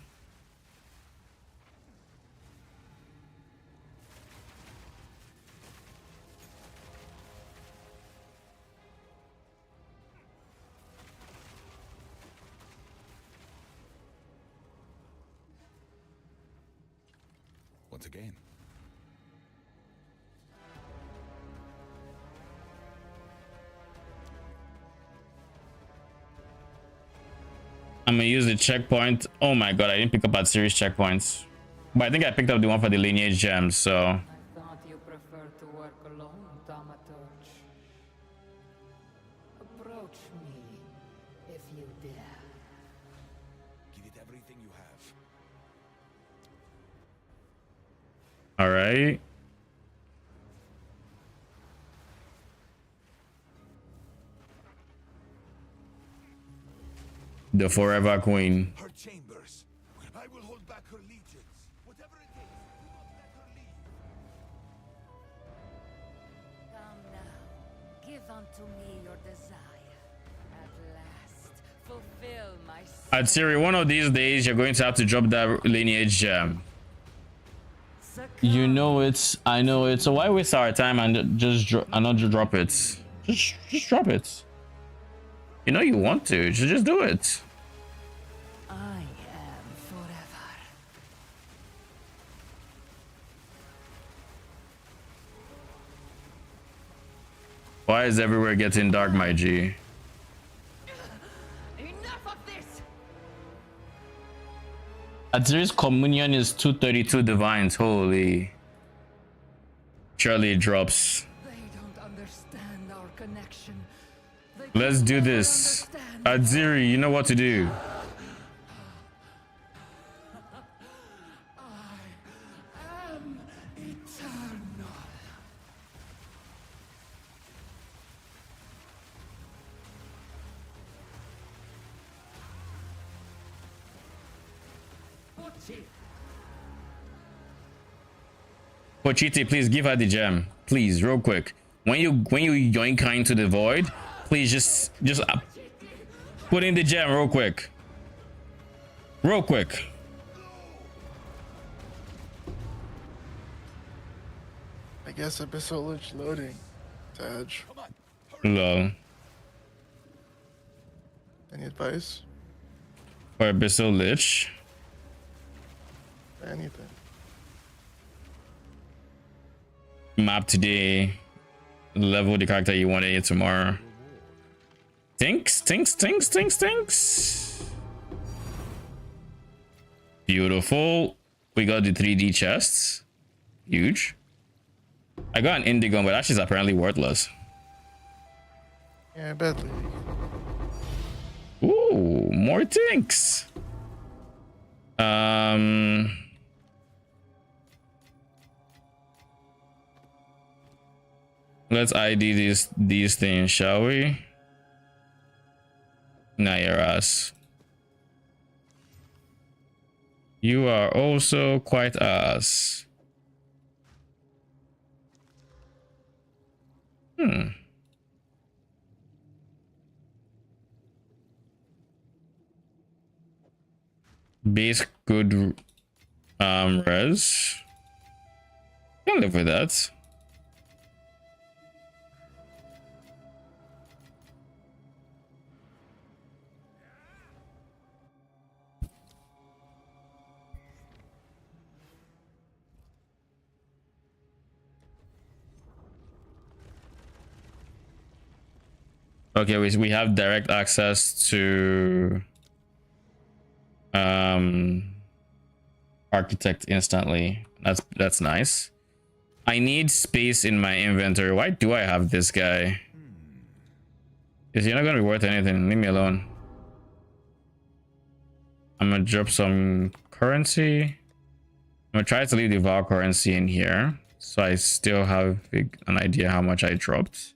Once again. I'm gonna use the checkpoint. Oh my god, I didn't pick up that series checkpoints. But I think I picked up the one for the lineage gems, so. I thought you preferred to work alone, Thaumaturge. Approach me, if you dare. Give it everything you have. All right. The Forever Queen. Her chambers. I will hold back her legions. Whatever it takes, do not let her leave. Come now, give unto me your desire. At last, fulfill my At Siri, one of these days you're going to have to drop that lineage gem. You know it. I know it. So why waste our time and not just drop it? Just drop it. You know you want to. Just do it. I am forever. Why is everywhere getting dark, my G? Enough of this! Aziri's communion is 232 divines. Holy. Surely it drops. They don't understand our connection. Let's do this. Aziri, you know what to do. I am eternal. Pochiti, please give her the gem. Please, real quick. When you yoink her into the void, please just put in the gem real quick. Real quick. I guess Abyssal Lich loading. Taj. Lol. Any advice? For Abyssal Lich. Anything. Map today. Level the character you want to hit tomorrow. Tinks. Beautiful. We got the 3D chests. Huge. I got an indigo, but that shit's apparently worthless. Yeah, badly. Ooh, more tinks. Let's ID these things, shall we? Nah, your ass. You are also quite ass. Base good res. I'll live with that. Okay, we have direct access to architect instantly. That's nice. I need space in my inventory. Why do I have this guy? Is he not gonna be worth anything? Leave me alone. I'm gonna drop some currency. I'm gonna try to leave the Val currency in here, so I still have an idea how much I dropped.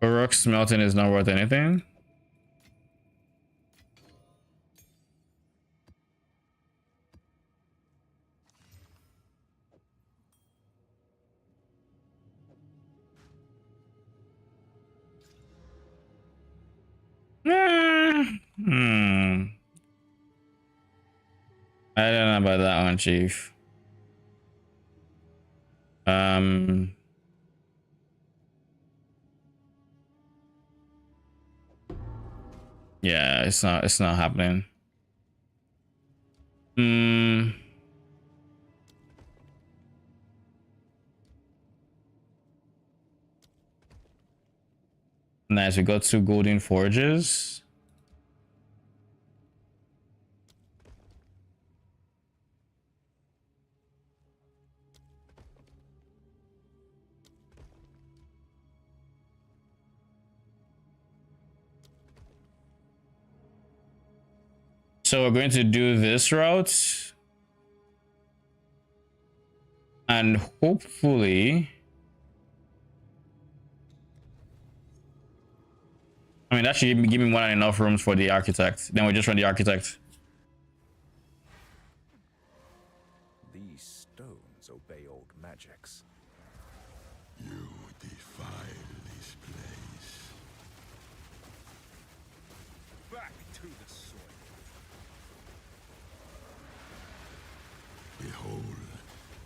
Rock smelting is not worth anything. I don't know about that one, Chief. Yeah, it's not happening. Nice, we got 2 golden forges. So we're going to do this route. And hopefully... I mean, that should give me more than enough rooms for the architect. Then we just run the architect. These stones obey old magics. You defile this place. Back to the soil. Behold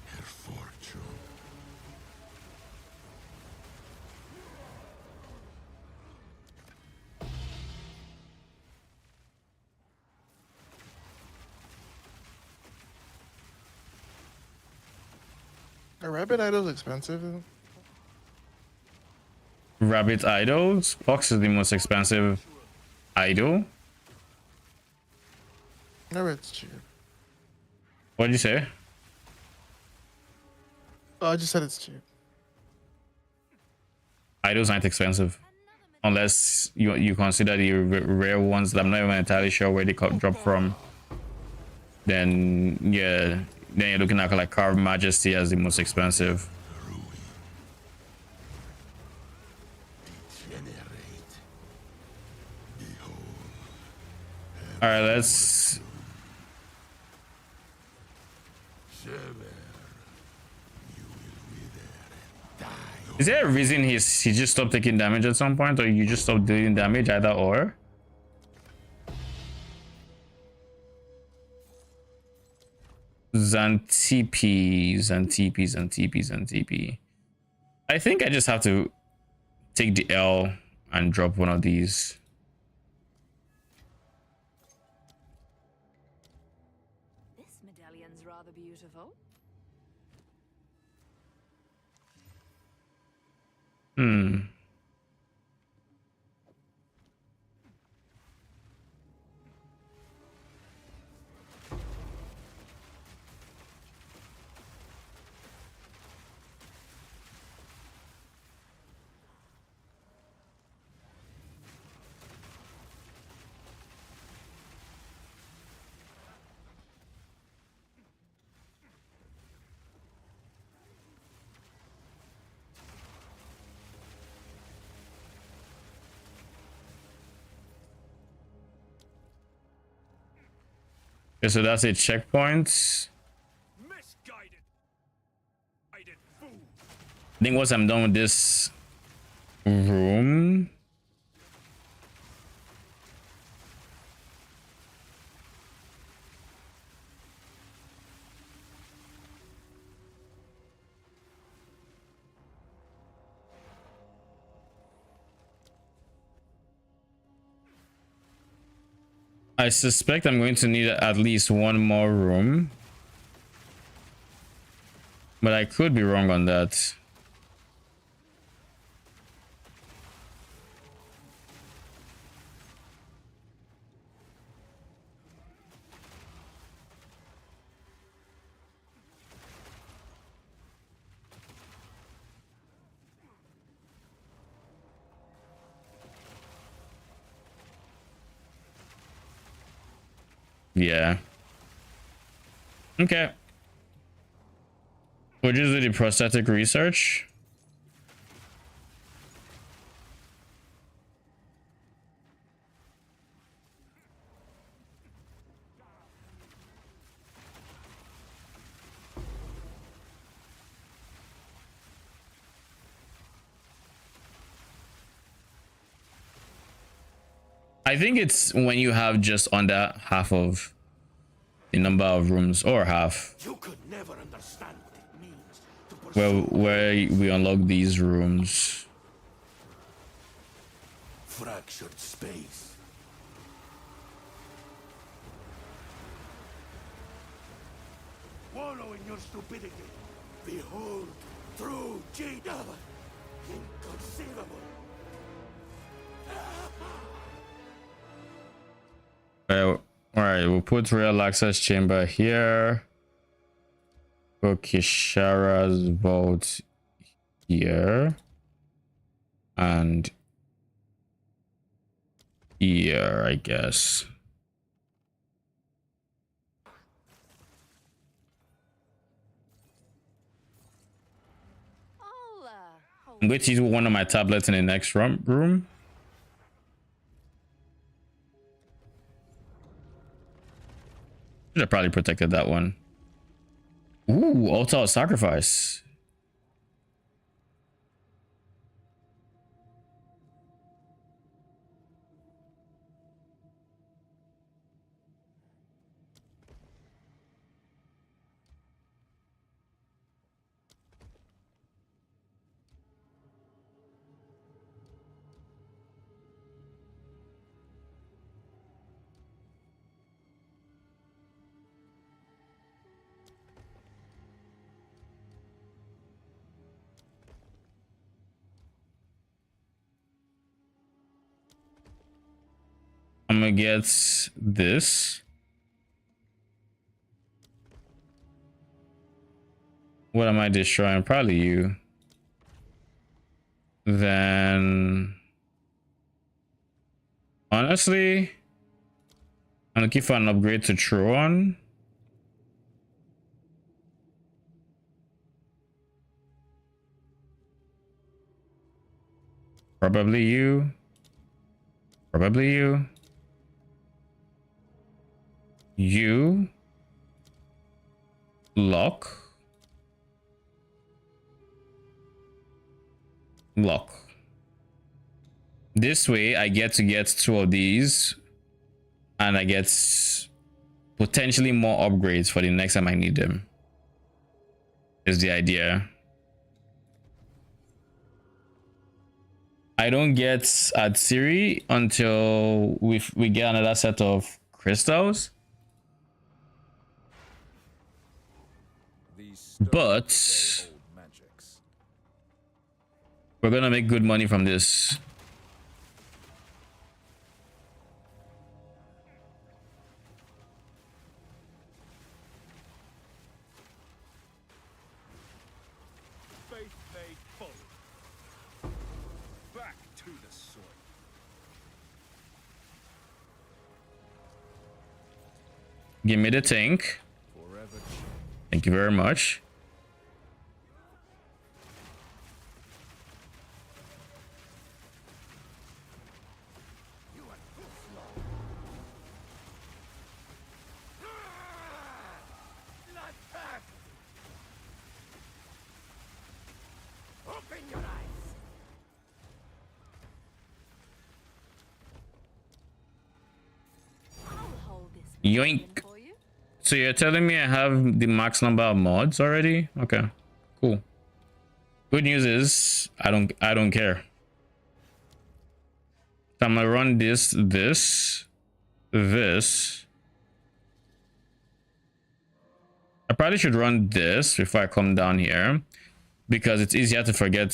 her fortune. A rabbit idol's expensive. Rabbit idols. Fox is the most expensive idol. Rabbit's cheap. What did you say? Oh, I just said it's cheap. Idols aren't expensive. Unless you consider the rare ones that I'm not even entirely sure where they drop from. Then yeah, then you're looking at like Carved Majesty as the most expensive. All right, let's. Is there a reason he just stopped taking damage at some point, or you just stopped dealing damage, either or? Xantipi. I think I just have to take the L and drop one of these. This medallion's rather beautiful. Okay, so that's a checkpoint. Misguided. I did fool. I think once I'm done with this room. I suspect I'm going to need at least one more room, but I could be wrong on that. Yeah. Okay. We'll just do the prosthetic research. I think it's when you have just under half of the number of rooms, or half, You could never understand what it means to where pursue we unlock these rooms. fractured space. Wallow in your stupidity. Behold, through Jada. Inconceivable. All right, we'll put real access chamber here. Put Kishara's vault here. And here, I guess. I'm going to use one of my tablets in the next room. Should have probably protected that one. Ooh, altar of sacrifice. I'm gonna get this. What am I destroying? Probably you. Then honestly, I'm looking for an upgrade to Tron. Probably you. Probably you. You. Lock. Lock. This way I get to get 2 of these, and I get potentially more upgrades for the next time I need them. Is the idea. I don't get Atsiri until we get another set of crystals. These stones But obey old magics. we're gonna make good money from this. Faith made full. Back to the soil. Give me the tank. Forever Thank you very much. Open your eyes. Yoink. For you? So you're telling me I have the max number of mods already? Okay, cool. Good news is I don't care. So I'm gonna run this. I probably should run this before I come down here because it's easier to forget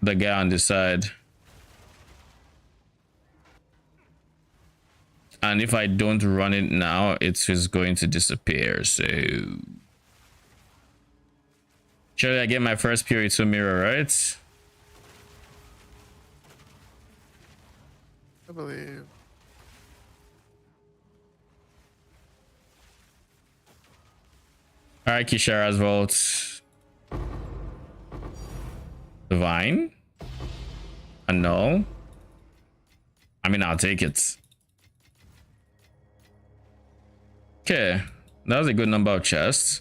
the guy on this side. And if I don't run it now, it's just going to disappear. So surely I get my first Purity 2 mirror, right? I believe. Alright, Kishara's vault. Divine? A no? I mean, I'll take it. Okay, that was a good number of chests.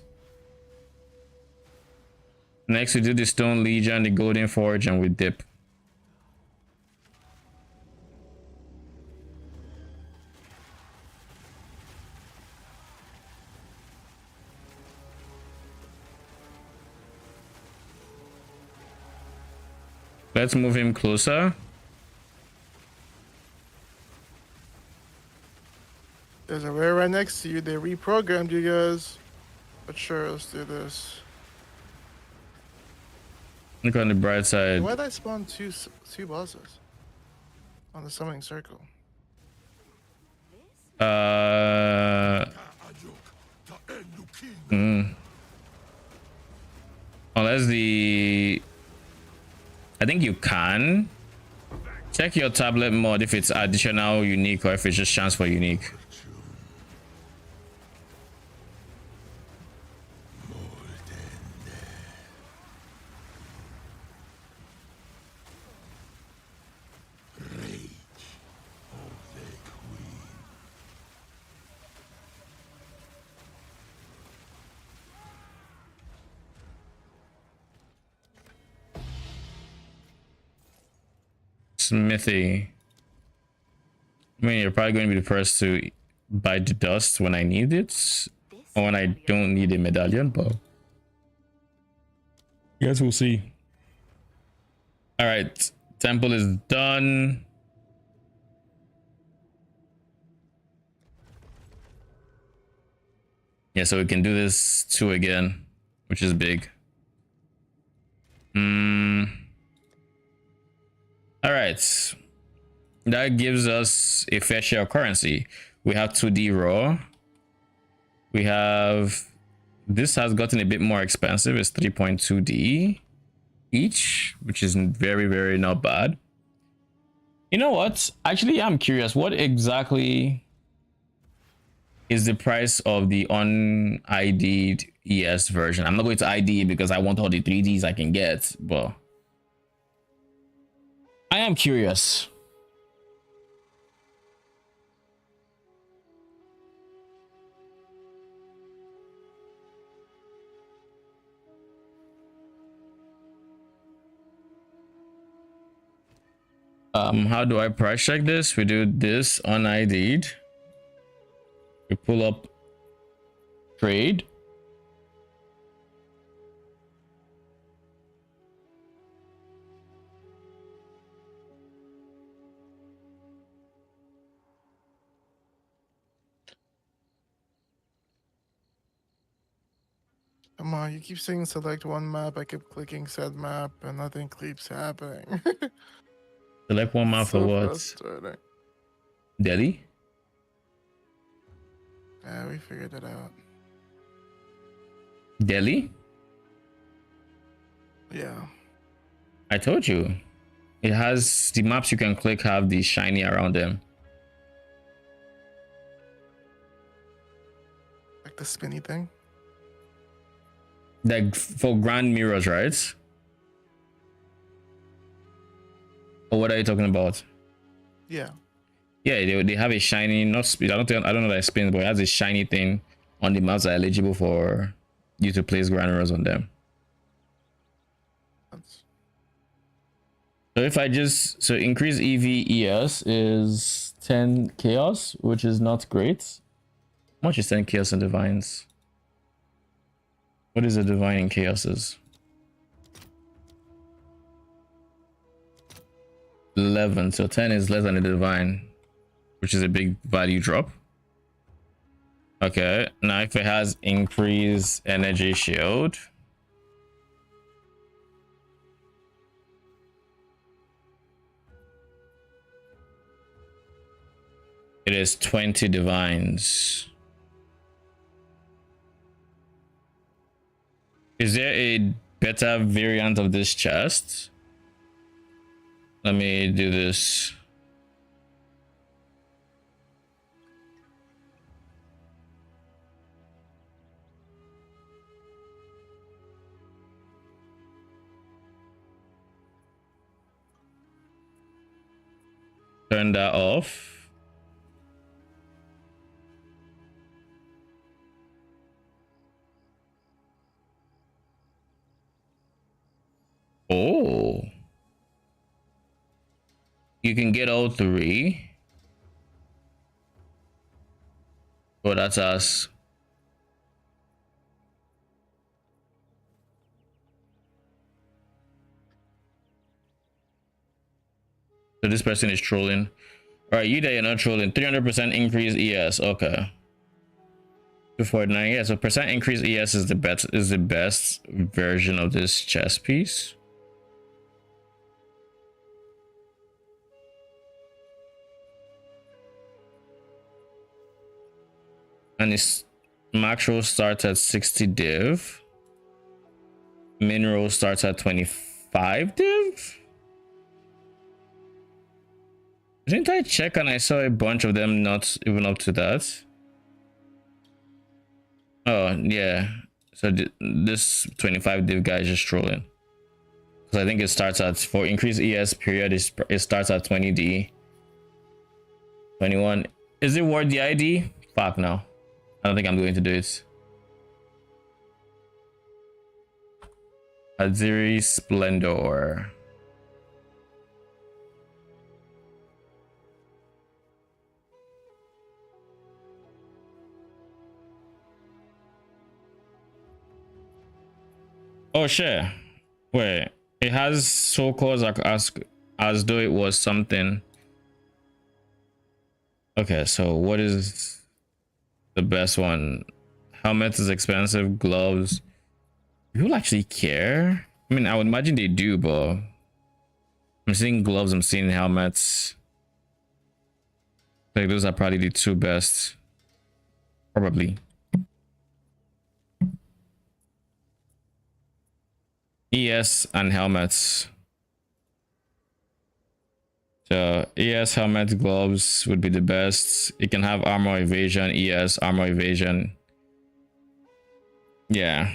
Next, we do the Stone Legion, the Golden Forge, and we dip. Let's move him closer. There's a rare right next to you. They reprogrammed you guys. But sure, let's do this. Look on the bright side. Why'd I spawn two bosses on the summoning circle? Unless I think you can check your tablet mod if it's additional unique or if it's just chance for unique. Smithy. I mean, you're probably going to be the first to bite the dust when I need it, or when I don't need a medallion, but guess we'll see. All right, temple is done. Yeah, so we can do this 2 again, which is big. All right, that gives us a fair share of currency. We have 2D raw. We have, this has gotten a bit more expensive. It's 3.2D each, which is very, very not bad. You know what? Actually, I'm curious. What exactly is the price of the un-ID'd ES version? I'm not going to ID because I want all the 3Ds I can get, but I am curious. How do I price check this? We do this on ID'd. We pull up trade. Come on, you keep saying select one map. I keep clicking said map and nothing keeps happening. Select one map for So what? frustrating. Delhi? Yeah, we figured it out. Delhi? Yeah. I told you. It has the maps you can click have the shiny around them. Like the spinny thing. Like for grand mirrors, right? Or what are you talking about? Yeah. Yeah, they have a shiny, not speed. I don't know that it spins, but it has a shiny thing on the maps that are eligible for you to place grand mirrors on them. So if I just increase EV ES is 10 chaos, which is not great. How much is 10 chaos and divines? What is a divine in chaoses? 11, so 10 is less than a divine, which is a big value drop. Okay, now if it has increased energy shield, it is 20 divines. Is there a better variant of this chest? Let me do this. Turn that off. Oh. You can get all three. Oh, that's us. So this person is trolling. All right, you there, you're not trolling. 300% increase ES. Okay. 249. Yeah, so percent increase ES is the best version of this chess piece. And its macro starts at 60 div. Mineral starts at 25 div. Didn't I check and I saw a bunch of them not even up to that? Oh, yeah. So this 25 div guy is just trolling. Because I think it starts at, for increased ES period, it starts at 20D. 21. Is it worth the ID? Fuck no. I don't think I'm going to do it. Aziri Splendor. Oh shit. Wait. It has soul cores as though it was something. Okay, so what is the best one? Helmet is expensive, gloves. People actually care? I mean, I would imagine they do, but I'm seeing gloves, I'm seeing helmets. Like those are probably the two best. Probably. ES and helmets. So ES helmet gloves would be the best. It can have armor evasion, ES armor evasion. Yeah.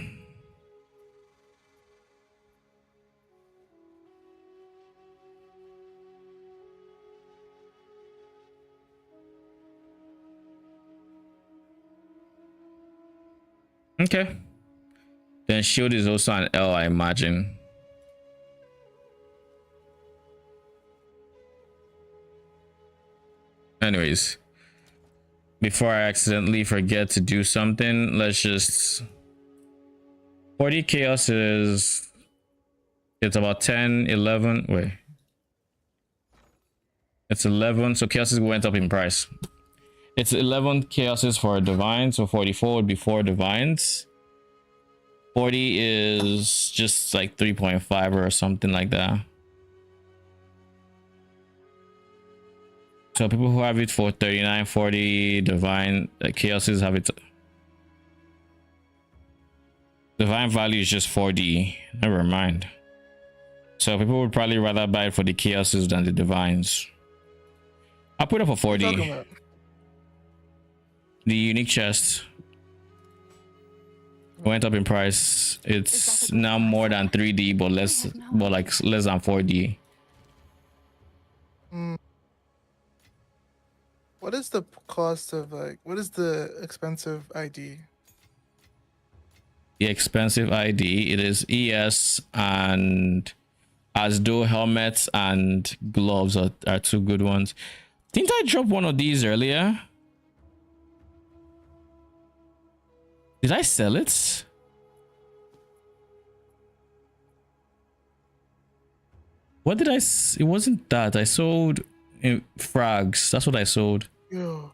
Okay. Then shield is also an L, I imagine. Anyways, before I accidentally forget to do something, let's just 40 chaos is, it's about 10 11. Wait, it's 11, so chaoses went up in price. It's 11 chaoses for a divine, so 44 would be 4 divines. 40 is just like 3.5 or something like that. So people who have it for 39, 40 divine chaoses have it. Divine value is just 4D. Never mind. So people would probably rather buy it for the chaoses than the divines. I'll put it for 4D. The unique chest went up in price. It's now more than 3D, but less than 4D. What is the cost of, like, what is the expensive ID? The expensive ID, it is ES and Asdo helmets and gloves are two good ones. Didn't I drop one of these earlier? Did I sell it? What did it wasn't that. I sold frags. That's what I sold. Yo.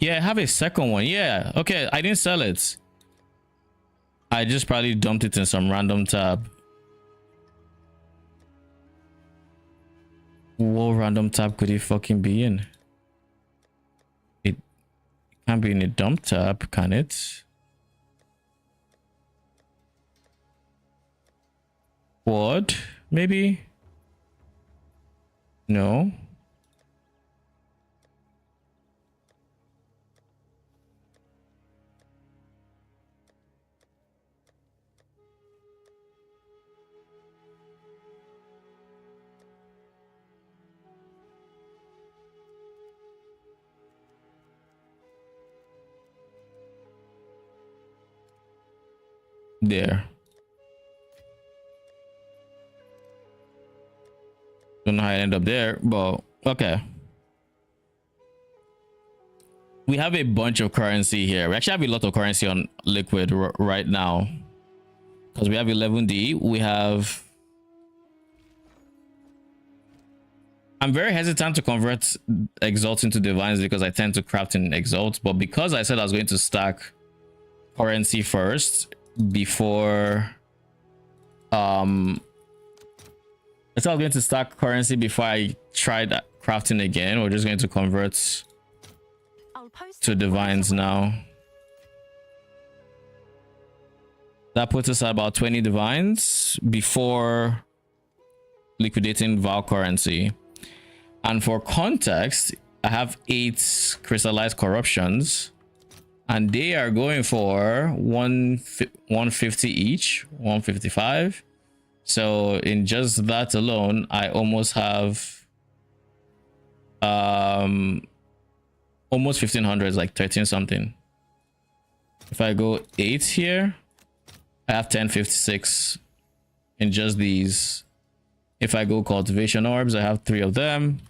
Yeah, I have a second one. Yeah. Okay, I didn't sell it. I just probably dumped it in some random tab. What random tab could it fucking be in? It can't be in a dump tab, can it? What? Maybe? No. There. Don't know how I end up there, but okay. We have a bunch of currency here. We actually have a lot of currency on liquid right now, because we have 11D. We have. I'm very hesitant to convert exalts into divines because I tend to craft in exalts, but because I said I was going to stack currency first before I said I was going to stack currency before I tried crafting again. We're just going to convert to divines now. That puts us at about 20 divines before liquidating Val currency. And for context, I have 8 crystallized corruptions, and they are going for 150 each, 155. So in just that alone, I almost have almost 1500, it's like 13 something. If I go 8 here, I have 1056 in just these. If I go cultivation orbs, I have 3 of them.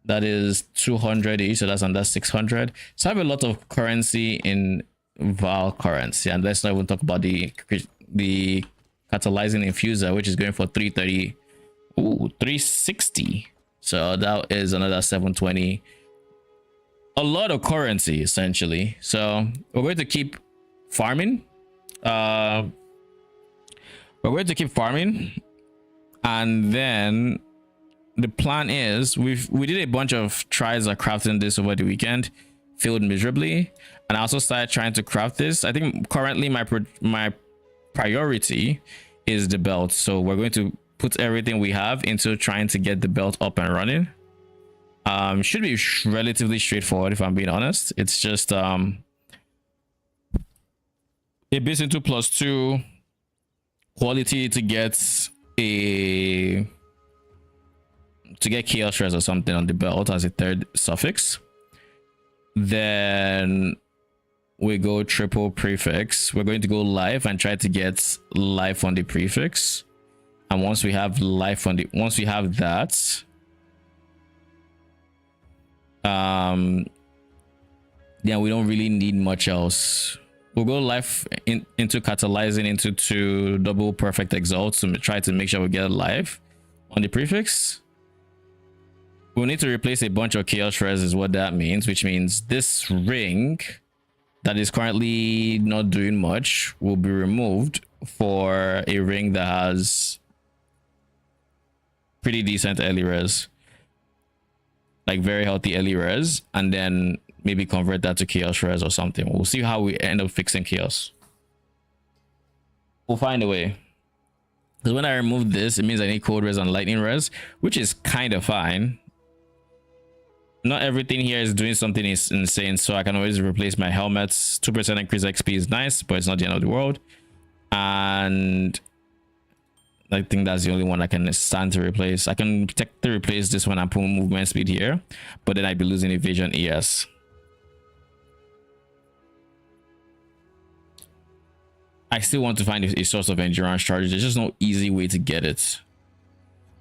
That is 200 each, so that's under 600. So I have a lot of currency in Val currency, and let's not even talk about the catalyzing infuser, which is going for 330. Ooh, 360. So that is another 720. A lot of currency essentially. So we're going to keep farming. We're going to keep farming, and then the plan is we did a bunch of tries at crafting this over the weekend, failed miserably, and I also started trying to craft this. I think currently my priority is the belt, so we're going to put everything we have into trying to get the belt up and running. Should be relatively straightforward if I'm being honest. It's just a base into +2 quality to get chaos shreds or something on the belt as a 3rd suffix. Then we go triple prefix. We're going to go life and try to get life on the prefix, and once we have life on the once we have that, then we don't really need much else. We'll go life into catalyzing into 2 double perfect exalts to try to make sure we get life on the prefix. We'll need to replace a bunch of chaos shreds is what that means, which means this ring that is currently not doing much will be removed for a ring that has pretty decent early res, like very healthy early res, and then maybe convert that to chaos res or something. We'll see how we end up fixing chaos. We'll find a way. Because when I remove this, it means I need cold res and lightning res, which is kind of fine. Not everything here is doing something is insane, so I can always replace my helmets. 2% increase XP is nice, but it's not the end of the world. And I think that's the only one I can stand to replace. I can technically replace this one and put movement speed here, but then I'd be losing evasion ES. I still want to find a source of endurance charges. There's just no easy way to get it.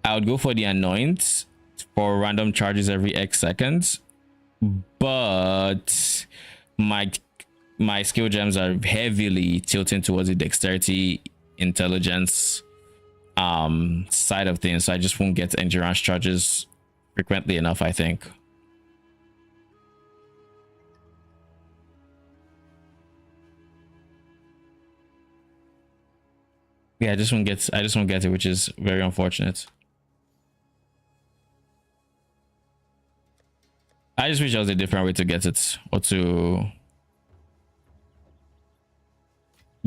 I would go for the anoint for random charges every X seconds, but my skill gems are heavily tilting towards the dexterity intelligence side of things, so I just won't get endurance charges frequently enough, I think. Yeah, I just won't get it, which is very unfortunate. I just wish there was a different way to get it, or to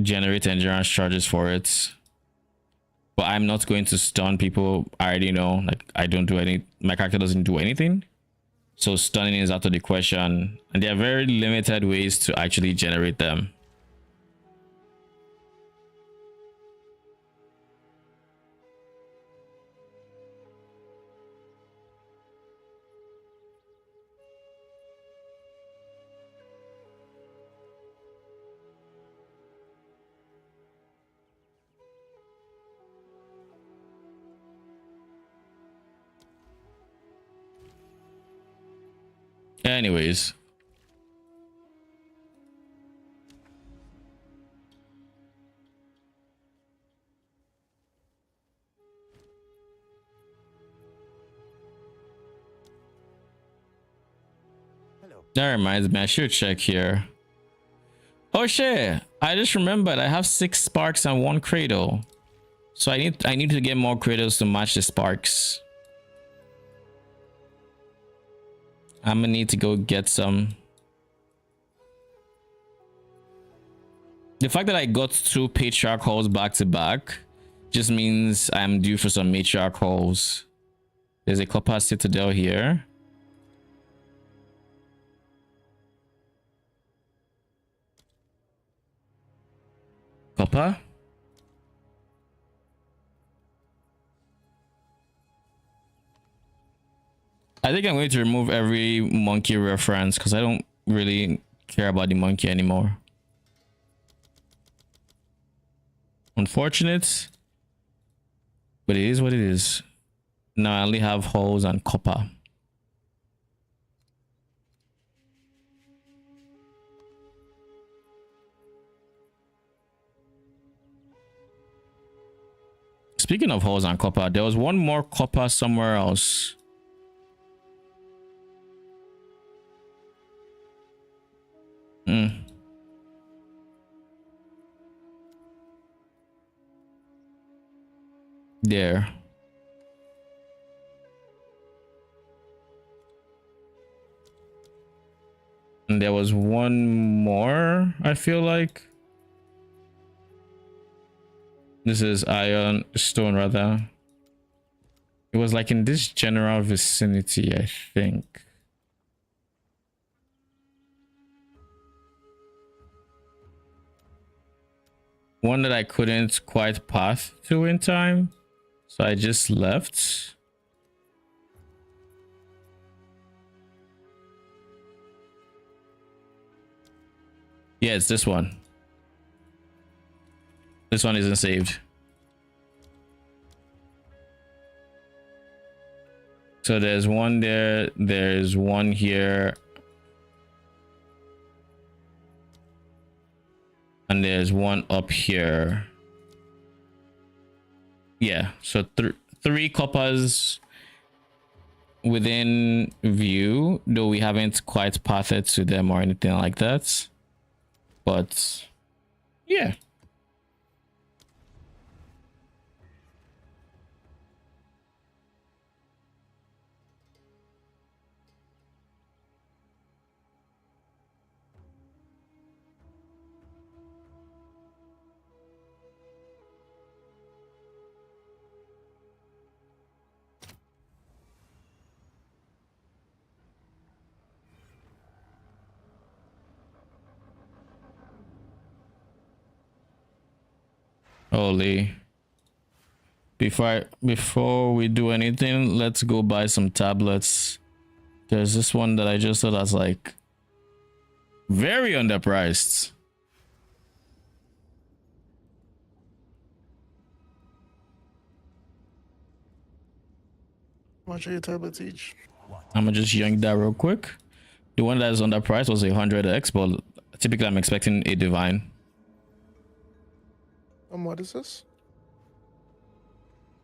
generate endurance charges for it. But I'm not going to stun people. I already know, like, I don't do any, my character doesn't do anything, so stunning is out of the question, and there are very limited ways to actually generate them. Anyways, that reminds me, I should check here. Oh shit, I just remembered I have 6 sparks and 1 cradle, so I need to get more cradles to match the sparks. I'm gonna need to go get some. The fact that I got 2 patriarch halls back to back just means I'm due for some matriarch halls. There's a copper citadel here. Copper? I think I'm going to remove every monkey reference because I don't really care about the monkey anymore. Unfortunate, but it is what it is. Now I only have holes and copper. Speaking of holes and copper, there was one more copper somewhere else. There. And there was one more, I feel like. This is iron stone, rather. It was like in this general vicinity, I think. One that I couldn't quite path to in time, so I just left. Yeah, it's this one. This one isn't saved. So there's one there, there's one here, and there's one up here. Yeah, so 3 coppers within view, though we haven't quite pathed to them or anything like that. But yeah. Holy. Before we do anything, let's go buy some tablets. There's this one that I just saw that's like very underpriced. How much are your tablets each? I'm gonna just yank that real quick. The one that is underpriced was 100x, but typically I'm expecting a divine. What is this?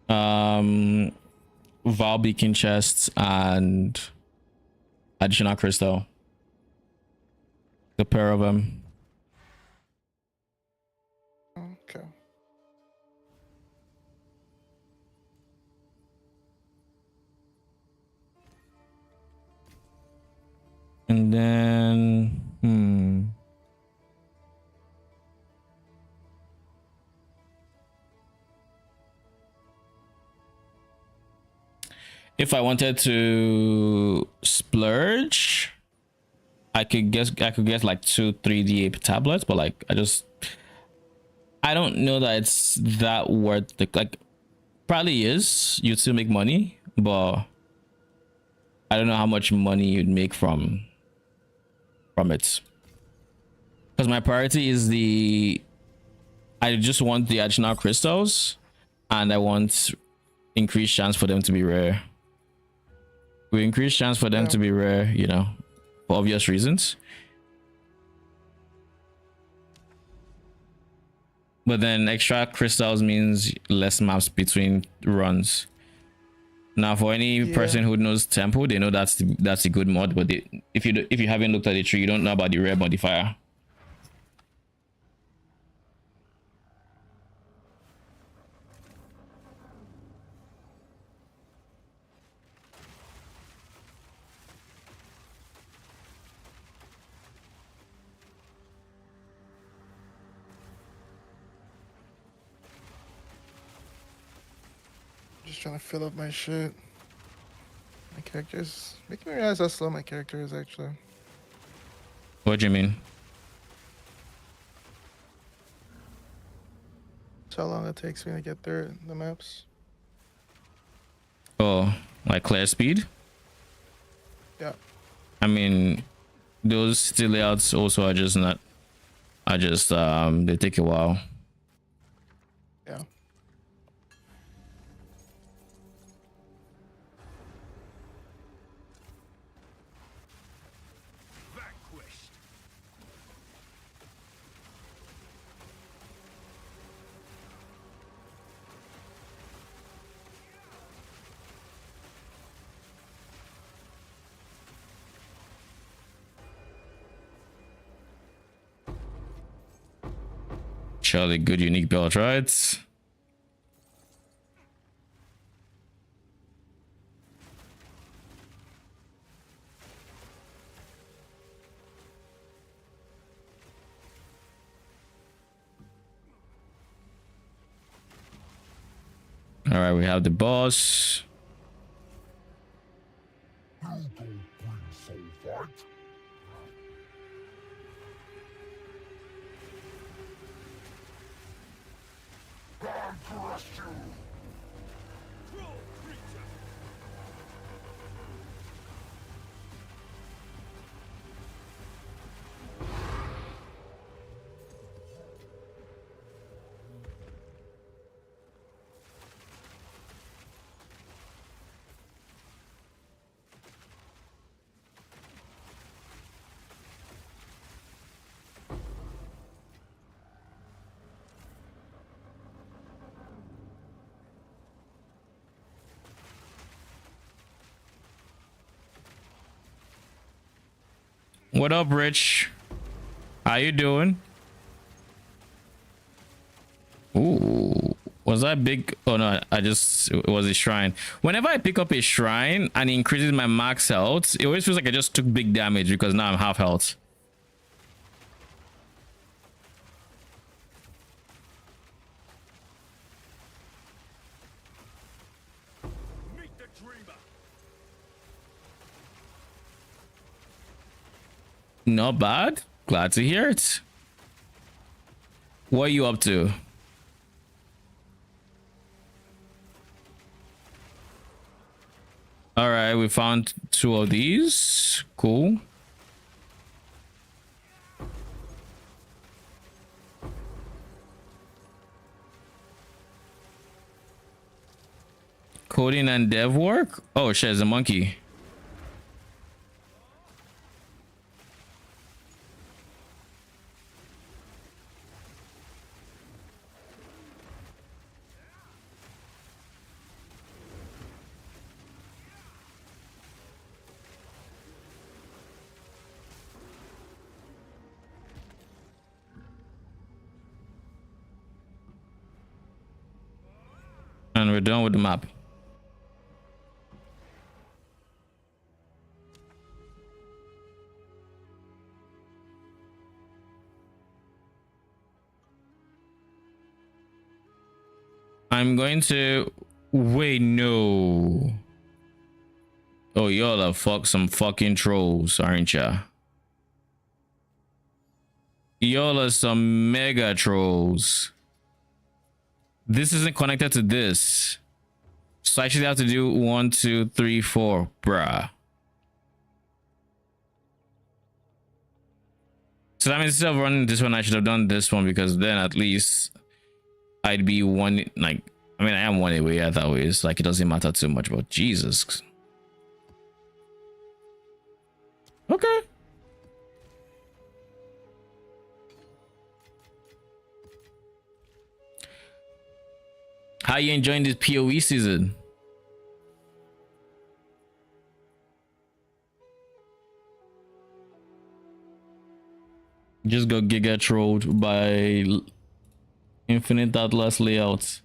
Val beacon chests and additional crystal. The pair of them. Okay. And then if I wanted to splurge, I could get like 2 3D tablets, but like I don't know that it's that worth the, like, probably is, you'd still make money, but I don't know how much money you'd make from it. Because my priority is I just want the additional crystals, and I want increased chance for them to be rare. We increase chance for them to be rare, you know, for obvious reasons. But then extra crystals means less maps between runs. Now, for any person who knows tempo, they know that's a good mod. But if you haven't looked at the tree, you don't know about the rare modifier. Just trying to fill up my shit. My characters making me realize how slow my character is actually. What do you mean? That's how long it takes me to get there the maps. Oh, like clear speed? Yeah. I mean, those city layouts also are just not. They take a while. Yeah. Vanquished. Surely good unique build, right? All right, we have the boss. What up, Rich? How you doing? Ooh, was that big? Oh no, it was a shrine. Whenever I pick up a shrine and it increases my max health, it always feels like I just took big damage because now I'm half health. Meet the dreamer. Not bad. Glad to hear it. What are you up to? All right, we found 2 of these. Cool. Coding and dev work. Oh shit, it's a monkey. And we're done with the map. I'm going to wait. No. Oh, y'all are some fucking trolls, aren't ya? Y'all are some mega trolls. This isn't connected to this. So I actually have to do 1, 2, 3, 4. Bruh. So that means instead of running this one, I should have done this one, because then at least I'd be one. Like, I mean, I am one away either way. It's like it doesn't matter too much, but Jesus. Okay. How you enjoying this PoE season? Just got giga trolled by Infinite Atlas layouts.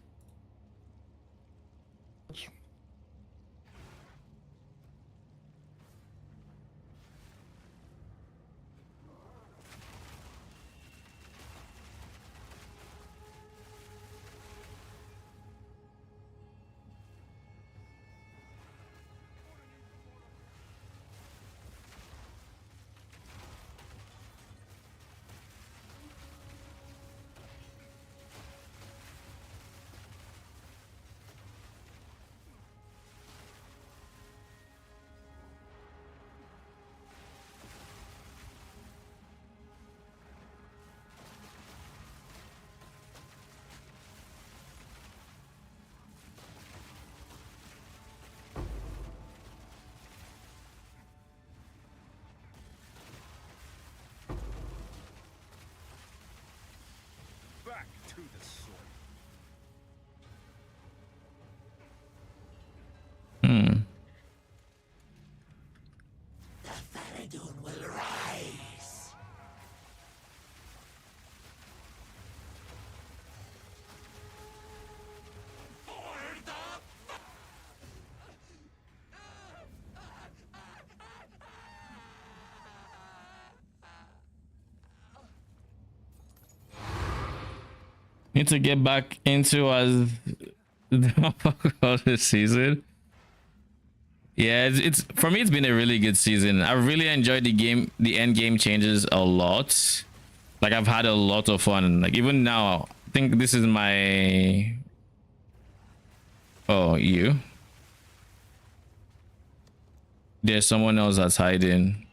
Back to the sword. Faradun will rise. Need to get back into as the season. Yeah, it's for me. It's been a really good season. I really enjoyed the game. The end game changes a lot. Like, I've had a lot of fun. Like, even now, I think this is my. Oh, you. There's someone else that's hiding.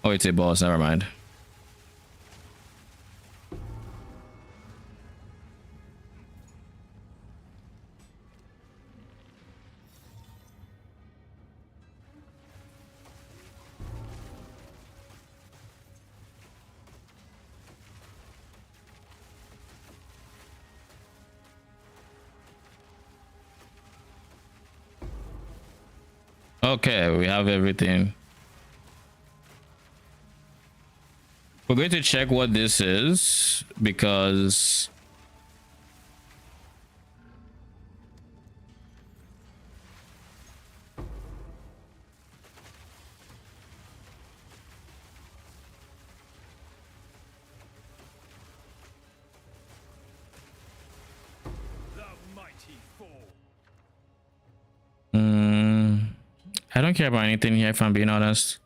Oh, it's a boss. Never mind. Okay, we have everything. We're going to check what this is, because The mighty fall. I don't care about anything here, if I'm being honest.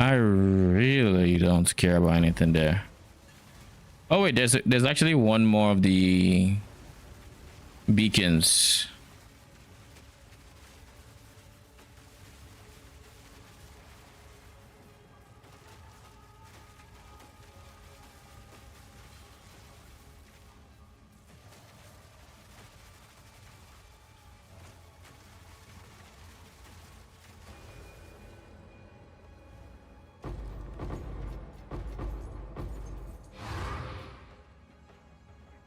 I really don't care about anything there. Oh wait, there's actually one more of the beacons.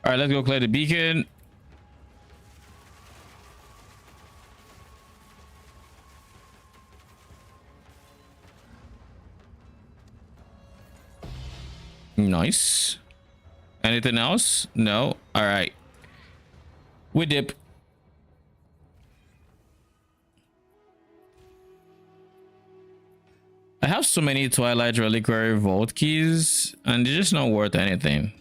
All right, let's go clear the beacon. Nice. Anything else? No. All right. We dip. I have so many Twilight Reliquary Vault keys, and they're just not worth anything.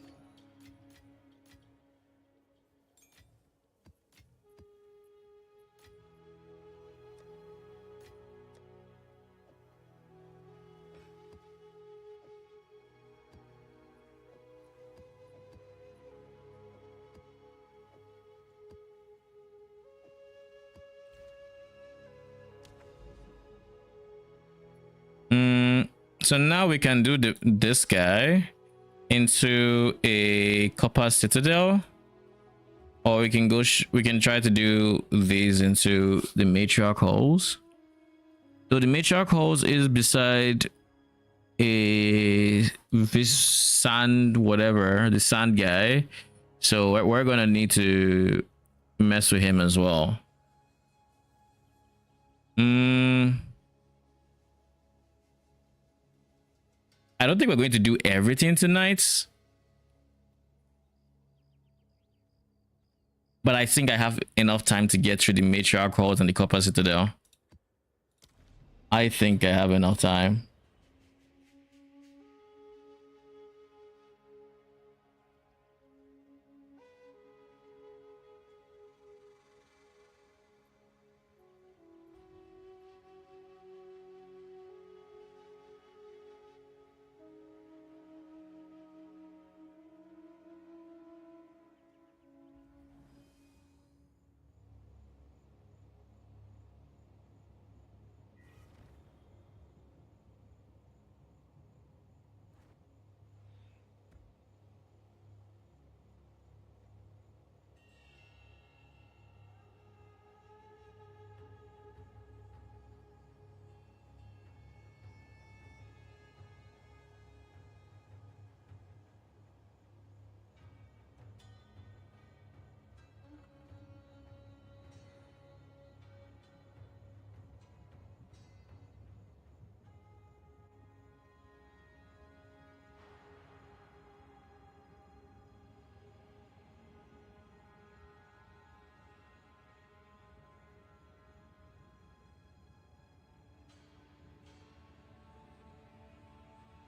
So now we can do this guy into a copper citadel, or we can go we can try to do these into the matriarch halls. So the matriarch halls is beside this sand whatever, the sand guy, so we're gonna need to mess with him as well. I don't think we're going to do everything tonight, but I think I have enough time to get through the matriarch halls and the copper citadel. I think I have enough time.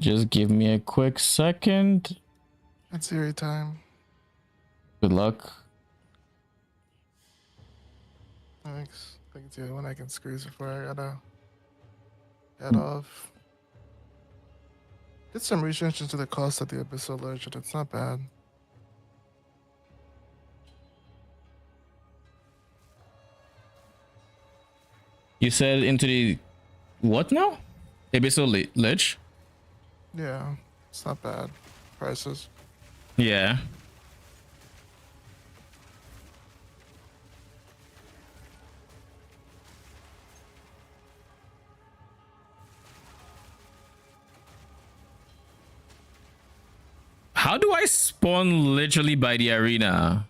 Just give me a quick second. It's Erie time. Good luck. Thanks. Think it's the only one I can squeeze before I gotta head off. Did some research into the cost of the Abyssal Legend. It's not bad. You said into the what now? Abyssal Lich? Yeah, it's not bad. Prices. Yeah. How do I spawn literally by the arena?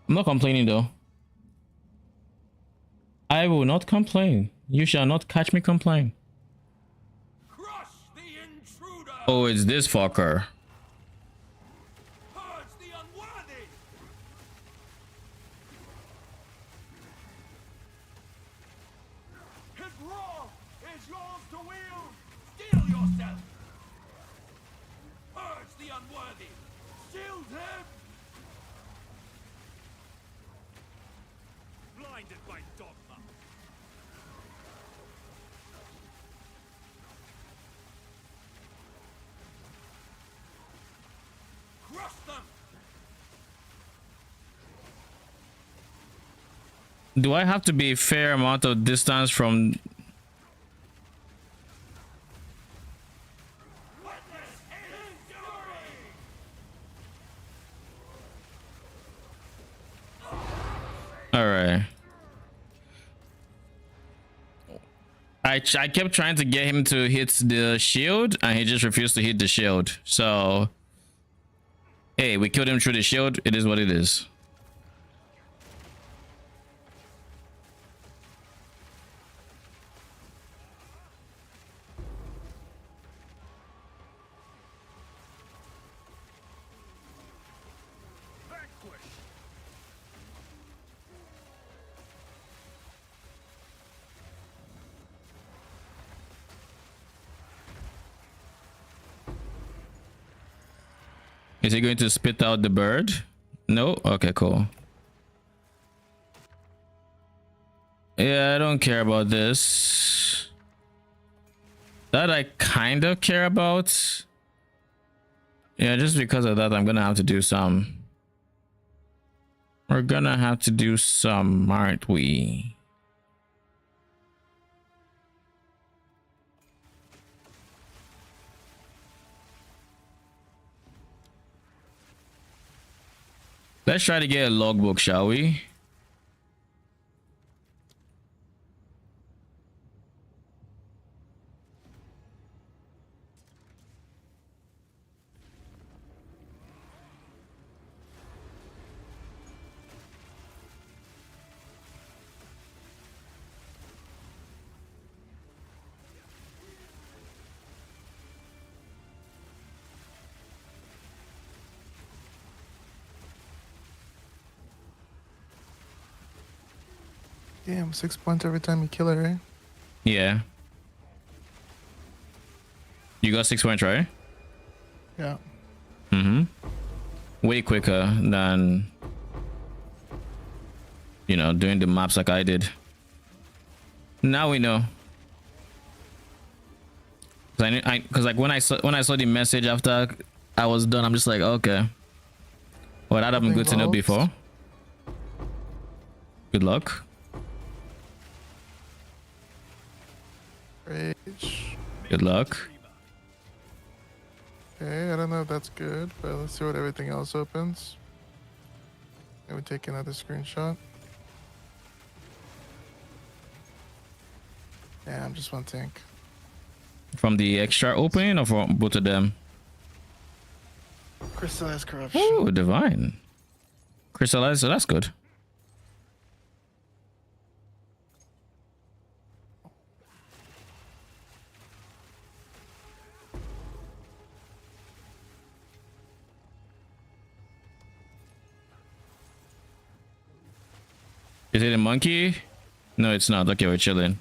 I'm not complaining though. I will not complain. You shall not catch me complain. Crush the intruder! Oh, it's this fucker. Purge the unworthy! His wrath is yours to wield! Steel yourself! Purge the unworthy! Shield him! Blinded by dogma. Crush them! Do I have to be a fair amount of distance from? All right. I kept trying to get him to hit the shield, and he just refused to hit the shield. So, hey, we killed him through the shield. It is what it is. Vanquish. Is he going to spit out the bird? No? Okay, cool. Yeah, I don't care about this. That I kind of care about. Yeah, just because of that, I'm gonna have to do some. We're gonna have to do some, aren't we? Let's try to get a logbook, shall we? Damn, 6 points every time you kill her, right? Yeah. You got 6 points, right? Yeah. Way quicker than, you know, doing the maps like I did. Now we know. Cause like when I saw the message after I was done, I'm just like, okay. Well, that happened good to know before. Good luck. Rage. Good luck. Okay, I don't know if that's good, but let's see what everything else opens. Let me take another screenshot. Yeah, I'm just one tank. From the extra opening or from both of them? Crystallized corruption. Ooh, divine. Crystallized, so that's good. Is it a monkey? No, it's not. Okay, we're chilling.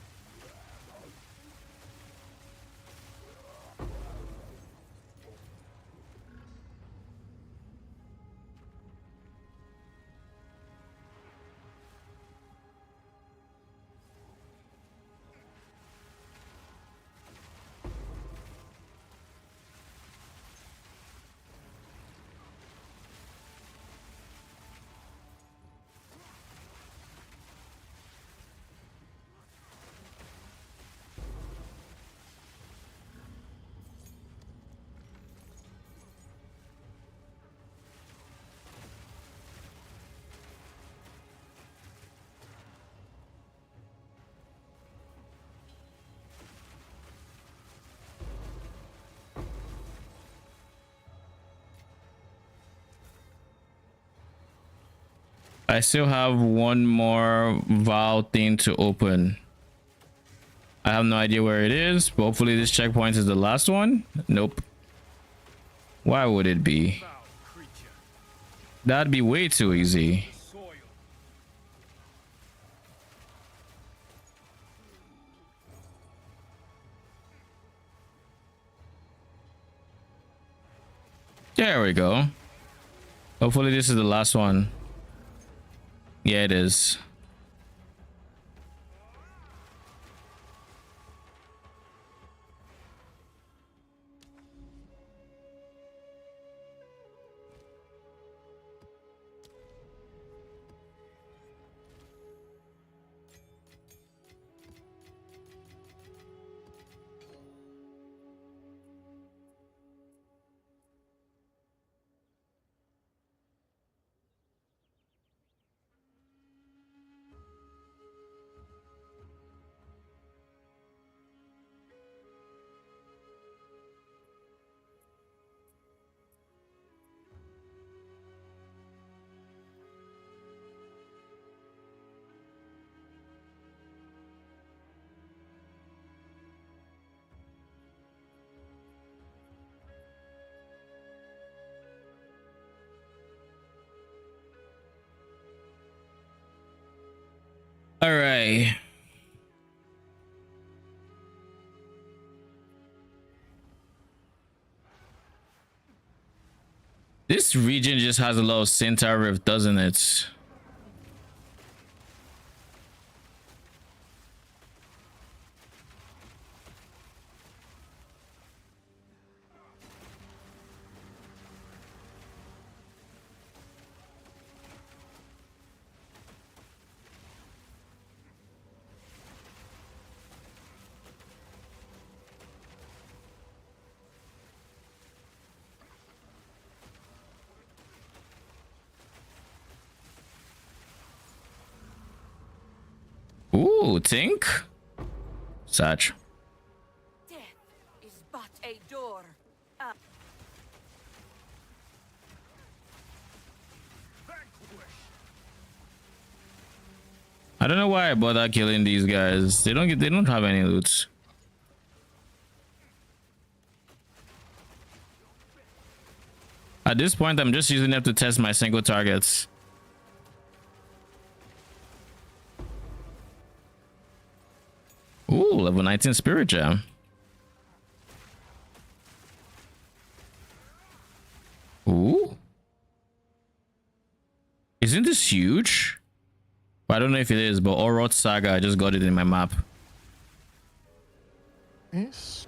I still have one more Val thing to open. I have no idea where it is, but hopefully this checkpoint is the last one. Nope. Why would it be? Foul creature. That'd be way too easy. Soil. There we go. Hopefully this is the last one. Yeah, it is. boy. This region just has a lot of Centaur Rift, doesn't it? Ooh, Tink. Such. Death is but a door. I don't know why I bother killing these guys. They don't have any loot. At this point, I'm just using them to test my single targets. Ooh, level 19 Spirit Gem. Ooh. Isn't this huge? I don't know if it is, but Oroth Saga, I just got it in my map. Nice.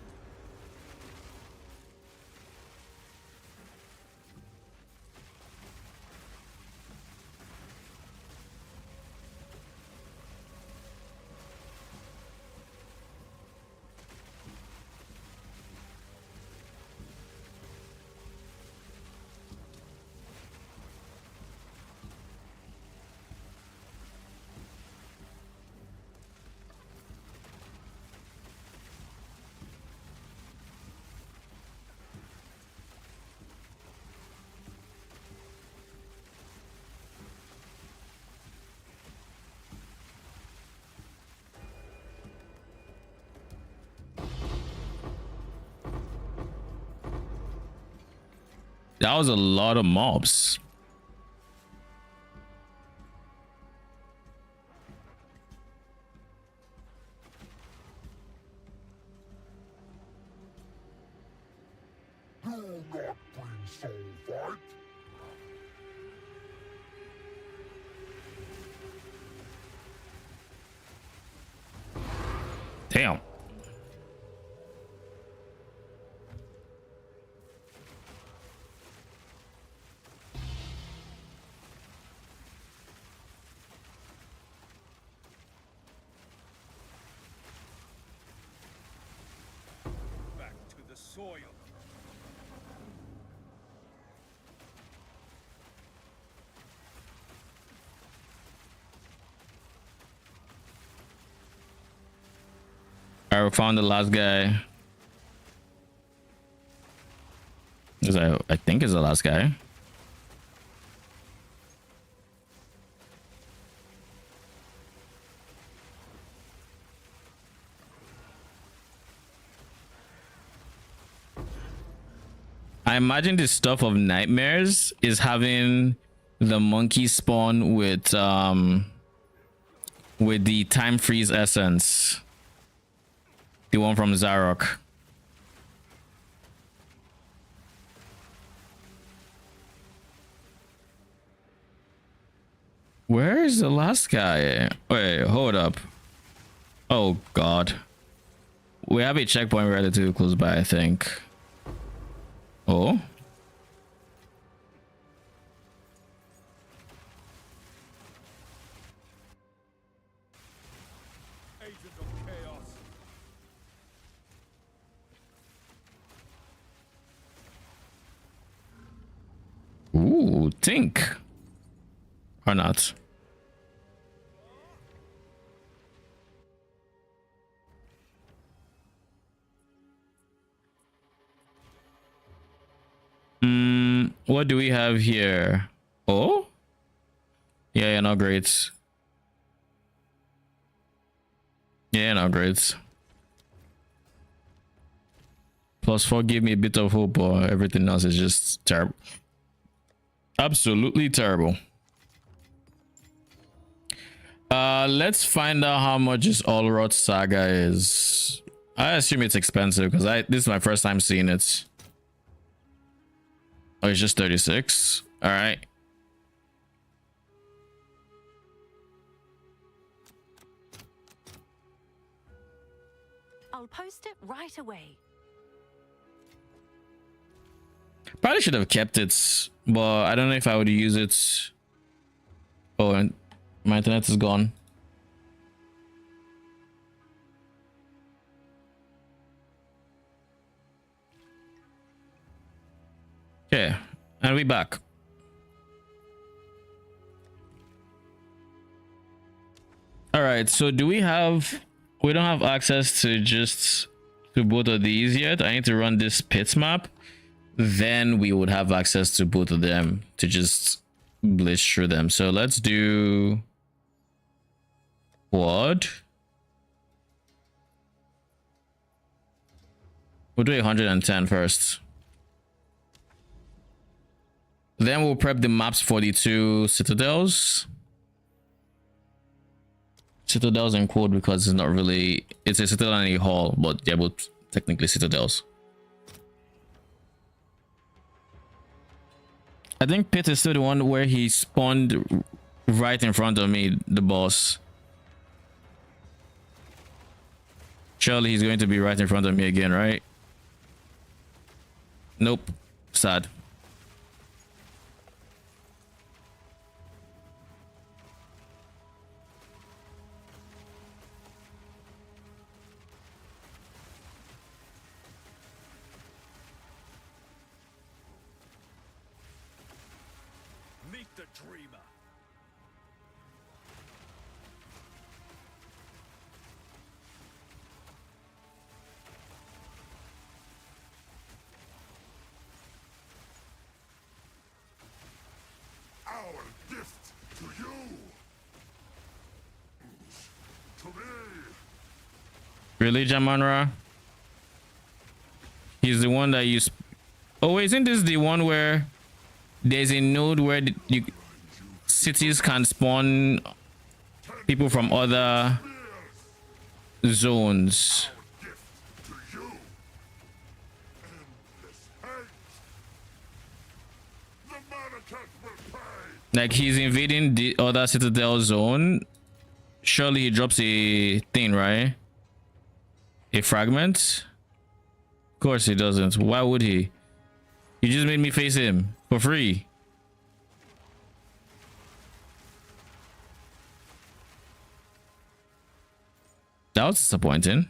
That was a lot of mobs. Do not bring soul fight. Damn. Back to the soil. I found the last guy. I think is the last guy. I imagine the stuff of nightmares is having the monkey spawn with the time freeze essence. The one from Zarok. Where is the last guy? Wait, hold up. Oh god. We have a checkpoint relatively close by, I think. Oh. Agent of chaos. Ooh, Tink. Or not. What do we have here? Oh? Yeah, no grades. Yeah, no grades. +4 give me a bit of hope, but everything else is just terrible. Absolutely terrible. Let's find out how much this All Rot Saga is. I assume it's expensive because this is my first time seeing it. Oh, it's just 36. All right. I'll post it right away. Probably should have kept it, but I don't know if I would use it. Oh, and my internet is gone. Okay, and we back. All right, so do we have... We don't have access to both of these yet. I need to run this pits map. Then we would have access to both of them to just blitz through them. So let's do quad. We'll do 110 first. Then we'll prep the maps for the 2 citadels. Citadels and quad because it's not really... It's a citadel and a hall, but they're both technically citadels. I think Pit is still the one where he spawned right in front of me, the boss. Surely he's going to be right in front of me again, right? Nope. Sad. Meet the dreamer. Our gift to you. To me. Really, Jamanra? He's the one that you... Oh, wait, isn't this the one where there's a node where cities can spawn people from other zones? Gift to you. Endless hate. The Manicat will pay. Like he's invading the other citadel zone. Surely he drops a thing, right? A fragment? Of course he doesn't. Why would he? You just made me face him for free. That was disappointing.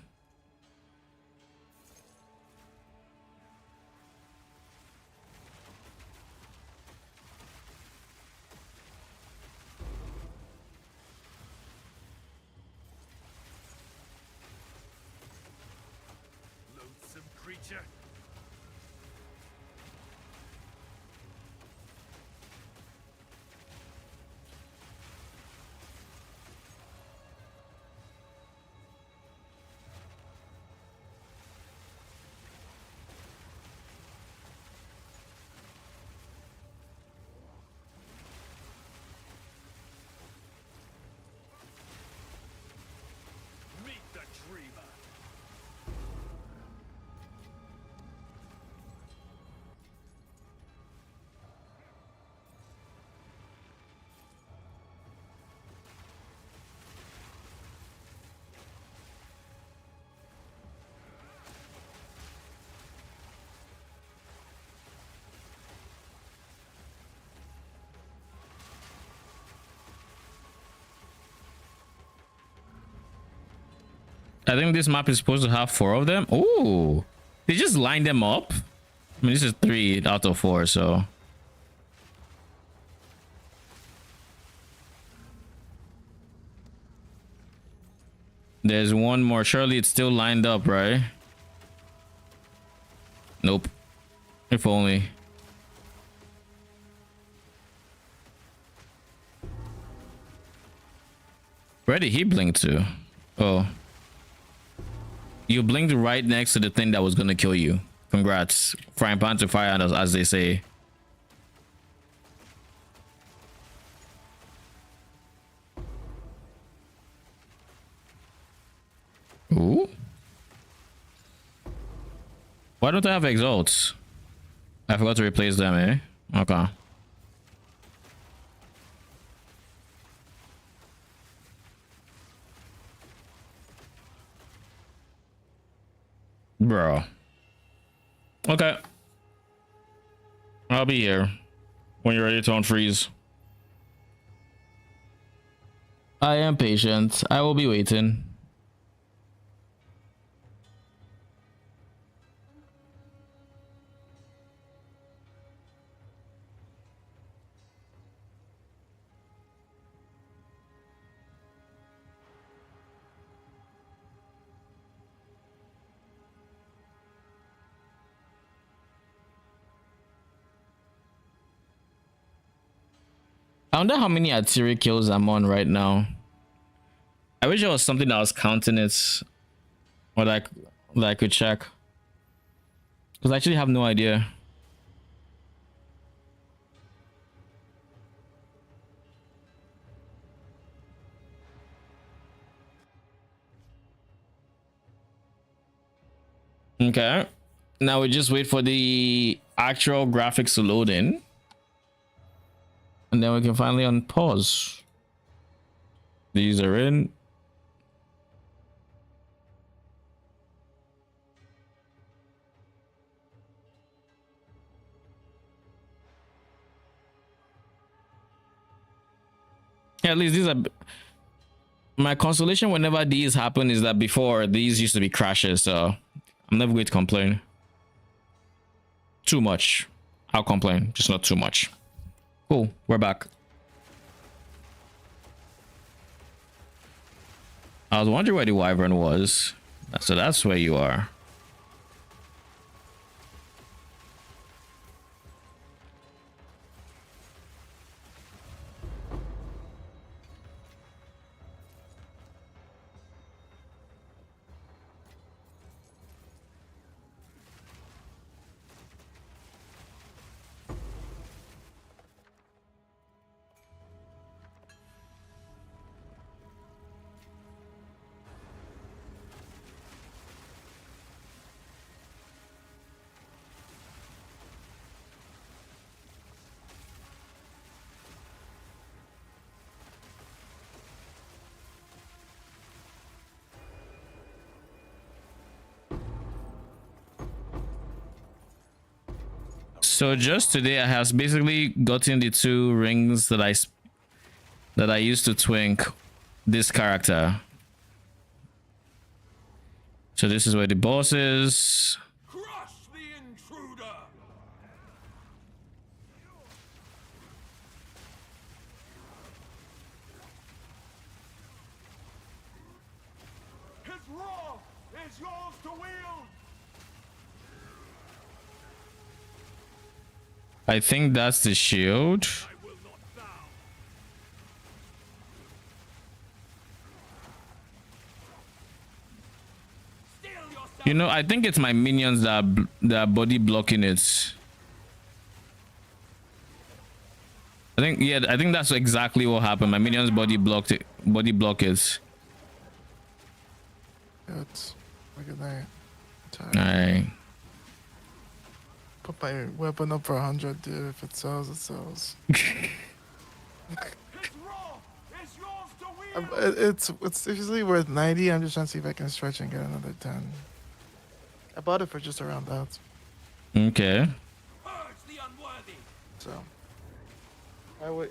Loathsome creature. Meet the dreamer. I think this map is supposed to have 4 of them. Ooh, they just line them up. I mean, this is 3 out of 4, so. There's one more. Surely it's still lined up, right? Nope. If only. Where did he blink to? Oh. You blinked right next to the thing that was gonna kill you. Congrats. Frying pan to fire, as they say. Ooh. Why don't I have exalts? I forgot to replace them, eh? Okay. Bro. Okay. I'll be here when you're ready to unfreeze. I am patient. I will be waiting. I wonder how many artillery kills I'm on right now. I wish there was something that was counting it, or that I could check. Because I actually have no idea. Okay. Now we just wait for the actual graphics to load in. And then we can finally unpause. These are in. Yeah, at least these are. My consolation whenever these happen is that before these used to be crashes, so I'm never going to complain. Too much. I'll complain, just not too much. Cool, we're back. I was wondering where the wyvern was. So that's where you are. So just today I have basically gotten the 2 rings that I used to twink this character. So this is where the boss is. Crush the intruder! His wrath is yours to wield! I think that's the shield. I will not bow. Steel yourself! You know, I think it's my minions that are body blocking it. I think that's exactly what happened. My minions body blocked it. Body block it. Yeah, it's like a night. All right. Put my weapon up for 100, dude. If it sells, it sells. His wrath is yours to wield! It's usually worth 90. I'm just trying to see if I can stretch and get another 10. I bought it for just around that. Okay. Purge the unworthy! So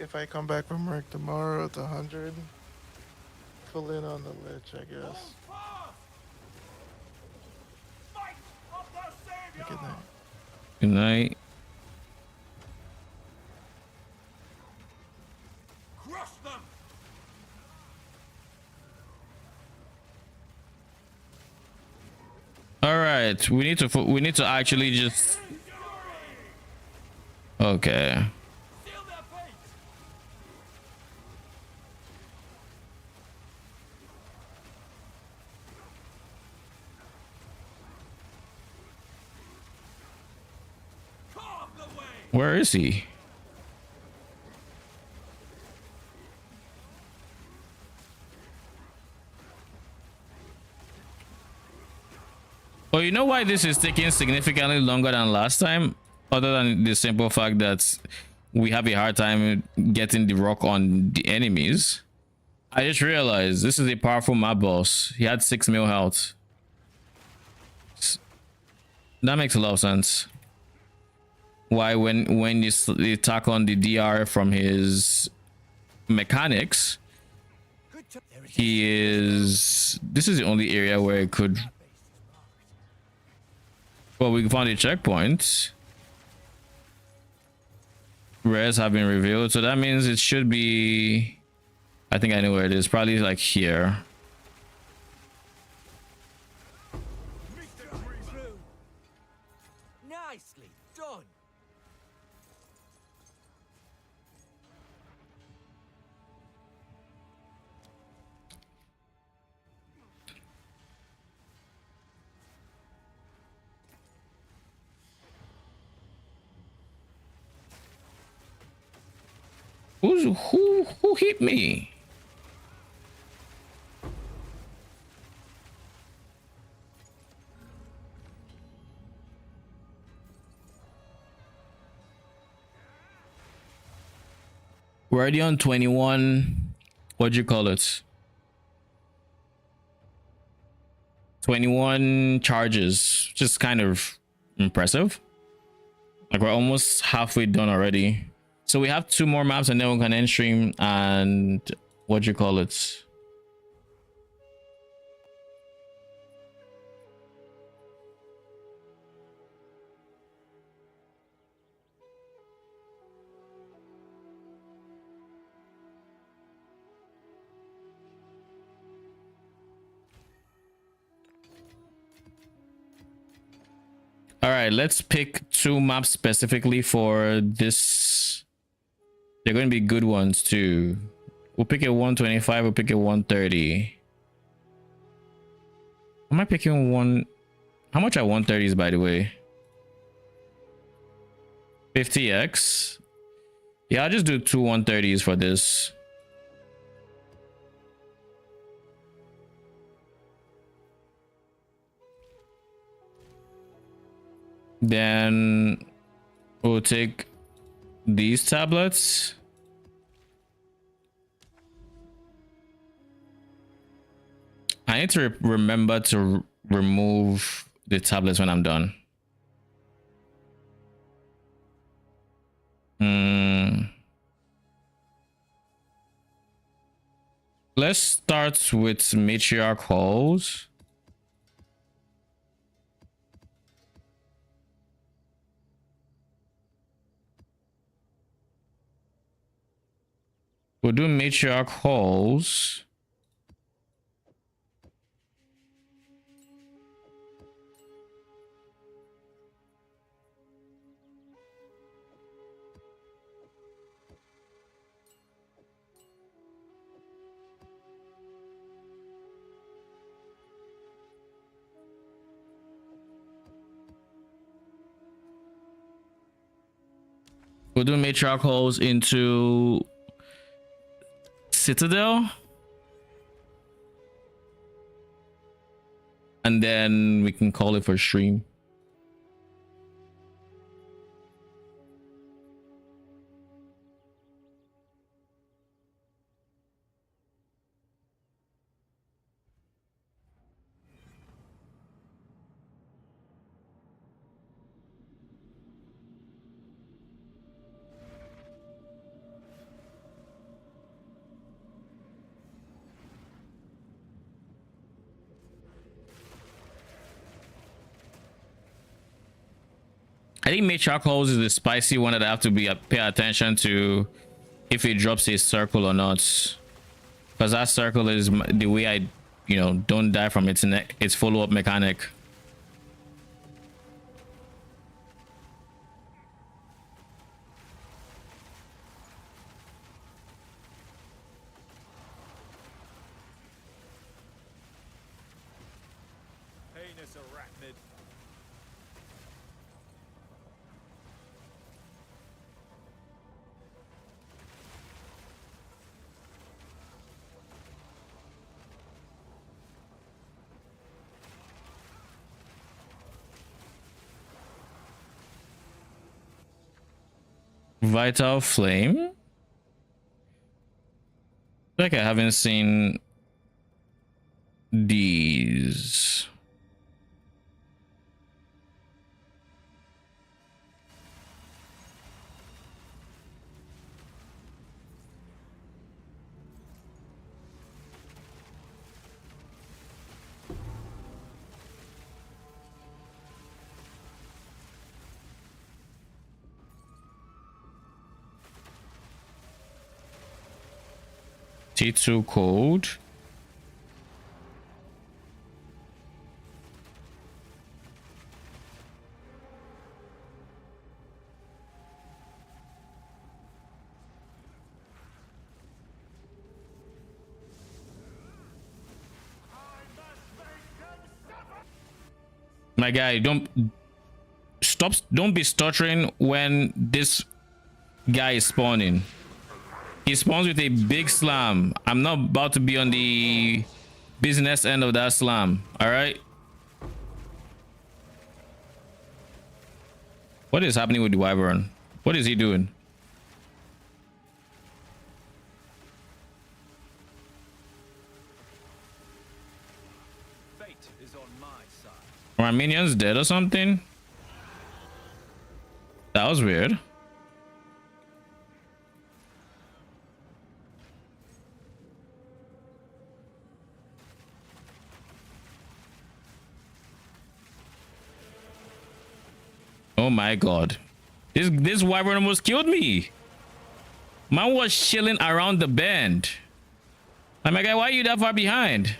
if I come back from work tomorrow at 100, pull in on the lich, I guess. Fast! Fight of the savior! Good night. Good night. Crush them! All right. We need to actually just. Okay. Seal their fate! Carve the way! Where is he? Oh, you know why this is taking significantly longer than last time? Other than the simple fact that we have a hard time getting the rock on the enemies. I just realized this is a powerful map boss. He had 6 mil health. That makes a lot of sense. Why when you attack on the DR from his mechanics, he is... This is the only area where it could... Well, we found a checkpoint. Rares have been revealed, so that means it should be... I think I know where it is. Probably like here. Nicely done. Who hit me? We're already on 21. What'd you call it? 21 charges. Just kind of impressive. Like we're almost halfway done already. So we have 2 more maps and then we can end stream and what'd you call it? All right, let's pick 2 maps specifically for this. They're going to be good ones too. We'll pick a 125, we'll pick a 130. Am I picking one? How much are 130s, by the way? 50x. Yeah, I'll just do 2 130s for this. Then we'll take these tablets. I need to remember to remove the tablets when I'm done. Let's start with matriarch halls. We'll do matriarch halls. We'll do matriarch halls into Citadel. And then we can call it for stream. I think matriarch halls is the spicy one that I have to pay attention to if it drops a circle or not, because that circle is the way I, don't die from its follow-up mechanic. Heinous arachnid. Vital Flame. Like I haven't seen these. T2 code. My guy, don't be stuttering when this guy is spawning. He spawns with a big slam. I'm not about to be on the business end of that slam. All right. What is happening with the wyvern? What is he doing? Fate is on my side. Are my minions dead or something? That was weird. Oh my god. This wyvern almost killed me. Man was chilling around the bend. Like, my guy, why are you that far behind?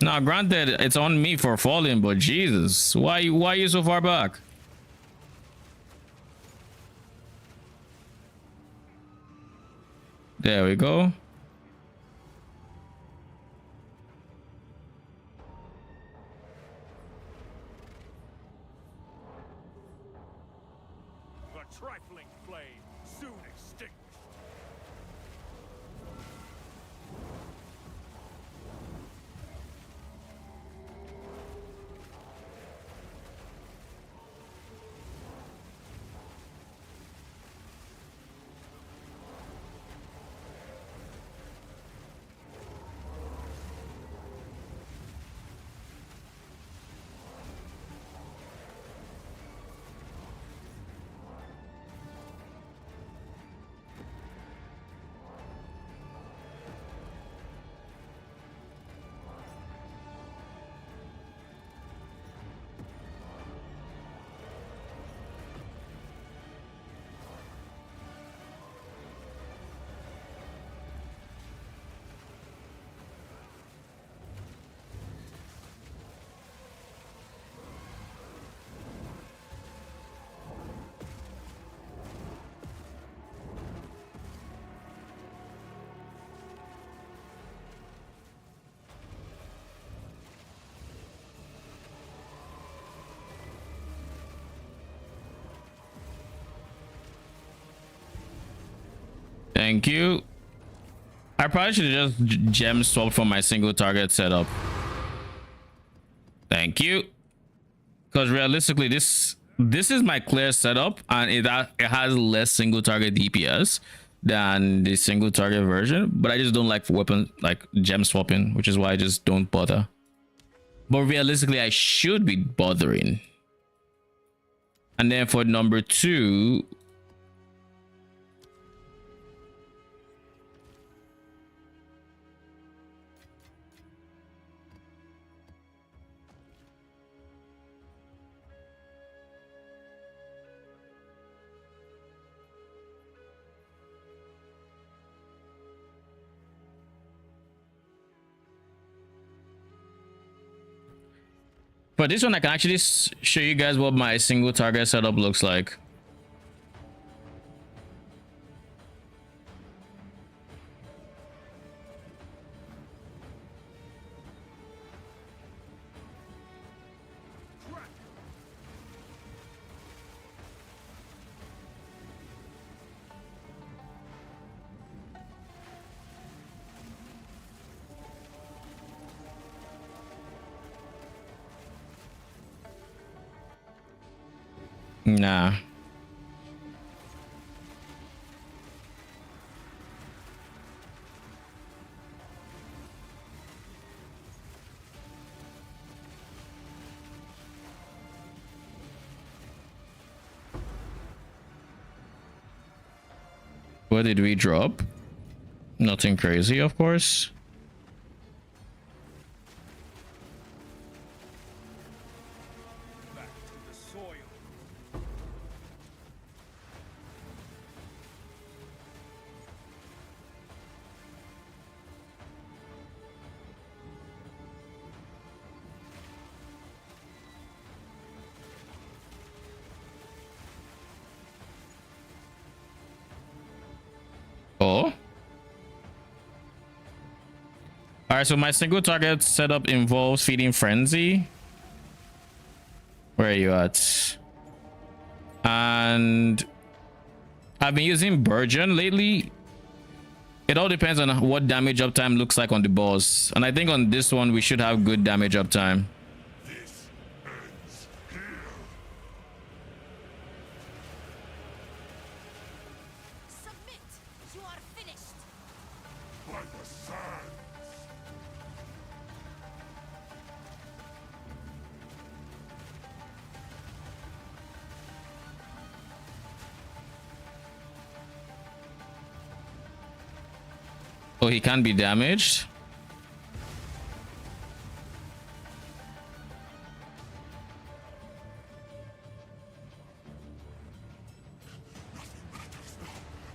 Now, granted, it's on me for falling, but Jesus, why are you so far back? There we go. The trifling flame soon extinguished. Thank you. I probably should have just gem swapped for my single target setup. Thank you. Because realistically, this is my clear setup, and it has less single target DPS than the single target version. But I just don't like weapon like gem swapping, which is why I just don't bother. But realistically, I should be bothering. And then for number 2. For this one, I can actually show you guys what my single target setup looks like. Nah. What did we drop? Nothing crazy, of course. Back to the soil. Oh. Alright, so my single target setup involves feeding frenzy. Where are you at? And I've been using Burgeon lately. It all depends on what damage uptime looks like on the boss. And I think on this one we should have good damage uptime. This ends here. Submit! You are finished! By the sands. Oh, he can't be damaged.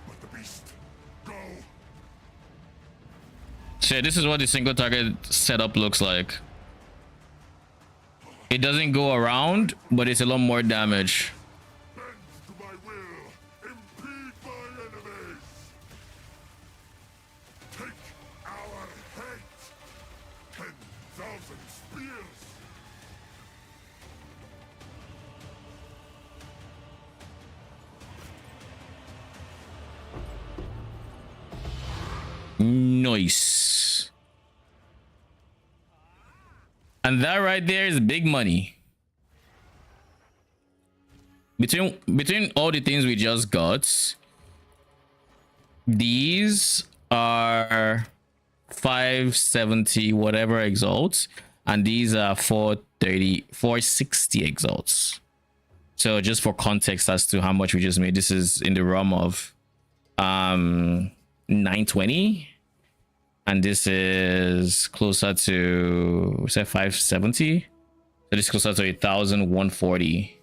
But the beast, go. So this is what the single target setup looks like. It doesn't go around, but it's a lot more damage. Bend to my will. Impede my enemies. Take our hate. 10,000 spears. Nice. And that right there is big money. Between all the things we just got, these are 570 whatever exalts, and these are 460 exalts. So just for context as to how much we just made, this is in the realm of 920, and this is closer to, say, 570. So this is closer to 1,140.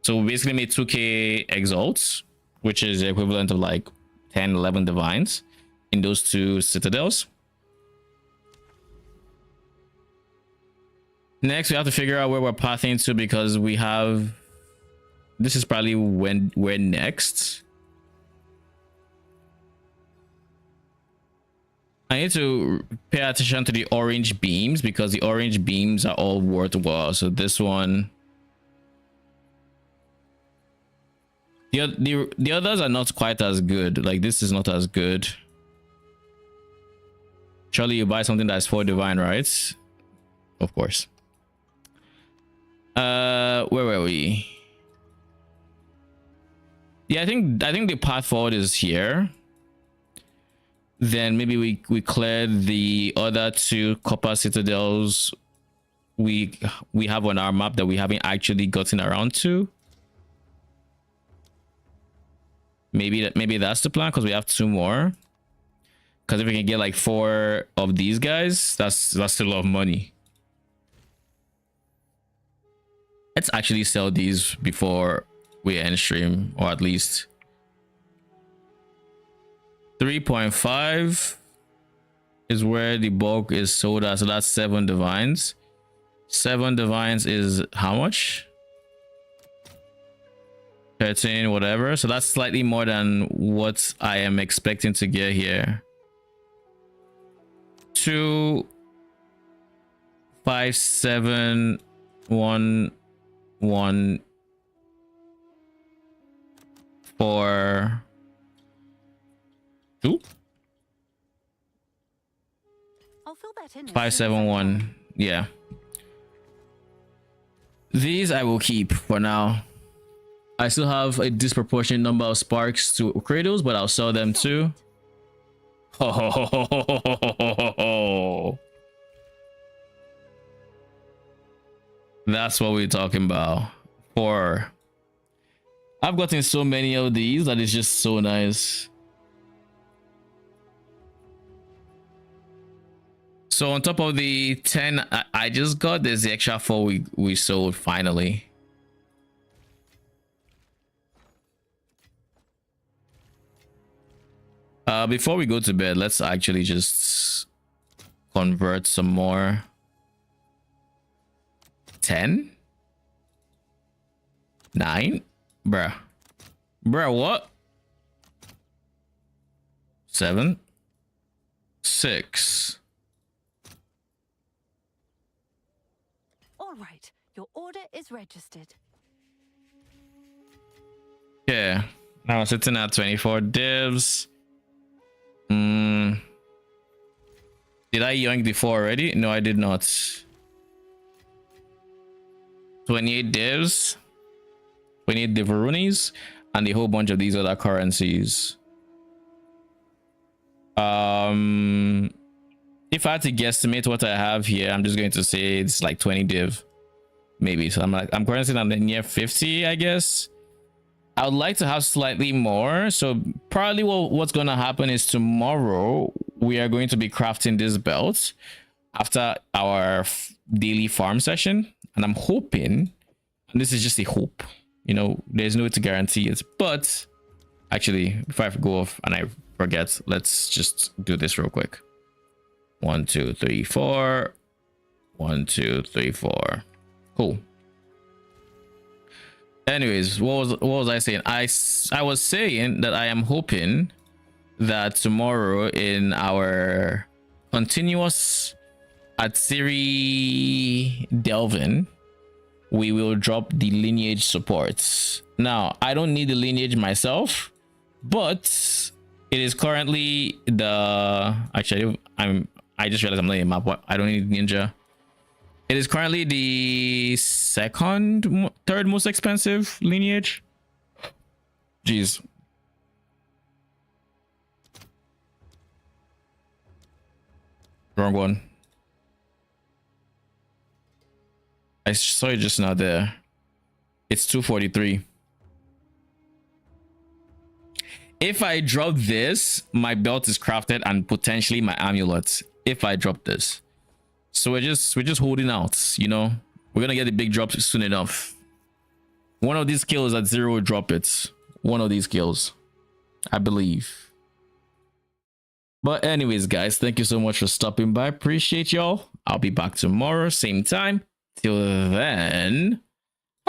So we basically made 2k exalts, which is the equivalent of like 10 11 divines in those two citadels. Next we have to figure out where we're pathing to, because we have, this is probably when we're next. I need to pay attention to the orange beams, because the orange beams are all worthwhile. So this one, the others are not quite as good. Like this is not as good. Surely you buy something that's 4 divine, right? Of course. Where were we? Yeah, I think the path forward is here. Then maybe we cleared the other 2 copper citadels we have on our map that we haven't actually gotten around to. Maybe that's the plan, because we have 2 more. Because if we can get like 4 of these guys, that's still a lot of money. Let's actually sell these before we end stream, or at least 3.5 is where the bulk is sold at. So that's 7 divines. 7 divines is how much? 13 whatever. So that's slightly more than what I am expecting to get here. 2 5 7 1 1 4 2 I'll fill that in. 5 7 1. Yeah, these I will keep for now. I still have a disproportionate number of sparks to Kratos, but I'll sell them too. Ho, ho, ho, ho, ho, ho, ho, ho, ho. That's what we're talking about. I've gotten so many of these that it's just so nice. So on top of the 10 I just got, there's the extra 4 we sold finally. Before we go to bed, let's actually just convert some more. 10? 9? Bruh. Bruh, what? 7? 6. All right, your order is registered. Yeah. Now we're sitting at 24 divs. Did I yoink the 4 already? No, I did not. 28 divs. 28 Diverunis. And a whole bunch of these other currencies. If I had to guesstimate what I have here, I'm just going to say it's like 20 div. Maybe. So I'm currently at near 50, I guess. I would like to have slightly more. So probably what's going to happen is tomorrow we are going to be crafting this belt after our daily farm session. And I'm hoping, and this is just a hope, you know, there's no way to guarantee it. But actually, if I go off and I forget, let's just do this real quick. 1, 2, 3, 4. 1, 2, 3, 4. Cool. Anyways, what was I saying? I was saying that I am hoping that tomorrow in our continuous Atziri delving, we will drop the lineage supports. Now, I don't need the lineage myself, but it is currently the actually I just realized I'm laying map. I don't need ninja. It is currently the third most expensive lineage. Jeez. Wrong one. I saw it just now there. It's 243. If I drop this, my belt is crafted and potentially my amulet. If I drop this. So we're just holding out, you know. We're gonna get the big drop soon enough. One of these kills at 0 will drop it. One of these kills, I believe. But anyways, guys, thank you so much for stopping by. Appreciate y'all. I'll be back tomorrow, same time. Till then.